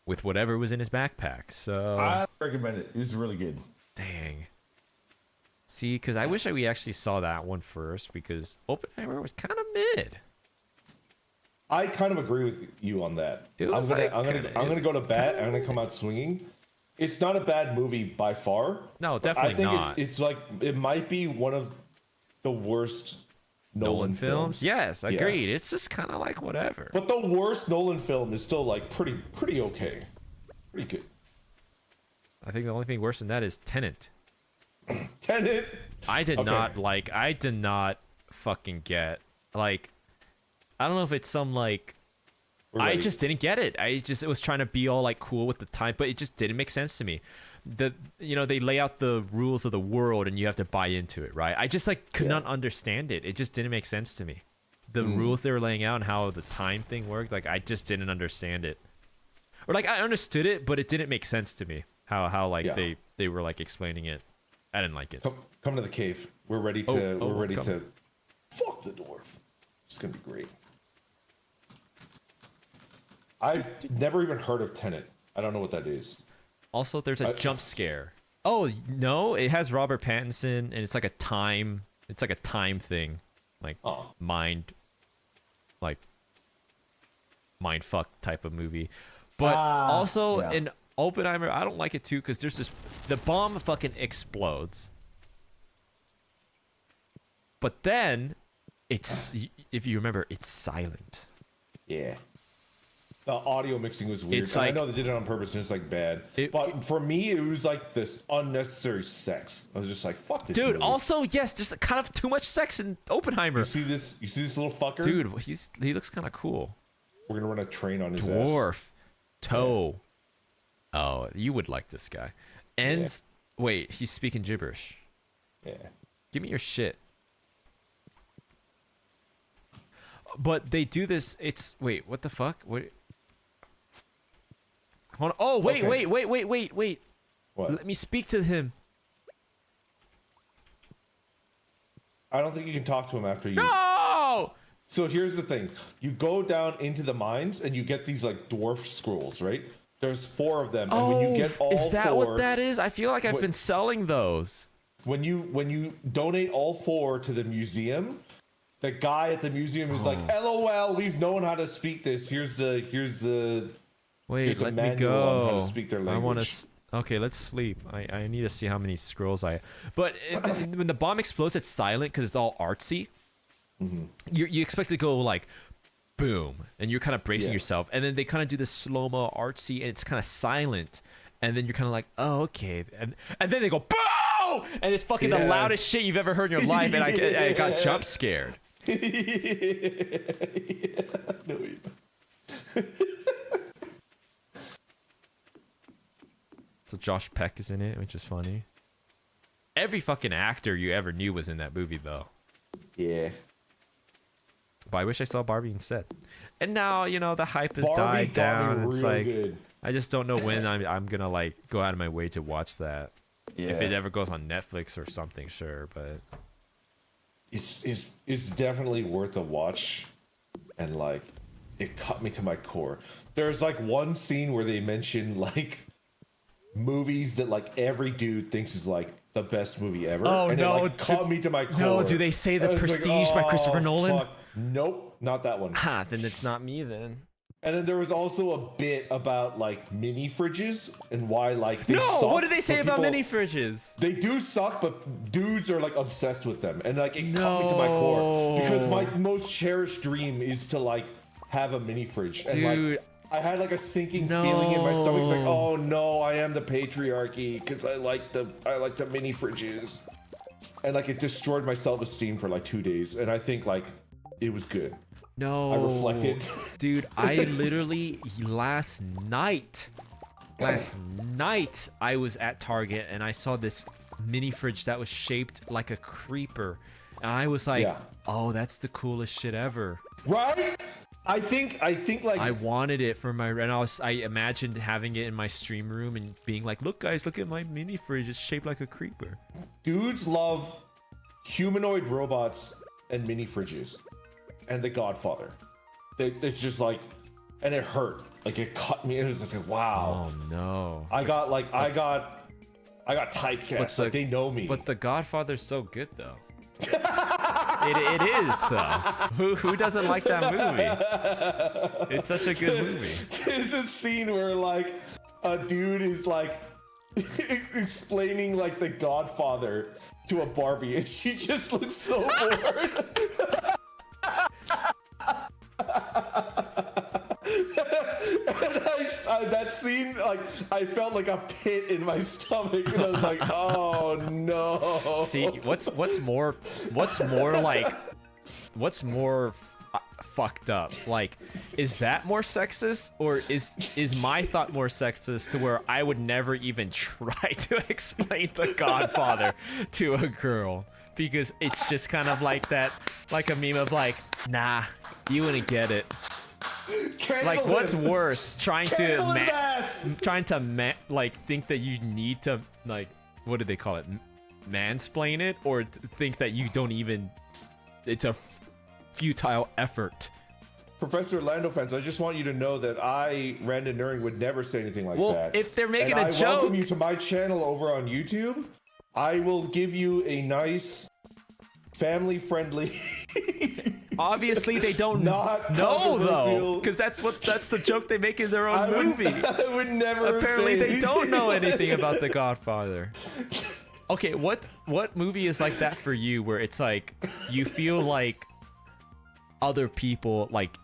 S1: with whatever was in his backpack. So
S2: I recommend it. It's really good.
S1: Dang. See, because I wish we actually saw that one first, because Oppenheimer was kind of mid.
S2: I kind of agree with you on that.
S1: It was
S2: I'm
S1: like,
S2: gonna go to bat. I'm gonna come out swinging. It's not a bad movie by far.
S1: No,
S2: But I
S1: definitely
S2: think
S1: not.
S2: it's like it might be one of the worst Nolan films.
S1: Yes,
S2: Yeah.
S1: agreed. It's just kind of like whatever.
S2: But the worst Nolan film is still like pretty okay, pretty good.
S1: I think the only thing worse than that is Tenet.
S2: Tenet.
S1: I did
S2: Okay.
S1: not like. I did not fucking get like. I don't know if it's some like.
S2: We're
S1: I
S2: ready.
S1: just didn't get it. It was trying to be all like cool with the time, but it just didn't make sense to me. They lay out the rules of the world and you have to buy into it, right? I just like could not understand it. It just didn't make sense to me. The rules they were laying out and how the time thing worked, like I just didn't understand it. Or like I understood it, but it didn't make sense to me. How like they were like explaining it. I didn't like it.
S2: Come to the cave. We're ready to. We're ready to. Fuck the dwarf. It's gonna be great. I've never even heard of Tenet. I don't know what that is.
S1: Also, there's a jump scare. Oh no, it has Robert Pattinson, and it's like a time. It's like a time thing, like mind fuck type of movie. But also in Oppenheimer, I don't like it too because there's this the bomb fucking explodes, but then it's if you remember, it's silent.
S2: Yeah. The audio mixing was weird.
S1: It's
S2: And
S1: like-
S2: I know they did it on purpose and it's like bad. But for me, it was like this unnecessary sex. I was just like, fuck this.
S1: Dude,
S2: movie.
S1: also yes, there's kind of too much sex in Oppenheimer.
S2: You see this little fucker?
S1: Dude, he looks kind of cool.
S2: We're gonna run a train on his ass.
S1: Dwarf. Toe. Oh, you would like this guy. Ends. Wait, he's speaking gibberish.
S2: Yeah.
S1: Give me your shit. But they do this. It's wait. What the fuck? Wait. Hold on. Oh wait,
S2: Okay.
S1: wait.
S2: What?
S1: Let me speak to him.
S2: I don't think you can talk to him after you.
S1: No.
S2: So here's the thing: you go down into the mines and you get these like dwarf scrolls, right? There's 4 of them, and when you get all
S1: is that
S2: 4,
S1: what that is? I feel like I've
S2: What-
S1: been selling those.
S2: when you donate all 4 to the museum, the guy at the museum is like, "LOL, we've known how to speak this. Here's the
S1: Wait,
S2: Here's the
S1: let me
S2: manual on how to
S1: go.
S2: speak their
S1: I want
S2: language.
S1: to. Okay, let's sleep. I need to see how many scrolls I. But when the bomb explodes, it's silent because it's all artsy.
S2: Mm-hmm.
S1: You expect to go like, boom, and you're kind of bracing
S2: Yeah.
S1: yourself, and then they kind of do this slow mo artsy, and it's kind of silent, and then you're kind of like, oh okay, and then they go boom, and it's fucking the
S2: Yeah.
S1: loudest shit you've ever heard in your life, and I got jump scared.
S2: No, you-
S1: So Josh Peck is in it, which is funny. Every fucking actor you ever knew was in that movie, though.
S2: yeah.
S1: But I wish I saw Barbie instead. And now, the hype has
S2: Barbie
S1: died
S2: got me
S1: down. It's
S2: real
S1: like
S2: good.
S1: I just don't know when I'm gonna like go out of my way to watch that.
S2: Yeah.
S1: If it ever goes on Netflix or something, sure. But
S2: It's definitely worth a watch, and like it cut me to my core. There's like one scene where they mention like movies that like every dude thinks is like the best movie ever.
S1: Oh,
S2: and
S1: no,
S2: it like cut me to my core.
S1: no, do they say The
S2: I was like,
S1: Prestige by Christopher
S2: "Oh,
S1: Nolan?"
S2: fuck." Nope, not that one.
S1: ha, then it's not me then.
S2: And then there was also a bit about like mini fridges and why like they
S1: No,
S2: suck,
S1: what did they say
S2: but
S1: about
S2: people-
S1: mini fridges?
S2: They do suck, but dudes are like obsessed with them, and like it cut me to my core because my most cherished dream is to like have a mini fridge. And
S1: Dude.
S2: like I had like a sinking feeling in my stomach. It's like,
S1: No.
S2: oh no, I am the patriarchy because I like the mini fridges, and like it destroyed my self-esteem for like 2 days. And I think like it was good.
S1: No.
S2: I reflected.
S1: Dude, I literally last night I was at Target and I saw this mini fridge that was shaped like a creeper. And I was like,
S2: Yeah.
S1: oh, that's the coolest shit ever.
S2: Right? I think like
S1: I wanted it for my and I imagined having it in my stream room and being like, look guys, look at my mini fridge. It's shaped like a creeper.
S2: dudes love humanoid robots and mini fridges and The Godfather. It's just like, and it hurt. Like it cut me. It was like, wow.
S1: Oh no.
S2: I got typecast.
S1: But the-
S2: Like they know me.
S1: But The Godfather's so good though. It is though. Who doesn't like that movie? It's such a good movie.
S2: There's a scene where like a dude is like explaining like The Godfather to a Barbie, and she just looks so bored. And that scene, like, I felt like a pit in my stomach, and I was like, "Oh no!"
S1: See, what's more fucked up? Like, is that more sexist, or is my thought more sexist to where I would never even try to explain The Godfather to a girl because it's just kind of like that, like a meme of like, nah, you wouldn't get it.
S2: Cancel
S1: Like,
S2: him.
S1: what's worse, trying to like think that you need to, like, what do they call it, mansplain it, or think that you don't even, it's a futile effort.
S2: Professor Lando fans, I just want you to know that I, Randon Nuring, would never say anything like
S1: Well,
S2: that.
S1: if they're making
S2: and
S1: a
S2: I
S1: joke,
S2: welcome you to my channel over on YouTube. I will give you a nice, family-friendly.
S1: obviously they don't
S2: Not
S1: know though,
S2: controversial.
S1: because that's the joke they make in their own movie.
S2: I would never.
S1: Apparently
S2: say
S1: they
S2: anything.
S1: don't know anything about The Godfather. Okay, what movie is like that for you, where it's like you feel like other people, like,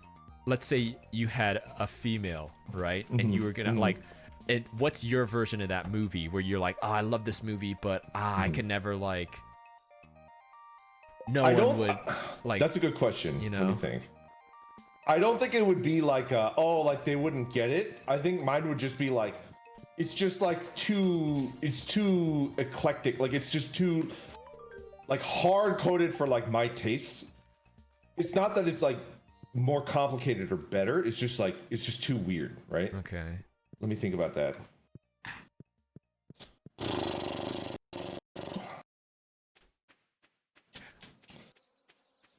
S1: let's say you had a female, right, and you were gonna like, and what's your version of that movie where you're like, oh, I love this movie, but I can never, like, no one would like.
S2: That's a good question.
S1: You know?
S2: Let me think. I don't think it would be like, oh, like they wouldn't get it. I think mine would just be like, it's just like it's too eclectic. Like it's just too, like, hard coded for like my tastes. It's not that it's like more complicated or better. It's just like, it's just too weird, right?
S1: Okay.
S2: Let me think about that.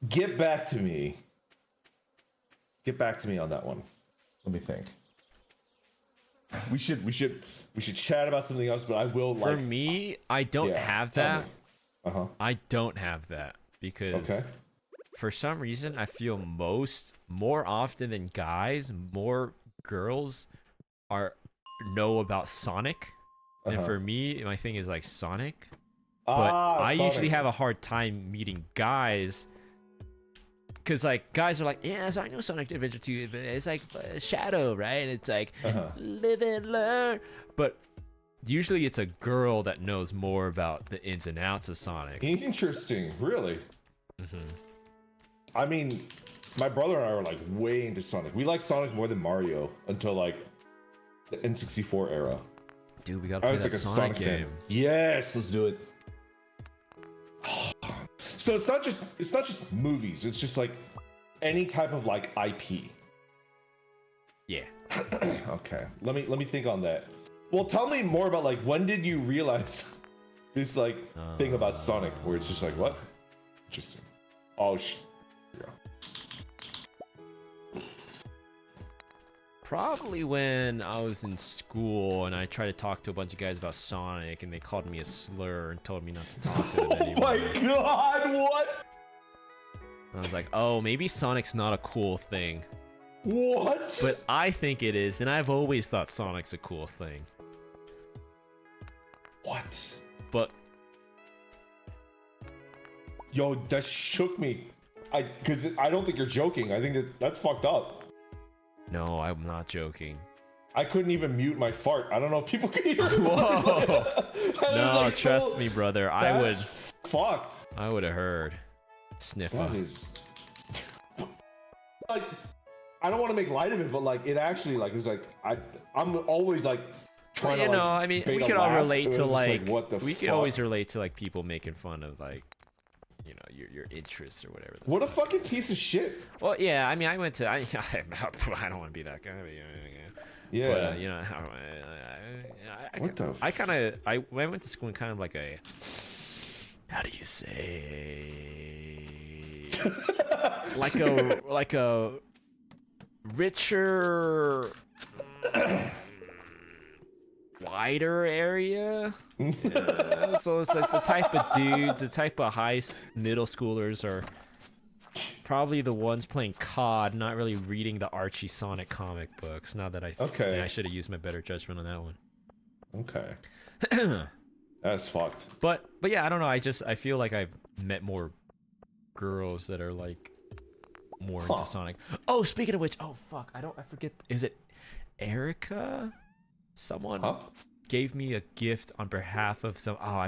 S2: Get back to me. Get back to me on that one. Let me think. We should chat about something else, but I will,
S1: For
S2: like,
S1: me, I don't have
S2: tell
S1: that.
S2: me. Uh-huh.
S1: I don't have that because
S2: Okay.
S1: for some reason I feel more often than guys, more girls know about Sonic. And for me, my thing is like Sonic. But I usually have a hard time meeting guys, because like guys are like, yeah, so I know Sonic Adventure 2, but it's like Shadow, right? And it's like live and learn. But usually it's a girl that knows more about the ins and outs of Sonic.
S2: Interesting, really. I mean, my brother and I were like way into Sonic. We like Sonic more than Mario until like the N64 era.
S1: Dude, we gotta
S2: I
S1: play
S2: was
S1: that
S2: like a
S1: Sonic
S2: fan.
S1: game.
S2: Yes, let's do it. So it's not just movies. It's just like any type of like IP.
S1: Yeah.
S2: Okay. Let me think on that. Well, tell me more about, like, when did you realize this like thing about Sonic where it's just like, what? Interesting. Oh yeah.
S1: Probably when I was in school and I tried to talk to a bunch of guys about Sonic and they called me a slur and told me not to talk to them
S2: Oh
S1: anymore.
S2: my god, what?
S1: I was like, oh, maybe Sonic's not a cool thing.
S2: What?
S1: But I think it is, and I've always thought Sonic's a cool thing.
S2: What?
S1: But
S2: Yo, that shook me. Because I don't think you're joking. I think that's fucked up.
S1: no, I'm not joking.
S2: I couldn't even mute my fart. I don't know if people can hear it.
S1: Whoa. No, trust me, brother. I would.
S2: Fucked.
S1: I would have heard. Sniffer.
S2: That is. Like, I don't want to make light of it, but like, it actually, like, it was like, I'm always like trying
S1: You
S2: to,
S1: know,
S2: like,
S1: I mean,
S2: bait
S1: we
S2: a
S1: could all
S2: laugh.
S1: relate
S2: It
S1: to
S2: was just
S1: like,
S2: what the
S1: we could
S2: fuck?
S1: always relate to like people making fun of like, you know, your interests or whatever.
S2: What a fucking piece of shit.
S1: Well, yeah, I mean, I went to, I don't want to be that guy. But,
S2: Yeah.
S1: But, you know, I went to school in kind of like a, how do you say, like a richer, wider area. Yeah, so it's like the type of dudes, the type of middle schoolers are probably the ones playing COD, not really reading the Archie Sonic comic books. Now that
S2: Okay.
S1: I should have used my better judgment on that one.
S2: Okay. That's fucked.
S1: But yeah, I don't know. I feel like I've met more girls that are like more into Sonic. Oh, speaking of which, oh fuck, I forget. Is it Erica? Someone gave me a gift on behalf of some. Oh,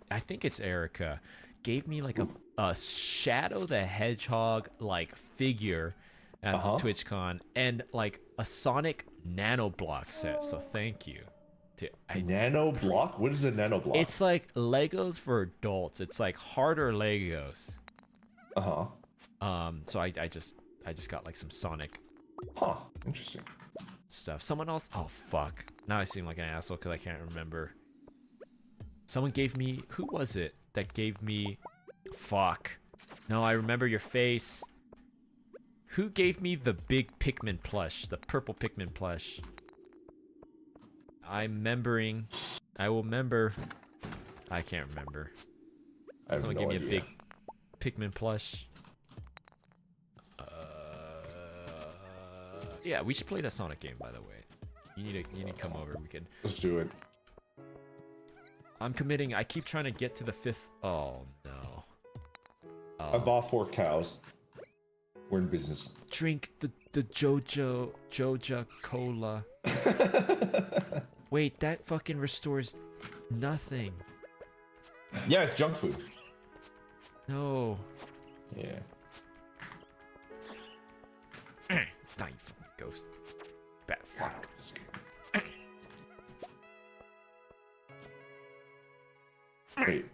S1: I think it's Erica. Gave me like a Shadow the Hedgehog like figure at TwitchCon and like a Sonic Nano Block set. So thank you.
S2: Nano block? What is a nano block?
S1: It's like Legos for adults. It's like harder Legos. So I just got like some Sonic.
S2: Interesting.
S1: Stuff. Someone else. Oh fuck. Now I seem like an asshole because I can't remember. Someone gave me. Who was it that gave me? Fuck. No, I remember your face. Who gave me the big Pikmin plush? The purple Pikmin plush. I'm remembering. I will remember. I can't remember. Someone gave me a big Pikmin plush. Yeah, we should play that Sonic game, by the way. You need to come over. We can.
S2: Let's do it.
S1: I'm committing. I keep trying to get to the 5th. Oh no.
S2: I bought 4 cows. We're in business.
S1: Drink the Joja Cola. Wait, that fucking restores nothing.
S2: Yeah, it's junk food.
S1: No.
S2: Yeah.
S1: Die, you fucking ghost. Bad fuck.
S2: Wait.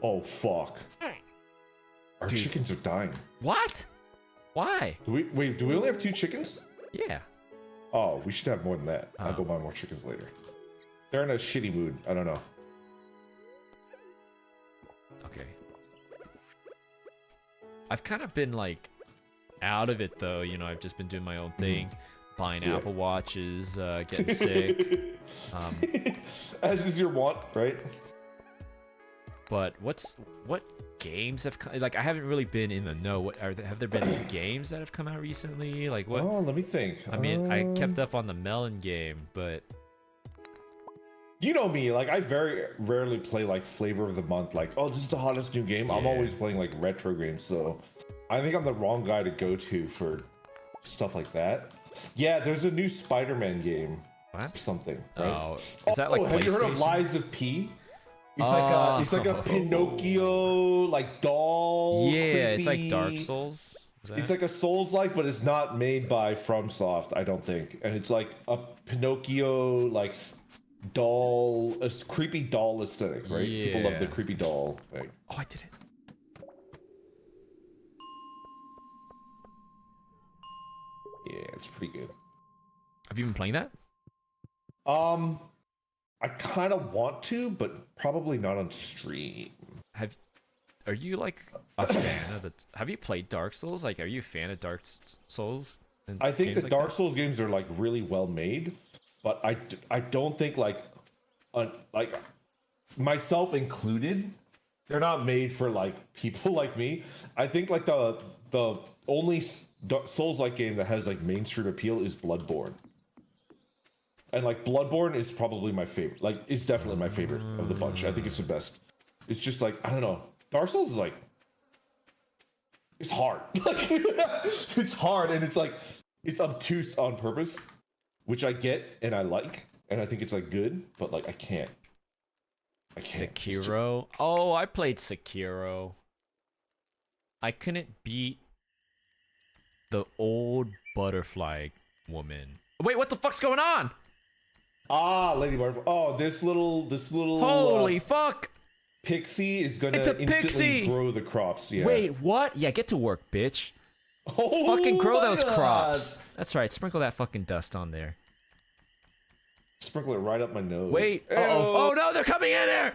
S2: Oh, fuck. Our chickens are dying.
S1: What? Why?
S2: Do we only have 2 chickens?
S1: Yeah.
S2: Oh, we should have more than that. I'll go buy more chickens later. They're in a shitty mood. I don't know.
S1: Okay. I've kind of been like out of it though. You know, I've just been doing my own thing, buying Apple Watches, getting sick.
S2: As is your want, right?
S1: But what games have come? Like I haven't really been in the know. Have there been any games that have come out recently? Like what?
S2: Oh, let me think.
S1: I mean, I kept up on the Melon game, but
S2: you know me, like I very rarely play like flavor of the month. Like, oh, this is the hottest new game. I'm always playing like retro games, so I think I'm the wrong guy to go to for stuff like that. Yeah, there's a new Spider-Man game.
S1: What?
S2: Or something. Right?
S1: Oh, is that like
S2: have you heard of
S1: PlayStation?
S2: Lies of P? It's like a Pinocchio like doll.
S1: Yeah, it's like
S2: creepy.
S1: Dark Souls.
S2: It's like a Souls-like, but it's not made by FromSoft, I don't think. And it's like a Pinocchio like doll, a creepy doll aesthetic, right?
S1: Yeah.
S2: People love the creepy doll thing.
S1: Oh, I did it.
S2: Yeah, it's pretty good.
S1: Have you been playing that?
S2: I kind of want to, but probably not on stream.
S1: Are you like a fan of the? Have you played Dark Souls? Like, are you a fan of Dark Souls?
S2: I think the
S1: like
S2: Dark
S1: that?
S2: Souls games are like really well made, but I don't think like myself included, they're not made for like people like me. I think like the only Souls-like game that has like mainstream appeal is Bloodborne. And like Bloodborne is probably my favorite. Like it's definitely my favorite of the bunch. I think it's the best. It's just like I don't know. Dark Souls is like it's hard. Like it's hard and it's like it's obtuse on purpose, which I get and I like and I think it's like good, but like I can't.
S1: Sekiro. Oh, I played Sekiro. I couldn't beat the old butterfly woman. Wait, what the fuck's going on?
S2: Lady Butterfly. Oh, this little
S1: Holy fuck!
S2: pixie is gonna
S1: It's a
S2: instantly
S1: pixie!
S2: grow the crops. Yeah.
S1: Wait, what? Yeah, get to work, bitch.
S2: Oh
S1: Fucking grow
S2: my
S1: those
S2: God.
S1: crops. That's right. Sprinkle that fucking dust on there.
S2: Sprinkle it right up my nose.
S1: Wait.
S2: Uh-oh.
S1: Oh no, they're coming in here.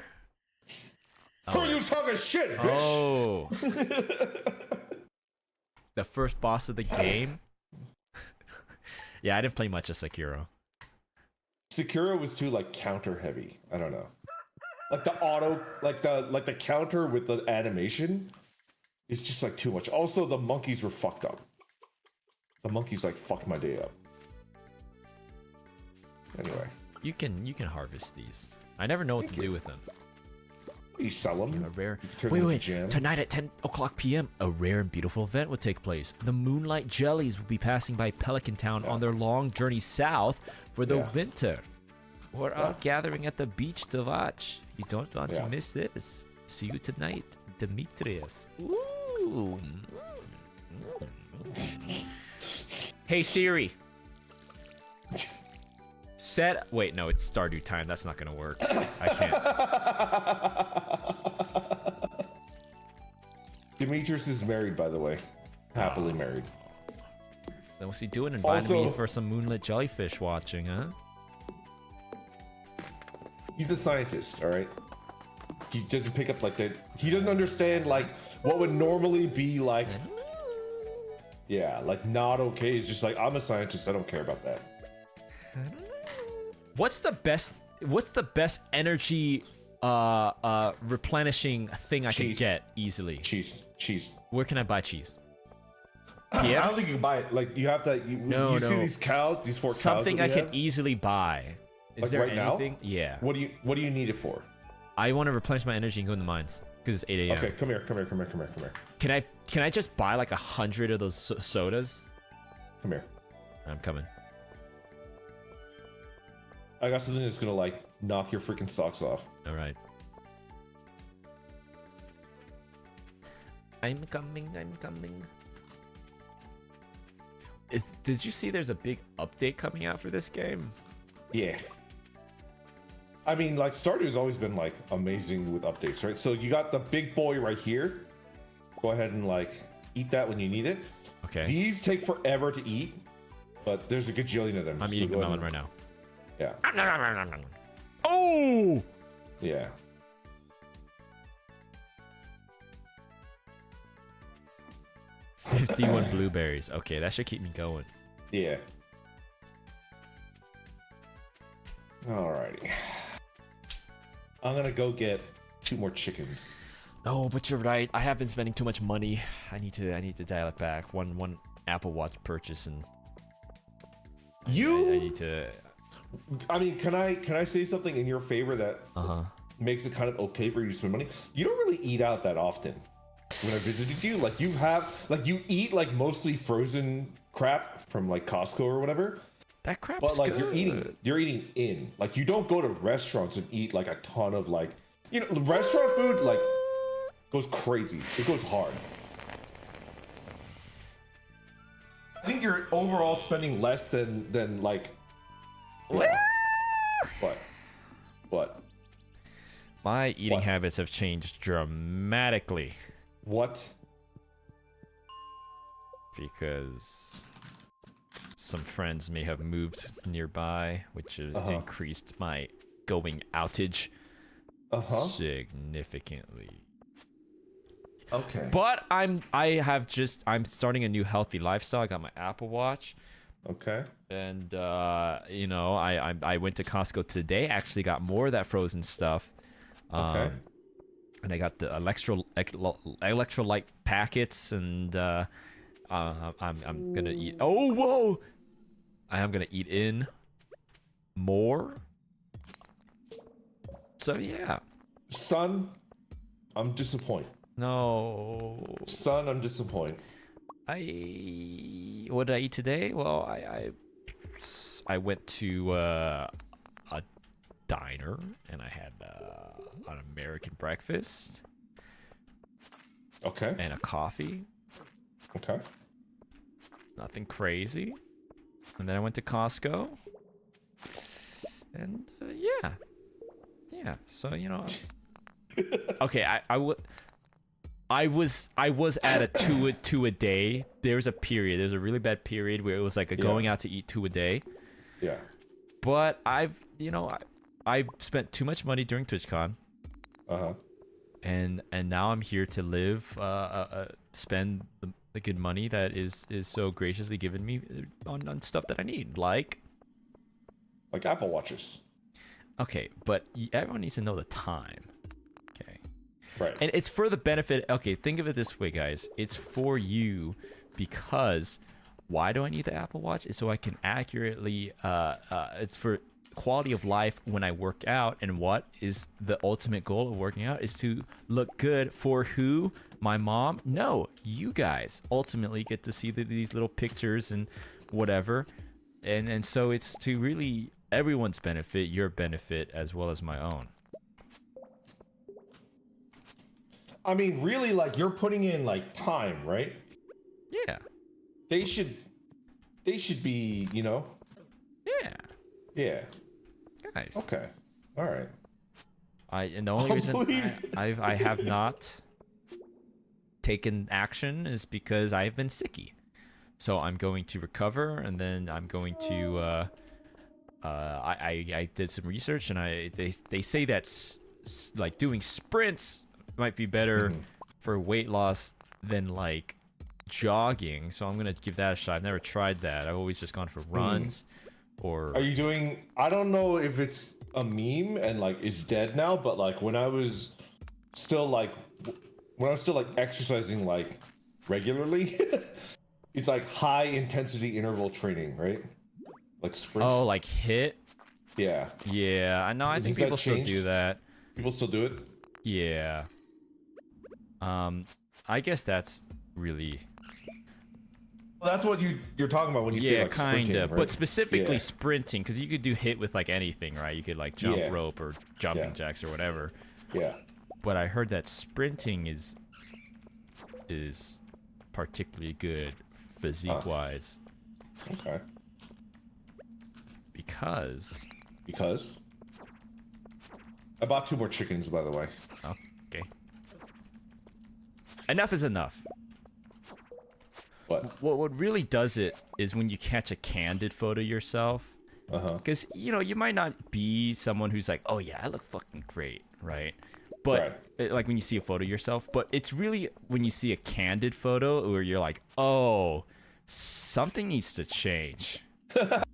S2: Who are you talking shit, bitch?
S1: Oh. The first boss of the game. Yeah, I didn't play much of Sekiro.
S2: Sekiro was too like counter heavy. I don't know. Like the auto, like the counter with the animation it's just like too much. Also, the monkeys were fucked up. The monkeys like fucked my day up. Anyway,
S1: You can harvest these. I never know what to do with them.
S2: you sell them.
S1: A rare.
S2: You can turn
S1: Wait,
S2: them
S1: wait.
S2: into jam.
S1: Tonight at 10 o'clock p.m., a rare and beautiful event will take place. The Moonlight Jellies will be passing by Pelican Town on their long journey south for the winter. We're all gathering at the beach to watch. You don't want to miss this. See you tonight, Demetrius. Ooh. Hey Siri. Wait, no, it's Stardew time. That's not gonna work. I can't.
S2: Demetrius is married, by the way. Happily married.
S1: Then what's he doing? Inviting me for some moonlit jellyfish watching, huh?
S2: He's a scientist, all right? He doesn't pick up like that. He doesn't understand like what would normally be like, yeah, like not okay. He's just like, I'm a scientist. I don't care about that.
S1: What's the best energy replenishing thing I can get easily?
S2: Cheese.
S1: Where can I buy cheese?
S2: I don't think you can buy it. Like you have to. You see these cows, these 4 cows.
S1: Something I can easily buy. Is
S2: like
S1: there
S2: right
S1: anything?
S2: now?
S1: Yeah.
S2: What do you need it for?
S1: I want to replenish my energy and go in the mines because it's 8 a.m.
S2: Okay, come here.
S1: Can I just buy like 100 of those sodas?
S2: Come here.
S1: I'm coming.
S2: I got something that's gonna like knock your freaking socks off.
S1: All right. I'm coming. Did you see there's a big update coming out for this game?
S2: Yeah. I mean, like Stardew's always been like amazing with updates, right? So you got the big boy right here. Go ahead and like eat that when you need it.
S1: Okay.
S2: These take forever to eat, but there's a gajillion of them.
S1: I'm eating the melon right now.
S2: Yeah.
S1: Oh!
S2: Yeah.
S1: $51 blueberries. Okay, that should keep me going.
S2: Yeah. Alrighty. I'm gonna go get 2 more chickens.
S1: No, but you're right. I have been spending too much money. I need to dial it back. One Apple Watch purchase and I need to.
S2: I mean, can I say something in your favor that makes it kind of okay for you to spend money? You don't really eat out that often. When I visited you, like you eat like mostly frozen crap from like Costco or whatever.
S1: That crap's
S2: But like
S1: good.
S2: you're eating in. Like you don't go to restaurants and eat like a ton of like, you know, restaurant food like goes crazy. It goes hard. I think you're overall spending less than like.
S1: What?
S2: What?
S1: My eating habits have changed dramatically.
S2: What?
S1: Because some friends may have moved nearby, which has increased my going outage significantly.
S2: Okay.
S1: But I'm starting a new healthy lifestyle. I got my Apple Watch.
S2: Okay.
S1: And you know, I went to Costco today. Actually, got more of that frozen stuff.
S2: Okay.
S1: And I got the electrolyte packets, and I'm gonna eat. Oh, whoa! I am gonna eat in more. So yeah.
S2: Son, I'm disappointed.
S1: No.
S2: Son, I'm disappointed.
S1: What did I eat today? Well, I went to a diner and I had an American breakfast.
S2: Okay.
S1: And a coffee.
S2: Okay.
S1: Nothing crazy. And then I went to Costco. And yeah. So you know. Okay, I was at a two a day. There's a really bad period where it was like going out to eat 2 a day.
S2: Yeah.
S1: But I've spent too much money during TwitchCon. And now I'm here to live, spend the good money that is so graciously given me on stuff that I need, like
S2: Apple Watches.
S1: Okay, but everyone needs to know the time. Okay.
S2: Right.
S1: And it's for the benefit. Okay, think of it this way, guys. It's for you because why do I need the Apple Watch? It's so I can accurately. It's for quality of life when I work out. And what is the ultimate goal of working out? Is to look good for who? My mom? No, you guys ultimately get to see these little pictures and whatever. And so it's to really everyone's benefit, your benefit as well as my own.
S2: I mean, really, like you're putting in like time, right?
S1: Yeah.
S2: They should be, you know.
S1: Yeah.
S2: Yeah.
S1: Nice.
S2: Okay. All right.
S1: And the only reason I have not taken action is because I've been sicky. So I'm going to recover, and then I'm going to. I did some research, and they say that like doing sprints might be better for weight loss than like jogging. So I'm gonna give that a shot. I've never tried that. I've always just gone for runs. Or
S2: are you doing? I don't know if it's a meme and like it's dead now, but like when I was still exercising like regularly, it's like high intensity interval training, right? Like sprints.
S1: oh, like hit.
S2: Yeah.
S1: Yeah, I know. I think
S2: Has that
S1: people still do
S2: changed?
S1: that.
S2: People still do it.
S1: Yeah. I guess that's really.
S2: Well, that's what you're talking about when you say
S1: Yeah,
S2: like
S1: kind
S2: sprinting,
S1: of,
S2: right?
S1: but specifically
S2: Yeah.
S1: sprinting, because you could do hit with like anything, right? You could like jump
S2: Yeah.
S1: rope or jumping
S2: Yeah.
S1: jacks or whatever.
S2: Yeah.
S1: But I heard that sprinting is particularly good physique wise
S2: Okay.
S1: because
S2: I bought 2 more chickens, by the way.
S1: okay, enough is enough. What really does it is when you catch a candid photo yourself. Because, you know, you might not be someone who's like, oh, yeah, I look fucking great, right? But, like, when you see a photo of yourself. But it's really when you see a candid photo where you're like, oh, something needs to change. And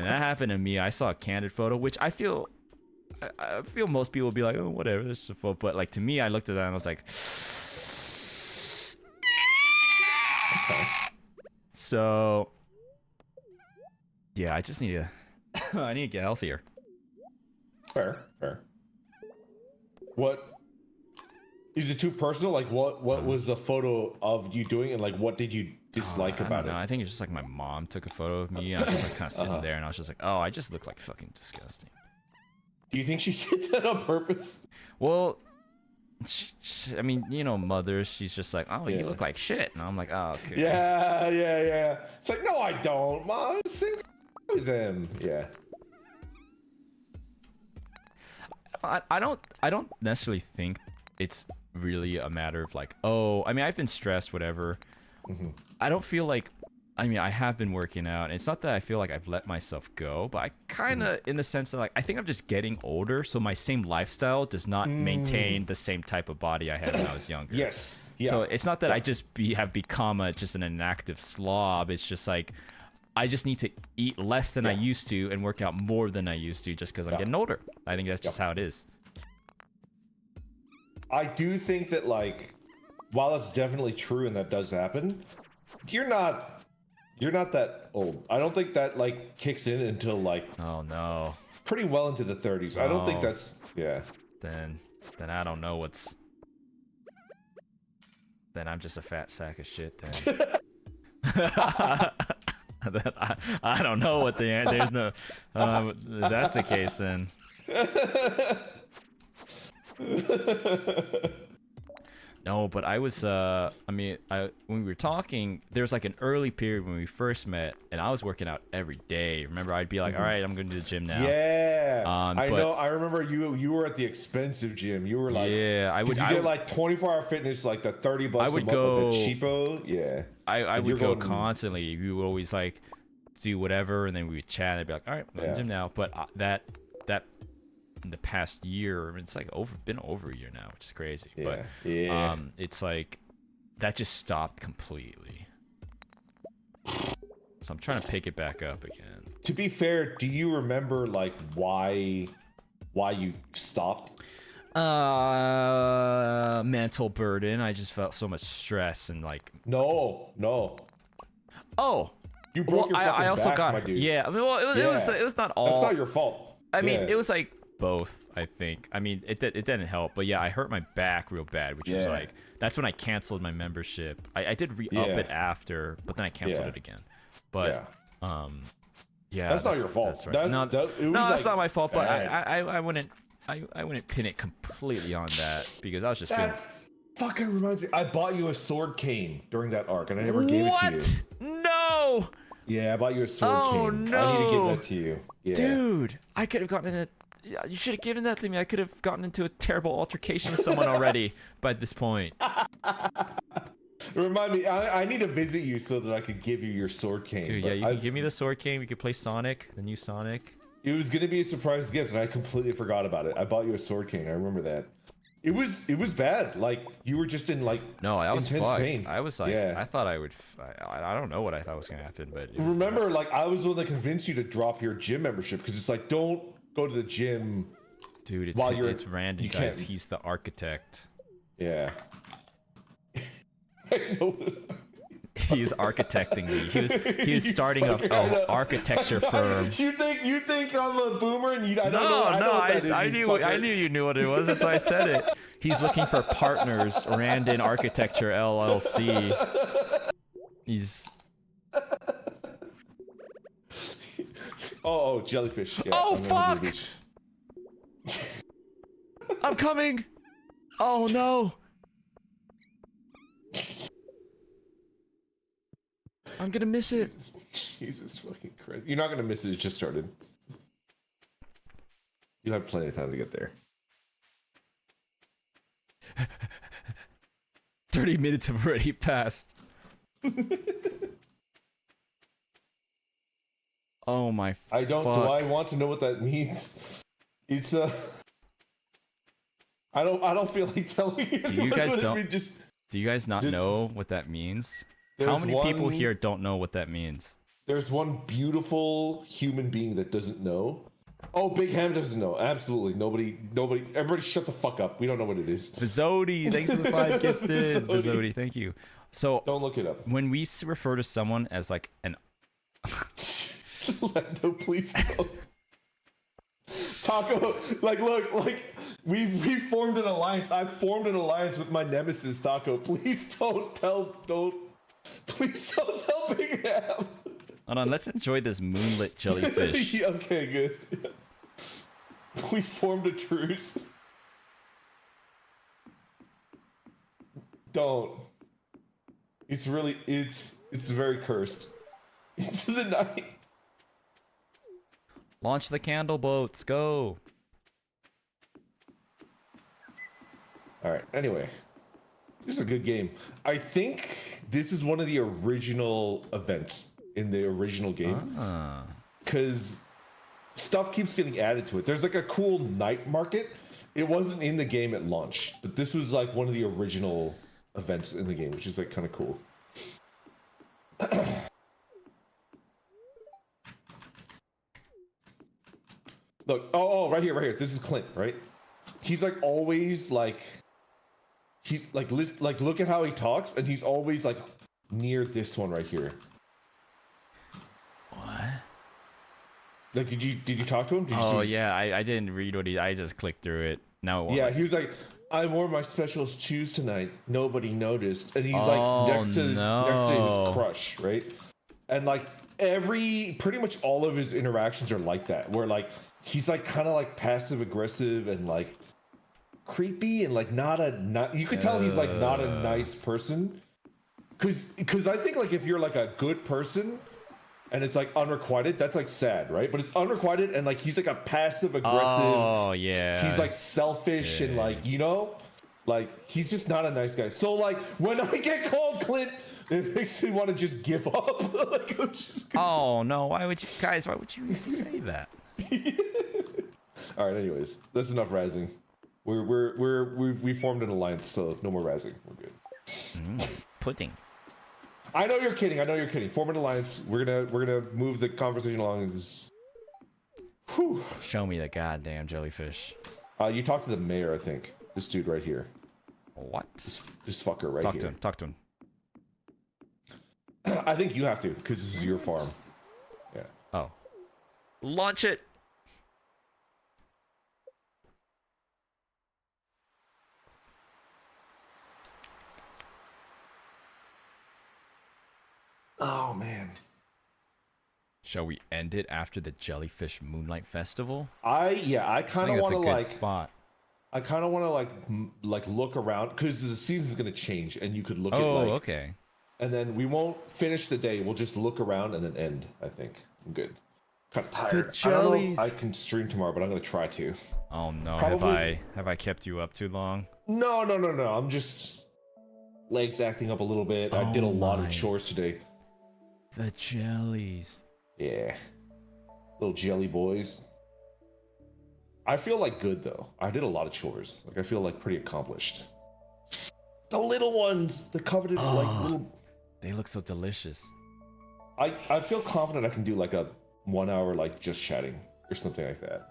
S1: that happened to me. I saw a candid photo, which I feel most people would be like, oh, whatever, this is a photo. But, like, to me, I looked at that and I was like...
S2: Okay.
S1: So, yeah, I just need to, I need to get healthier.
S2: Fair. What is it too personal? Like, what was the photo of you doing, and like, what did you dislike about it?
S1: I think it's just like my mom took a photo of me, and I was just like kind of sitting there, and I was just like, oh, I just look like fucking disgusting.
S2: Do you think she did that on purpose?
S1: Well, I mean, you know, mothers, she's just like, oh, you look like shit, and I'm like, oh, okay.
S2: Yeah. It's like, no, I don't, Mom. Sing with him. Yeah.
S1: I don't necessarily think it's really a matter of like, oh, I mean, I've been stressed, whatever. I don't feel like, I mean, I have been working out. And it's not that I feel like I've let myself go, but I kind of, in the sense that like, I think I'm just getting older, so my same lifestyle does not maintain the same type of body I had when I was younger.
S2: Yes. Yeah.
S1: So it's not that I just have become just an inactive slob. It's just like, I just need to eat less than I used to and work out more than I used to just because I'm getting older. I think that's just how it is.
S2: I do think that, like, while it's definitely true and that does happen, you're not that old. I don't think that like kicks in until like
S1: Oh no.
S2: pretty well into the 30s. I don't think that's
S1: Then I don't know what's. Then I'm just a fat sack of shit. Then. I don't know what the answer. There's no. If that's the case, then. No, but I was. I mean, when we were talking, there was like an early period when we first met, and I was working out every day. Remember, I'd be like, "All right, I'm going to the gym now."
S2: Yeah, I
S1: but-
S2: know. I remember you were at the expensive gym. You were like,
S1: Yeah, I would.
S2: You get like 24-hour fitness, like the $30
S1: I would
S2: a month
S1: go-
S2: with the cheapo. Yeah,
S1: I
S2: And
S1: would go
S2: going-
S1: constantly. You would always like do whatever, and then we would chat. And I'd be like, "All right, I'm going to the gym now." But that in the past year, it's like been over a year now, which is crazy. But it's like that just stopped completely. So I'm trying to pick it back up again.
S2: To be fair, do you remember like why you stopped?
S1: Mental burden. I just felt so much stress and like.
S2: No.
S1: Oh.
S2: You broke your fucking
S1: I also
S2: back,
S1: got.
S2: my dude.
S1: Yeah. I mean, well, it was not all.
S2: That's not your fault.
S1: I mean, it was like both. I think. I mean, it didn't help, but yeah, I hurt my back real bad, which was like that's when I canceled my membership. I did re-up it after, but then I canceled it again. But yeah,
S2: that's not your fault.
S1: That's right. No, that's not my fault. But I wouldn't pin it completely on that because I was just feeling.
S2: Fucking reminds me. I bought you a sword cane during that arc, and I never gave it to you.
S1: No.
S2: Yeah, I bought you a sword cane.
S1: Oh no!
S2: I need to give that to you. Yeah.
S1: Dude, I could have gotten in a. You should have given that to me. I could have gotten into a terrible altercation with someone already by this point.
S2: Remind me, I need to visit you so that I could give you your sword cane.
S1: Dude, yeah, you can give me the sword cane. We could play Sonic, the new Sonic.
S2: It was gonna be a surprise gift, and I completely forgot about it. I bought you a sword cane. I remember that. It was bad. Like you were just in like
S1: I was
S2: intense
S1: fucked.
S2: pain.
S1: I was like, I thought I would. I don't know what I thought was gonna happen, but
S2: remember, like I was the one that convinced you to drop your gym membership because it's like don't go to the gym.
S1: Dude, it's random, guys. He's the architect.
S2: Yeah.
S1: He's architecting me. He was starting a architecture firm.
S2: You think I'm a boomer and I don't know.
S1: I knew you knew what it was. That's why I said it. He's looking for partners. Randon Architecture LLC. He's.
S2: Oh, jellyfish. Yeah,
S1: oh fuck! I'm coming. Oh no. I'm gonna miss it.
S2: Jesus fucking Christ. You're not gonna miss it, it just started. You'll have plenty of time to get there.
S1: 30 minutes have already passed. Oh my
S2: do I want to know what that means? It's I don't feel like telling you.
S1: Do you guys not know what that means? How many people here don't know what that means?
S2: There's one beautiful human being that doesn't know. Oh, Big Ham doesn't know. Absolutely. Nobody. Everybody shut the fuck up. We don't know what it is.
S1: Vizodi, thanks for the 5 gifted. Vizodi, thank you. So
S2: don't look it up.
S1: When we refer to someone as like an...
S2: Lando, please don't. Taco, look, we formed an alliance. I've formed an alliance with my nemesis, Taco. Please don't tell Big Ham.
S1: Hold on, let's enjoy this moonlit jellyfish.
S2: Yeah, okay, good. Yeah. We formed a truce. Don't. It's very cursed. Into the night.
S1: Launch the candle boats, go.
S2: Alright, anyway. This is a good game. I think this is one of the original events in the original game. Because stuff keeps getting added to it. There's like a cool night market. It wasn't in the game at launch, but this was like one of the original events in the game, which is like kind of cool. Look, oh, right here. This is Clint, right? He's like always like, he's like, look at how he talks, and he's always like near this one right here.
S1: What?
S2: Like, did you talk to him?
S1: Yeah, I didn't read what I just clicked through it. Now it won't.
S2: Yeah, he was like, I wore my specialist shoes tonight. Nobody noticed, and he's like next to his crush, right? And like pretty much all of his interactions are like that, where like he's like kind of like passive aggressive and like creepy and like you could tell he's like not a nice person. Cause I think like if you're like a good person and it's like unrequited, that's like sad, right? But it's unrequited and like he's like a passive aggressive.
S1: Oh yeah.
S2: He's like selfish and like, you know, like he's just not a nice guy. So like when I get called Clint, it makes me want to just give up. Like,
S1: oh no! Why would you even say that?
S2: All right. Anyways, that's enough razzing. We formed an alliance, so no more razzing. We're good.
S1: Pudding.
S2: I know you're kidding. Form an alliance. We're gonna move the conversation along.
S1: Show me the goddamn jellyfish.
S2: You talk to the mayor, I think. This dude right here.
S1: What?
S2: This fucker right
S1: Talk
S2: here.
S1: to him. Talk to him.
S2: I think you have to, because this is your farm. Yeah.
S1: Oh. Launch it!
S2: Oh, man.
S1: Shall we end it after the Jellyfish Moonlight Festival?
S2: I
S1: I
S2: kind
S1: think
S2: of
S1: that's
S2: want
S1: a
S2: to
S1: good
S2: like
S1: spot.
S2: I kind of want to like look around because the season's gonna change, and you could look at
S1: Oh,
S2: like,
S1: okay.
S2: and then we won't finish the day. We'll just look around and then end. I think I'm good. Kind of tired. I don't know if I can stream tomorrow, but I'm gonna try to.
S1: Oh no,
S2: Probably...
S1: have I kept you up too long?
S2: No. I'm just legs acting up a little bit. I did a lot of chores today.
S1: The jellies.
S2: Yeah, little jelly boys. I feel like good though. I did a lot of chores. Like I feel like pretty accomplished. The little ones, the coveted like little.
S1: They look so delicious.
S2: I feel confident I can do like a 1 hour like just chatting or something like that.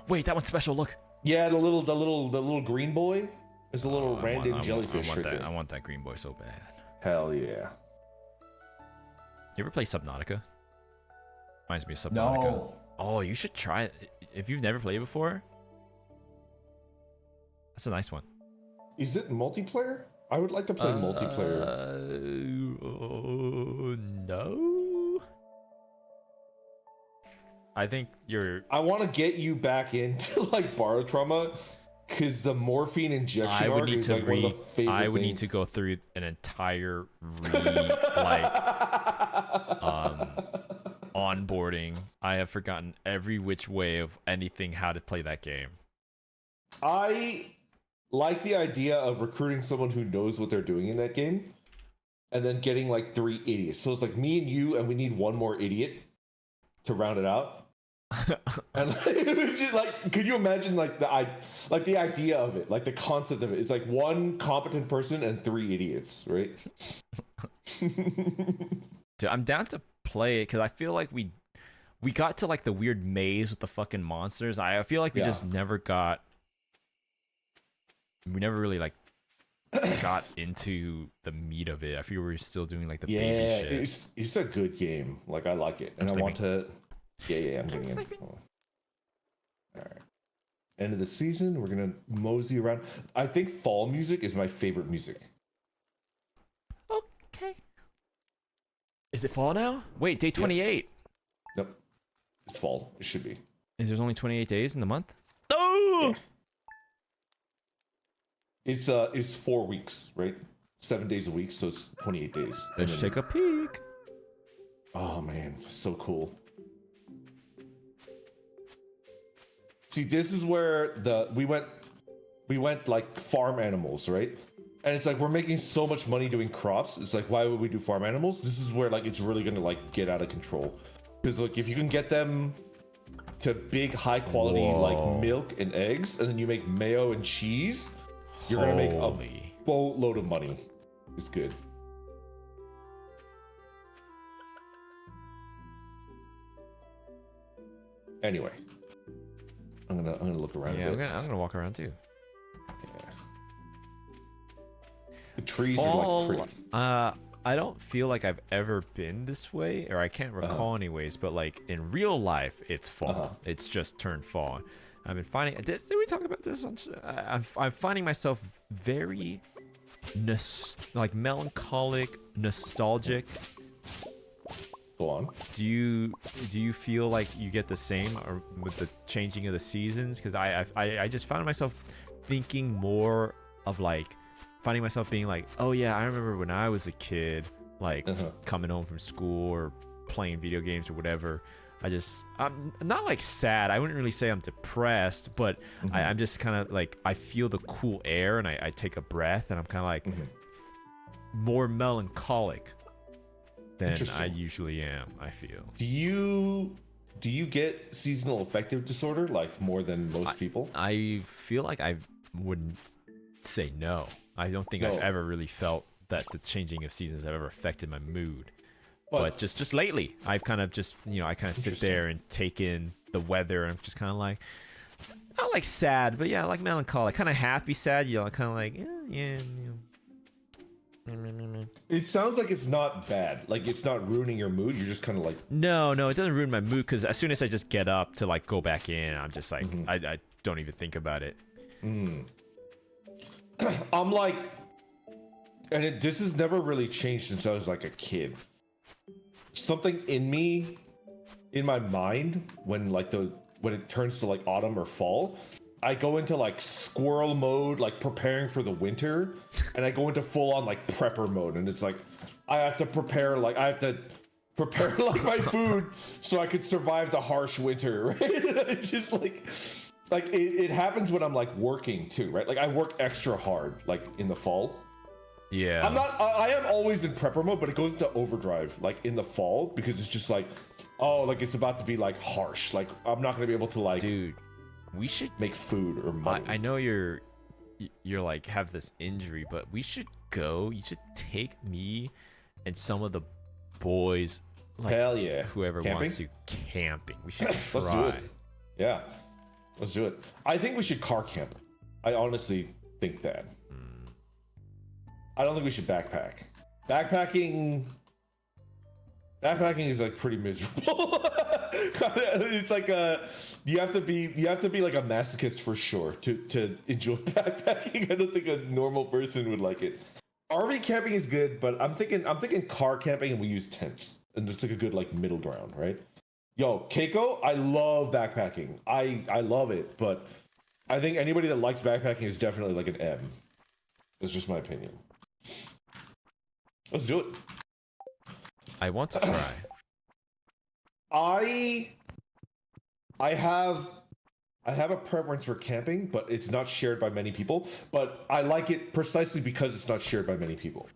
S1: Wait, that one's special. Look.
S2: Yeah, the little green boy. There's a little random jellyfish right there.
S1: I want that green boy so bad.
S2: Hell yeah.
S1: You ever play Subnautica? Reminds me of Subnautica.
S2: No.
S1: Oh, you should try it. If you've never played before, that's a nice one.
S2: Is it multiplayer? I would like to play multiplayer.
S1: No. I think you're.
S2: I want to get you back into like Bar Trauma, because the morphine injection arc is like one of the favorite
S1: I would
S2: things.
S1: need to go through an entire onboarding. I have forgotten every which way of anything how to play that game.
S2: I like the idea of recruiting someone who knows what they're doing in that game, and then getting like 3 idiots. So it's like me and you, and we need one more idiot to round it out. And like, just like, could you imagine like the idea of it, like the concept of it? It's like one competent person and 3 idiots, right?
S1: Dude, I'm down to play it because I feel like we got to like the weird maze with the fucking monsters. I feel like we just never got. We never really like got into the meat of it. I feel we were still doing like the baby shit.
S2: It's a good game. Like I like it, and I want to. Yeah, I'm getting in. All right. End of the season, we're gonna mosey around. I think fall music is my favorite music.
S1: Okay. Is it fall now? Wait, day 28.
S2: Nope. It's fall. It should be.
S1: Is there's only 28 days in the month? Oh!
S2: Yeah. It's 4 weeks, right? 7 days a week, so it's 28 days.
S1: Let's take a peek.
S2: Oh man, so cool. See, this is where we went like farm animals, right? And it's like we're making so much money doing crops. It's like, why would we do farm animals? This is where like it's really gonna like get out of control. Because like if you can get them to big high quality like milk and eggs, and then you make mayo and cheese, you're gonna make a boatload of money. It's good. Anyway, I'm gonna look around.
S1: Yeah, I'm gonna walk around too.
S2: Yeah. The trees are like pretty.
S1: I don't feel like I've ever been this way, or I can't recall anyways. But like in real life, it's fall. It's just turned fall. I've been finding. Did we talk about this? I'm finding myself very like melancholic, nostalgic.
S2: Go on.
S1: Do you feel like you get the same with the changing of the seasons? Because I just found myself thinking more of like finding myself being like, oh yeah, I remember when I was a kid, like coming home from school or playing video games or whatever. I'm not like sad. I wouldn't really say I'm depressed, but I'm just kind of like, I feel the cool air and I take a breath and I'm kind of like more melancholic than I usually am, I feel.
S2: Do you get seasonal affective disorder like more than most people?
S1: I feel like I wouldn't say no. I don't think I've ever really felt that the changing of seasons have ever affected my mood. But just lately, I've kind of just, I kind of sit there and take in the weather and I'm just kind of like, Not like sad, but yeah, like melancholy, kind of happy, sad. You know, kind of like yeah.
S2: It sounds like it's not bad. Like it's not ruining your mood. You're just kind of like,
S1: No, it doesn't ruin my mood because as soon as I just get up to like go back in, I'm just like I don't even think about it.
S2: I'm like, and this has never really changed since I was like a kid. Something in me, in my mind, when it turns to like autumn or fall, I go into like squirrel mode, like preparing for the winter, and I go into full on like prepper mode, and it's like I have to prepare like my food so I could survive the harsh winter, right? It's just like it happens when I'm like working too, right? Like I work extra hard like in the fall.
S1: Yeah.
S2: I am always in prepper mode, but it goes into overdrive like in the fall because it's just like, oh, like it's about to be like harsh. Like I'm not gonna be able to like,
S1: dude, we should
S2: make food or money.
S1: I know you're like have this injury, but we should go. You should take me and some of the boys, like
S2: hell yeah,
S1: whoever
S2: camping?
S1: wants to camping. We should try.
S2: Let's do it. Yeah, let's do it. I think we should car camp. I honestly think that. I don't think we should backpack. Backpacking is like pretty miserable. It's like you have to be like a masochist for sure to enjoy backpacking. I don't think a normal person would like it. RV camping is good, but I'm thinking car camping and we use tents and just like a good like middle ground, right? Yo, Keiko, I love backpacking. I love it, but I think anybody that likes backpacking is definitely like an M. That's just my opinion. Let's do it.
S1: I want to try.
S2: I have a preference for camping, but it's not shared by many people. But I like it precisely because it's not shared by many people.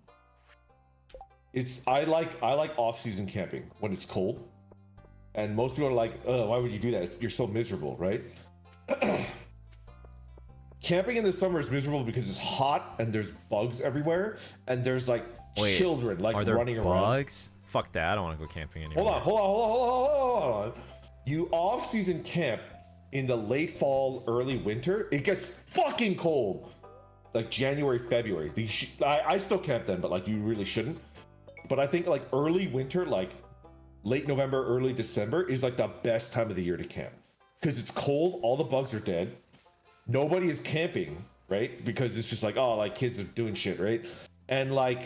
S2: I like off-season camping when it's cold, and most people are like, "Oh, why would you do that? You're so miserable, right?" Camping in the summer is miserable because it's hot and there's bugs everywhere, and there's like children like
S1: are there
S2: running
S1: bugs?
S2: around.
S1: Fuck that! I don't want to go camping anymore.
S2: Hold on. You off-season camp in the late fall, early winter. It gets fucking cold, like January, February. I still camp then, but like you really shouldn't. But I think like early winter, like late November, early December, is like the best time of the year to camp because it's cold. All the bugs are dead. Nobody is camping, right? Because it's just like, oh, like kids are doing shit, right? And like,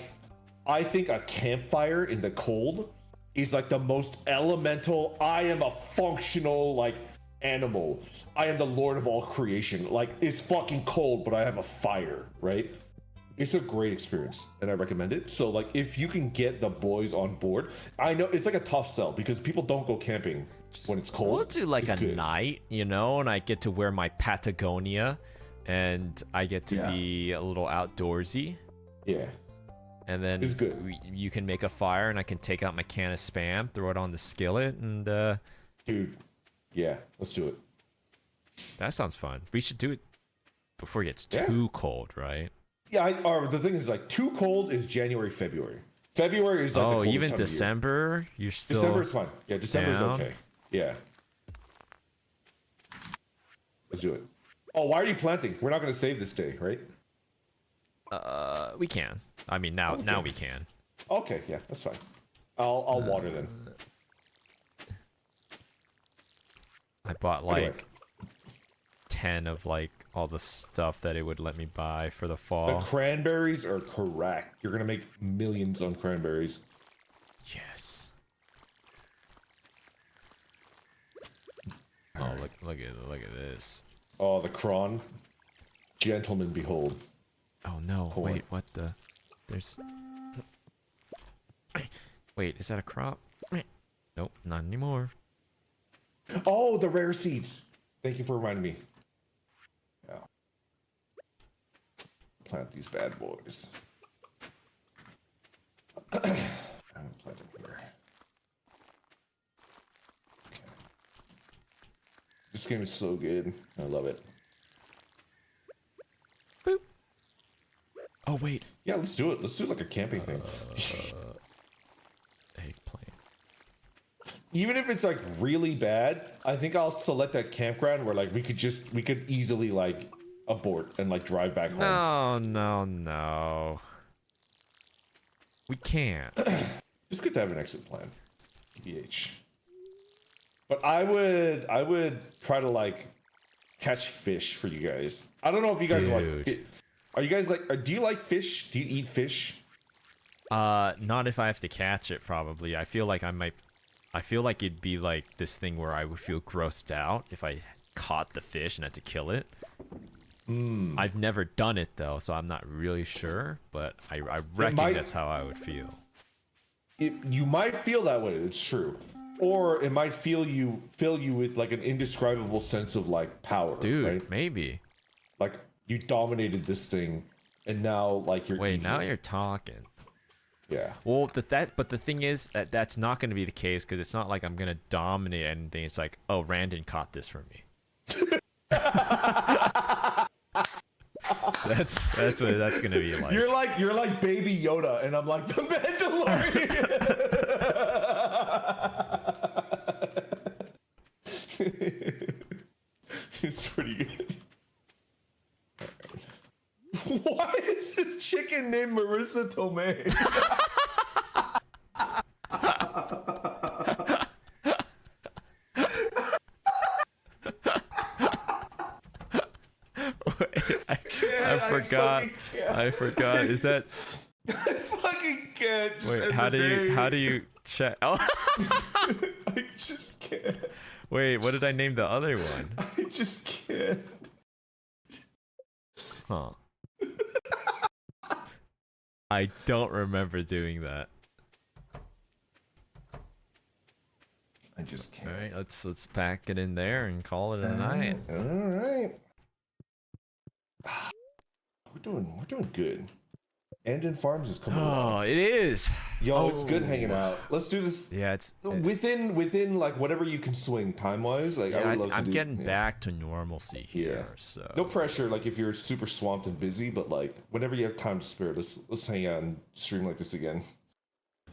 S2: I think a campfire in the cold is like the most elemental. I am a functional like animal. I am the lord of all creation. Like it's fucking cold, but I have a fire, right? It's a great experience and I recommend it. So like if you can get the boys on board, I know it's like a tough sell because people don't go camping when it's cold.
S1: We'll do like a night, you know, and I get to wear my Patagonia and I get to be a little outdoorsy.
S2: Yeah.
S1: And then
S2: it's good.
S1: You can make a fire and I can take out my can of Spam, throw it on the skillet, and
S2: dude, yeah, let's do it.
S1: That sounds fun. We should do it before it gets too cold, right?
S2: Yeah, or the thing is like too cold is January, February. February is like the coldest
S1: even
S2: time
S1: December,
S2: of year.
S1: you're still
S2: December's fine. Yeah, December's
S1: down?
S2: okay. Yeah. Let's do it. Oh, why are you planting? We're not gonna save this day, right?
S1: We can. I mean, now we can.
S2: Okay, yeah, that's fine. I'll water then.
S1: I bought like 10 of like all the stuff that it would let me buy for the fall.
S2: The cranberries are correct. You're gonna make millions on cranberries.
S1: Yes. Oh, look at this.
S2: Oh, the cron. Gentlemen, behold.
S1: Oh no!
S2: Corn.
S1: Wait, what the? There's. Wait, is that a crop? Nope, not anymore.
S2: Oh, the rare seeds. Thank you for reminding me. Yeah. Plant these bad boys. I'm gonna plant them here. Okay. This game is so good. I love it.
S1: Boop. Oh wait.
S2: Yeah, let's do it. Let's do like a camping thing.
S1: Eggplant.
S2: even if it's like really bad, I think I'll select that campground where like we could easily like abort and like drive back home.
S1: No, no, no. We can't.
S2: It's good to have an exit plan. BH. But I would try to like catch fish for you guys. I don't know if you guys are you guys like do you like fish? Do you eat fish?
S1: Not if I have to catch it, probably. I feel like it'd be like this thing where I would feel grossed out if I caught the fish and had to kill it. I've never done it though, so I'm not really sure, but I reckon that's how I would feel.
S2: You might feel that way, it's true. Or it might fill you with like an indescribable sense of like power.
S1: Dude,
S2: right?
S1: Maybe.
S2: Like you dominated this thing and now like you're
S1: Wait,
S2: evil.
S1: now you're talking.
S2: Yeah.
S1: Well, but the thing is that's not going to be the case because it's not like I'm going to dominate anything. It's like, oh, Randon caught this for me. That's what that's going to be like.
S2: You're like Baby Yoda, and I'm like the Mandalorian. It's pretty good. Why is this chicken named Marissa Tomei?
S1: I forgot. Is that?
S2: I fucking can't.
S1: Wait, how do you check? Oh.
S2: I just can't.
S1: Wait, what did I name the other one?
S2: I just can't.
S1: Huh. I don't remember doing that.
S2: I just can't.
S1: All right, let's pack it in there and call it a night.
S2: All right. We're doing good. Andon Farms is coming.
S1: Oh, it is.
S2: Yo, it's good hanging out. Let's do this.
S1: Yeah, it's
S2: within like whatever you can swing time wise. Like I would love to.
S1: I'm getting back to normalcy here. So
S2: no pressure. Like if you're super swamped and busy, but like whenever you have time to spare, let's hang out and stream like this again.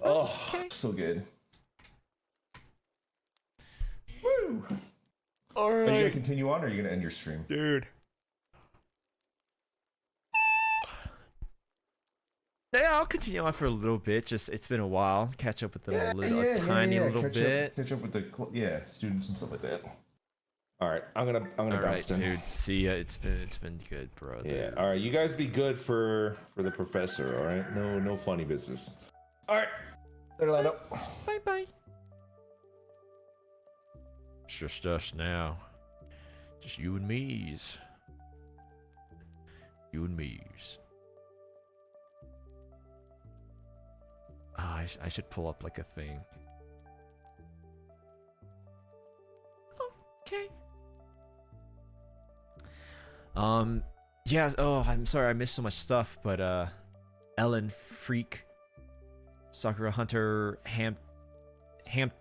S2: Oh, so good. Woo!
S1: All right.
S2: Are you gonna continue on, or are you gonna end your stream,
S1: dude? Yeah, I'll continue on for a little bit. Just it's been a while. Catch up with them a tiny little bit.
S2: Catch up with the students and stuff like that. All right, I'm gonna
S1: all
S2: bounce
S1: right,
S2: then.
S1: dude. See ya. It's been good, bro.
S2: Yeah. All right, you guys be good for the professor. All right, no funny business. All right, there, Lando.
S1: Bye bye. It's just us now. Just you and me's. You and me's. I should pull up like a thing. Okay. Yeah. Oh, I'm sorry I missed so much stuff, but Ellen Freak, Sakura Hunter, Ham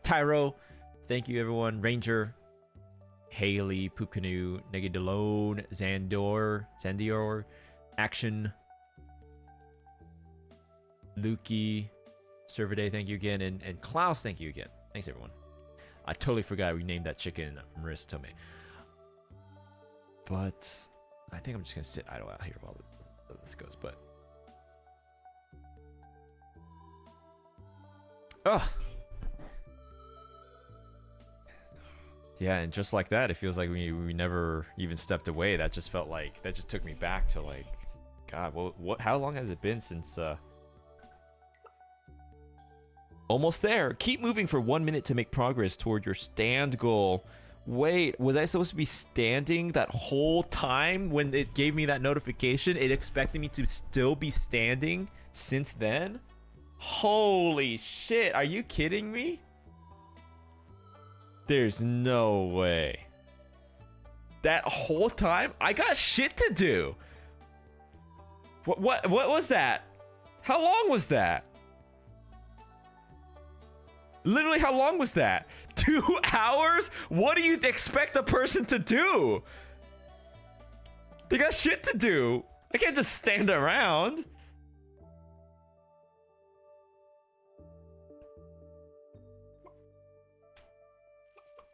S1: Tyro, thank you everyone. Ranger, Haley, Poop Canoe, Negadalone, Zandior, Action, Lukey, Server Day, thank you again, and Klaus, thank you again. Thanks everyone. I totally forgot we named that chicken Marissa Tomei. But I think I'm just gonna sit idle out here while this goes. But yeah, and just like that, it feels like we never even stepped away. That just felt like that just took me back to like, God, what? How long has it been since? Almost there. Keep moving for 1 minute to make progress toward your stand goal. Wait, was I supposed to be standing that whole time when it gave me that notification? It expected me to still be standing since then? Holy shit, are you kidding me? There's no way. That whole time? I got shit to do. What was that? How long was that? Literally, how long was that? 2 hours? What do you expect a person to do? They got shit to do. I can't just stand around.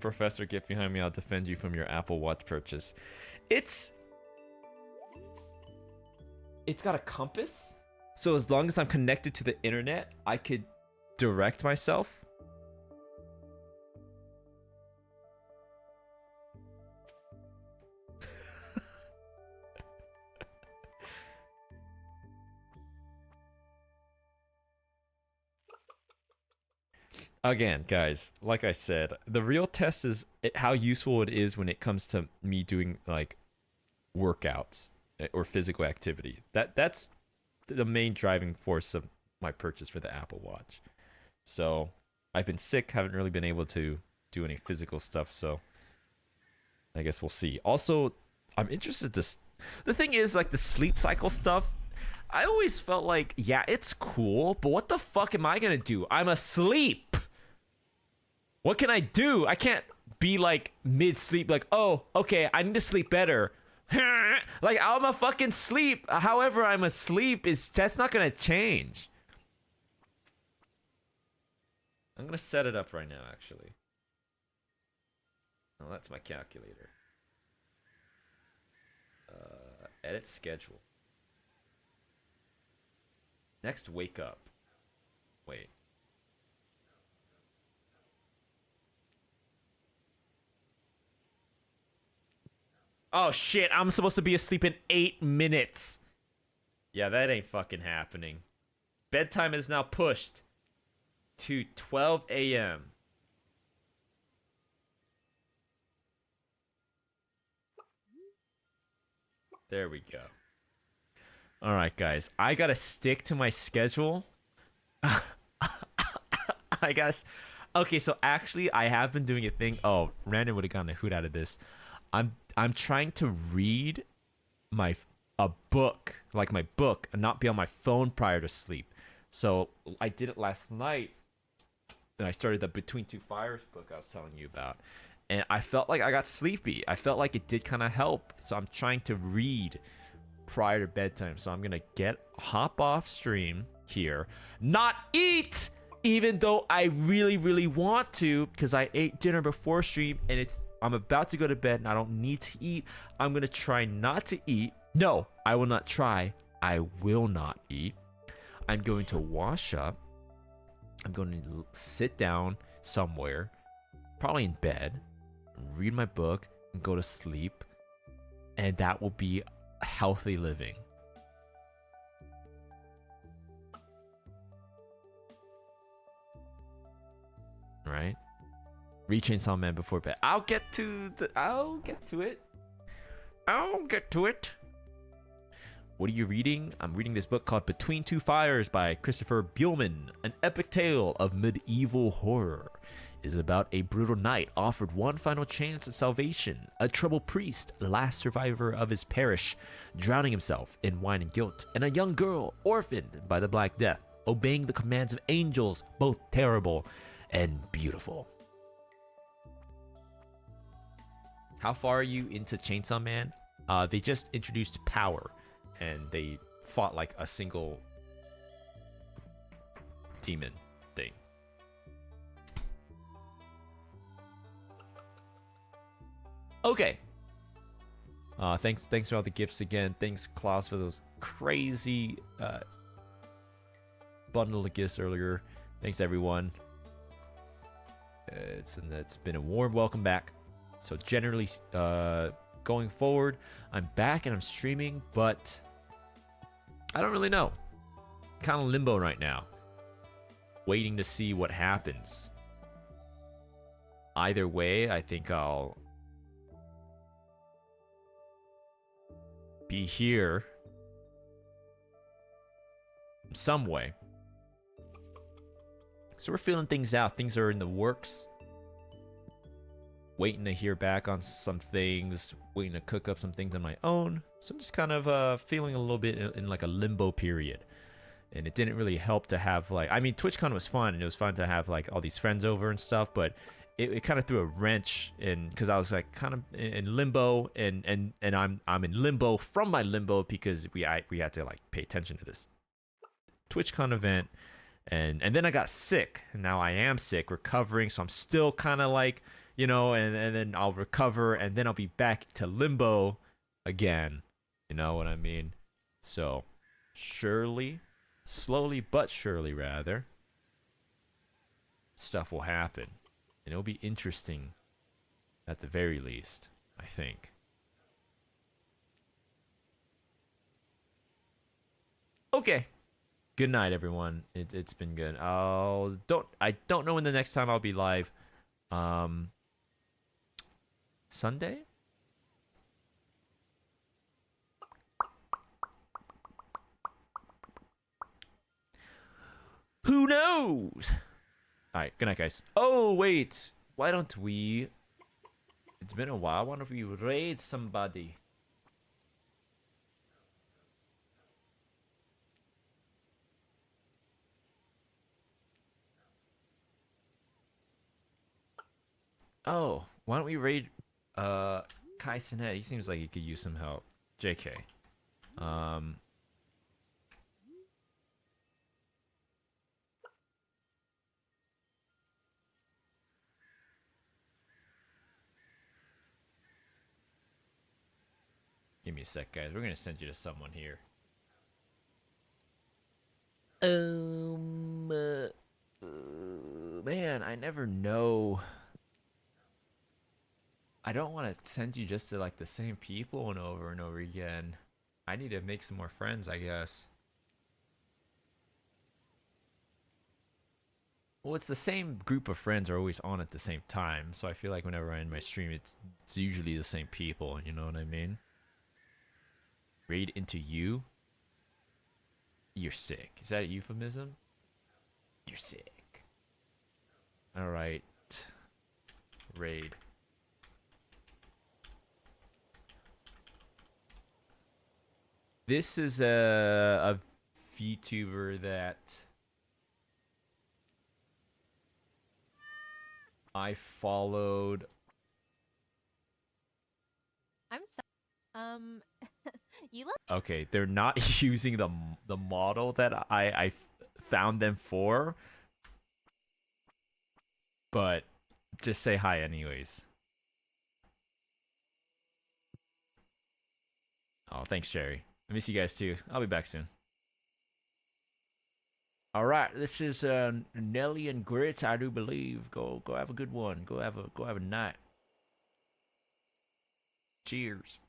S1: Professor, get behind me. I'll defend you from your Apple Watch purchase. It's got a compass. So as long as I'm connected to the internet, I could direct myself. Again, guys, like I said, the real test is how useful it is when it comes to me doing like workouts or physical activity. That's the main driving force of my purchase for the Apple Watch. So I've been sick, haven't really been able to do any physical stuff, so I guess we'll see. Also, I'm interested to the thing is, like, the sleep cycle stuff, I always felt like, yeah, it's cool, but what the fuck am I gonna do? I'm asleep. What can I do? I can't be like mid-sleep, like, oh, okay, I need to sleep better. Like, I'm a fucking sleep. However, I'm asleep, that's not gonna change. I'm gonna set it up right now, actually. Oh, that's my calculator. Edit schedule. Next, wake up. Wait. Oh shit, I'm supposed to be asleep in 8 minutes. Yeah, that ain't fucking happening. Bedtime is now pushed to 12 a.m. There we go. Alright, guys. I gotta stick to my schedule. I guess. Okay, so actually, I have been doing a thing. Oh, Randon would have gotten a hoot out of this. I'm trying to read a book, like my book, and not be on my phone prior to sleep. So I did it last night, and I started the Between Two Fires book I was telling you about, and I felt like I got sleepy. I felt like it did kind of help. So I'm trying to read prior to bedtime. So I'm gonna hop off stream here, not eat, even though I really, really want to, because I ate dinner before stream, and I'm about to go to bed and I don't need to eat. I'm going to try not to eat. No, I will not try. I will not eat. I'm going to wash up. I'm going to sit down somewhere, probably in bed, read my book, and go to sleep. And that will be healthy living. Right? Read Chainsaw Man before bed. I'll get to it. I'll get to it. What are you reading? I'm reading this book called Between Two Fires by Christopher Buehlman, an epic tale of medieval horror. It is about a brutal knight offered one final chance at salvation, a troubled priest, last survivor of his parish, drowning himself in wine and guilt, and a young girl orphaned by the Black Death, obeying the commands of angels, both terrible and beautiful. How far are you into Chainsaw Man? They just introduced power, and they fought like a single demon thing. Okay. Thanks for all the gifts again. Thanks, Klaus, for those crazy bundle of gifts earlier. Thanks, everyone. It's been a warm welcome back. So generally, going forward, I'm back and I'm streaming, but I don't really know. Kind of limbo right now. Waiting to see what happens. Either way, I think I'll be here in some way. So we're feeling things out. Things are in the works. Waiting to hear back on some things, waiting to cook up some things on my own. So I'm just kind of feeling a little bit in like a limbo period. And it didn't really help to have like, I mean, TwitchCon was fun, and it was fun to have like all these friends over and stuff, but it kind of threw a wrench in, because I was like kind of in limbo, and I'm in limbo from my limbo, because we had to like pay attention to this TwitchCon event, and then I got sick, and now I am sick, recovering, so I'm still kind of like you know, and then I'll recover, and then I'll be back to limbo again. You know what I mean? So, surely, slowly but surely, rather, stuff will happen. And it'll be interesting at the very least, I think. Okay. Good night, everyone. It's been good. I don't know when the next time I'll be live. Um, Sunday? Who knows? All right. Good night, guys. Oh wait, why don't we? It's been a while. Why don't we raid somebody? Oh, why don't we raid Kai Sinet? He seems like he could use some help. JK. Um Give me a sec, guys. We're gonna send you to someone here. Um uh, Man, I never know. I don't want to send you just to like the same people and over again. I need to make some more friends, I guess. Well, it's the same group of friends are always on at the same time, so I feel like whenever I end my stream, it's usually the same people. You know what I mean? Raid into you. You're sick. Is that a euphemism? You're sick. All right. Raid. This is a VTuber that I followed.
S3: I'm sorry. You look.
S1: Okay, they're not using the model that I found them for, but just say hi anyways. Oh, thanks, Jerry. I miss you guys too. I'll be back soon. All right, this is Nelly and Grits. I do believe. Go have a good one. Go have a night. Cheers.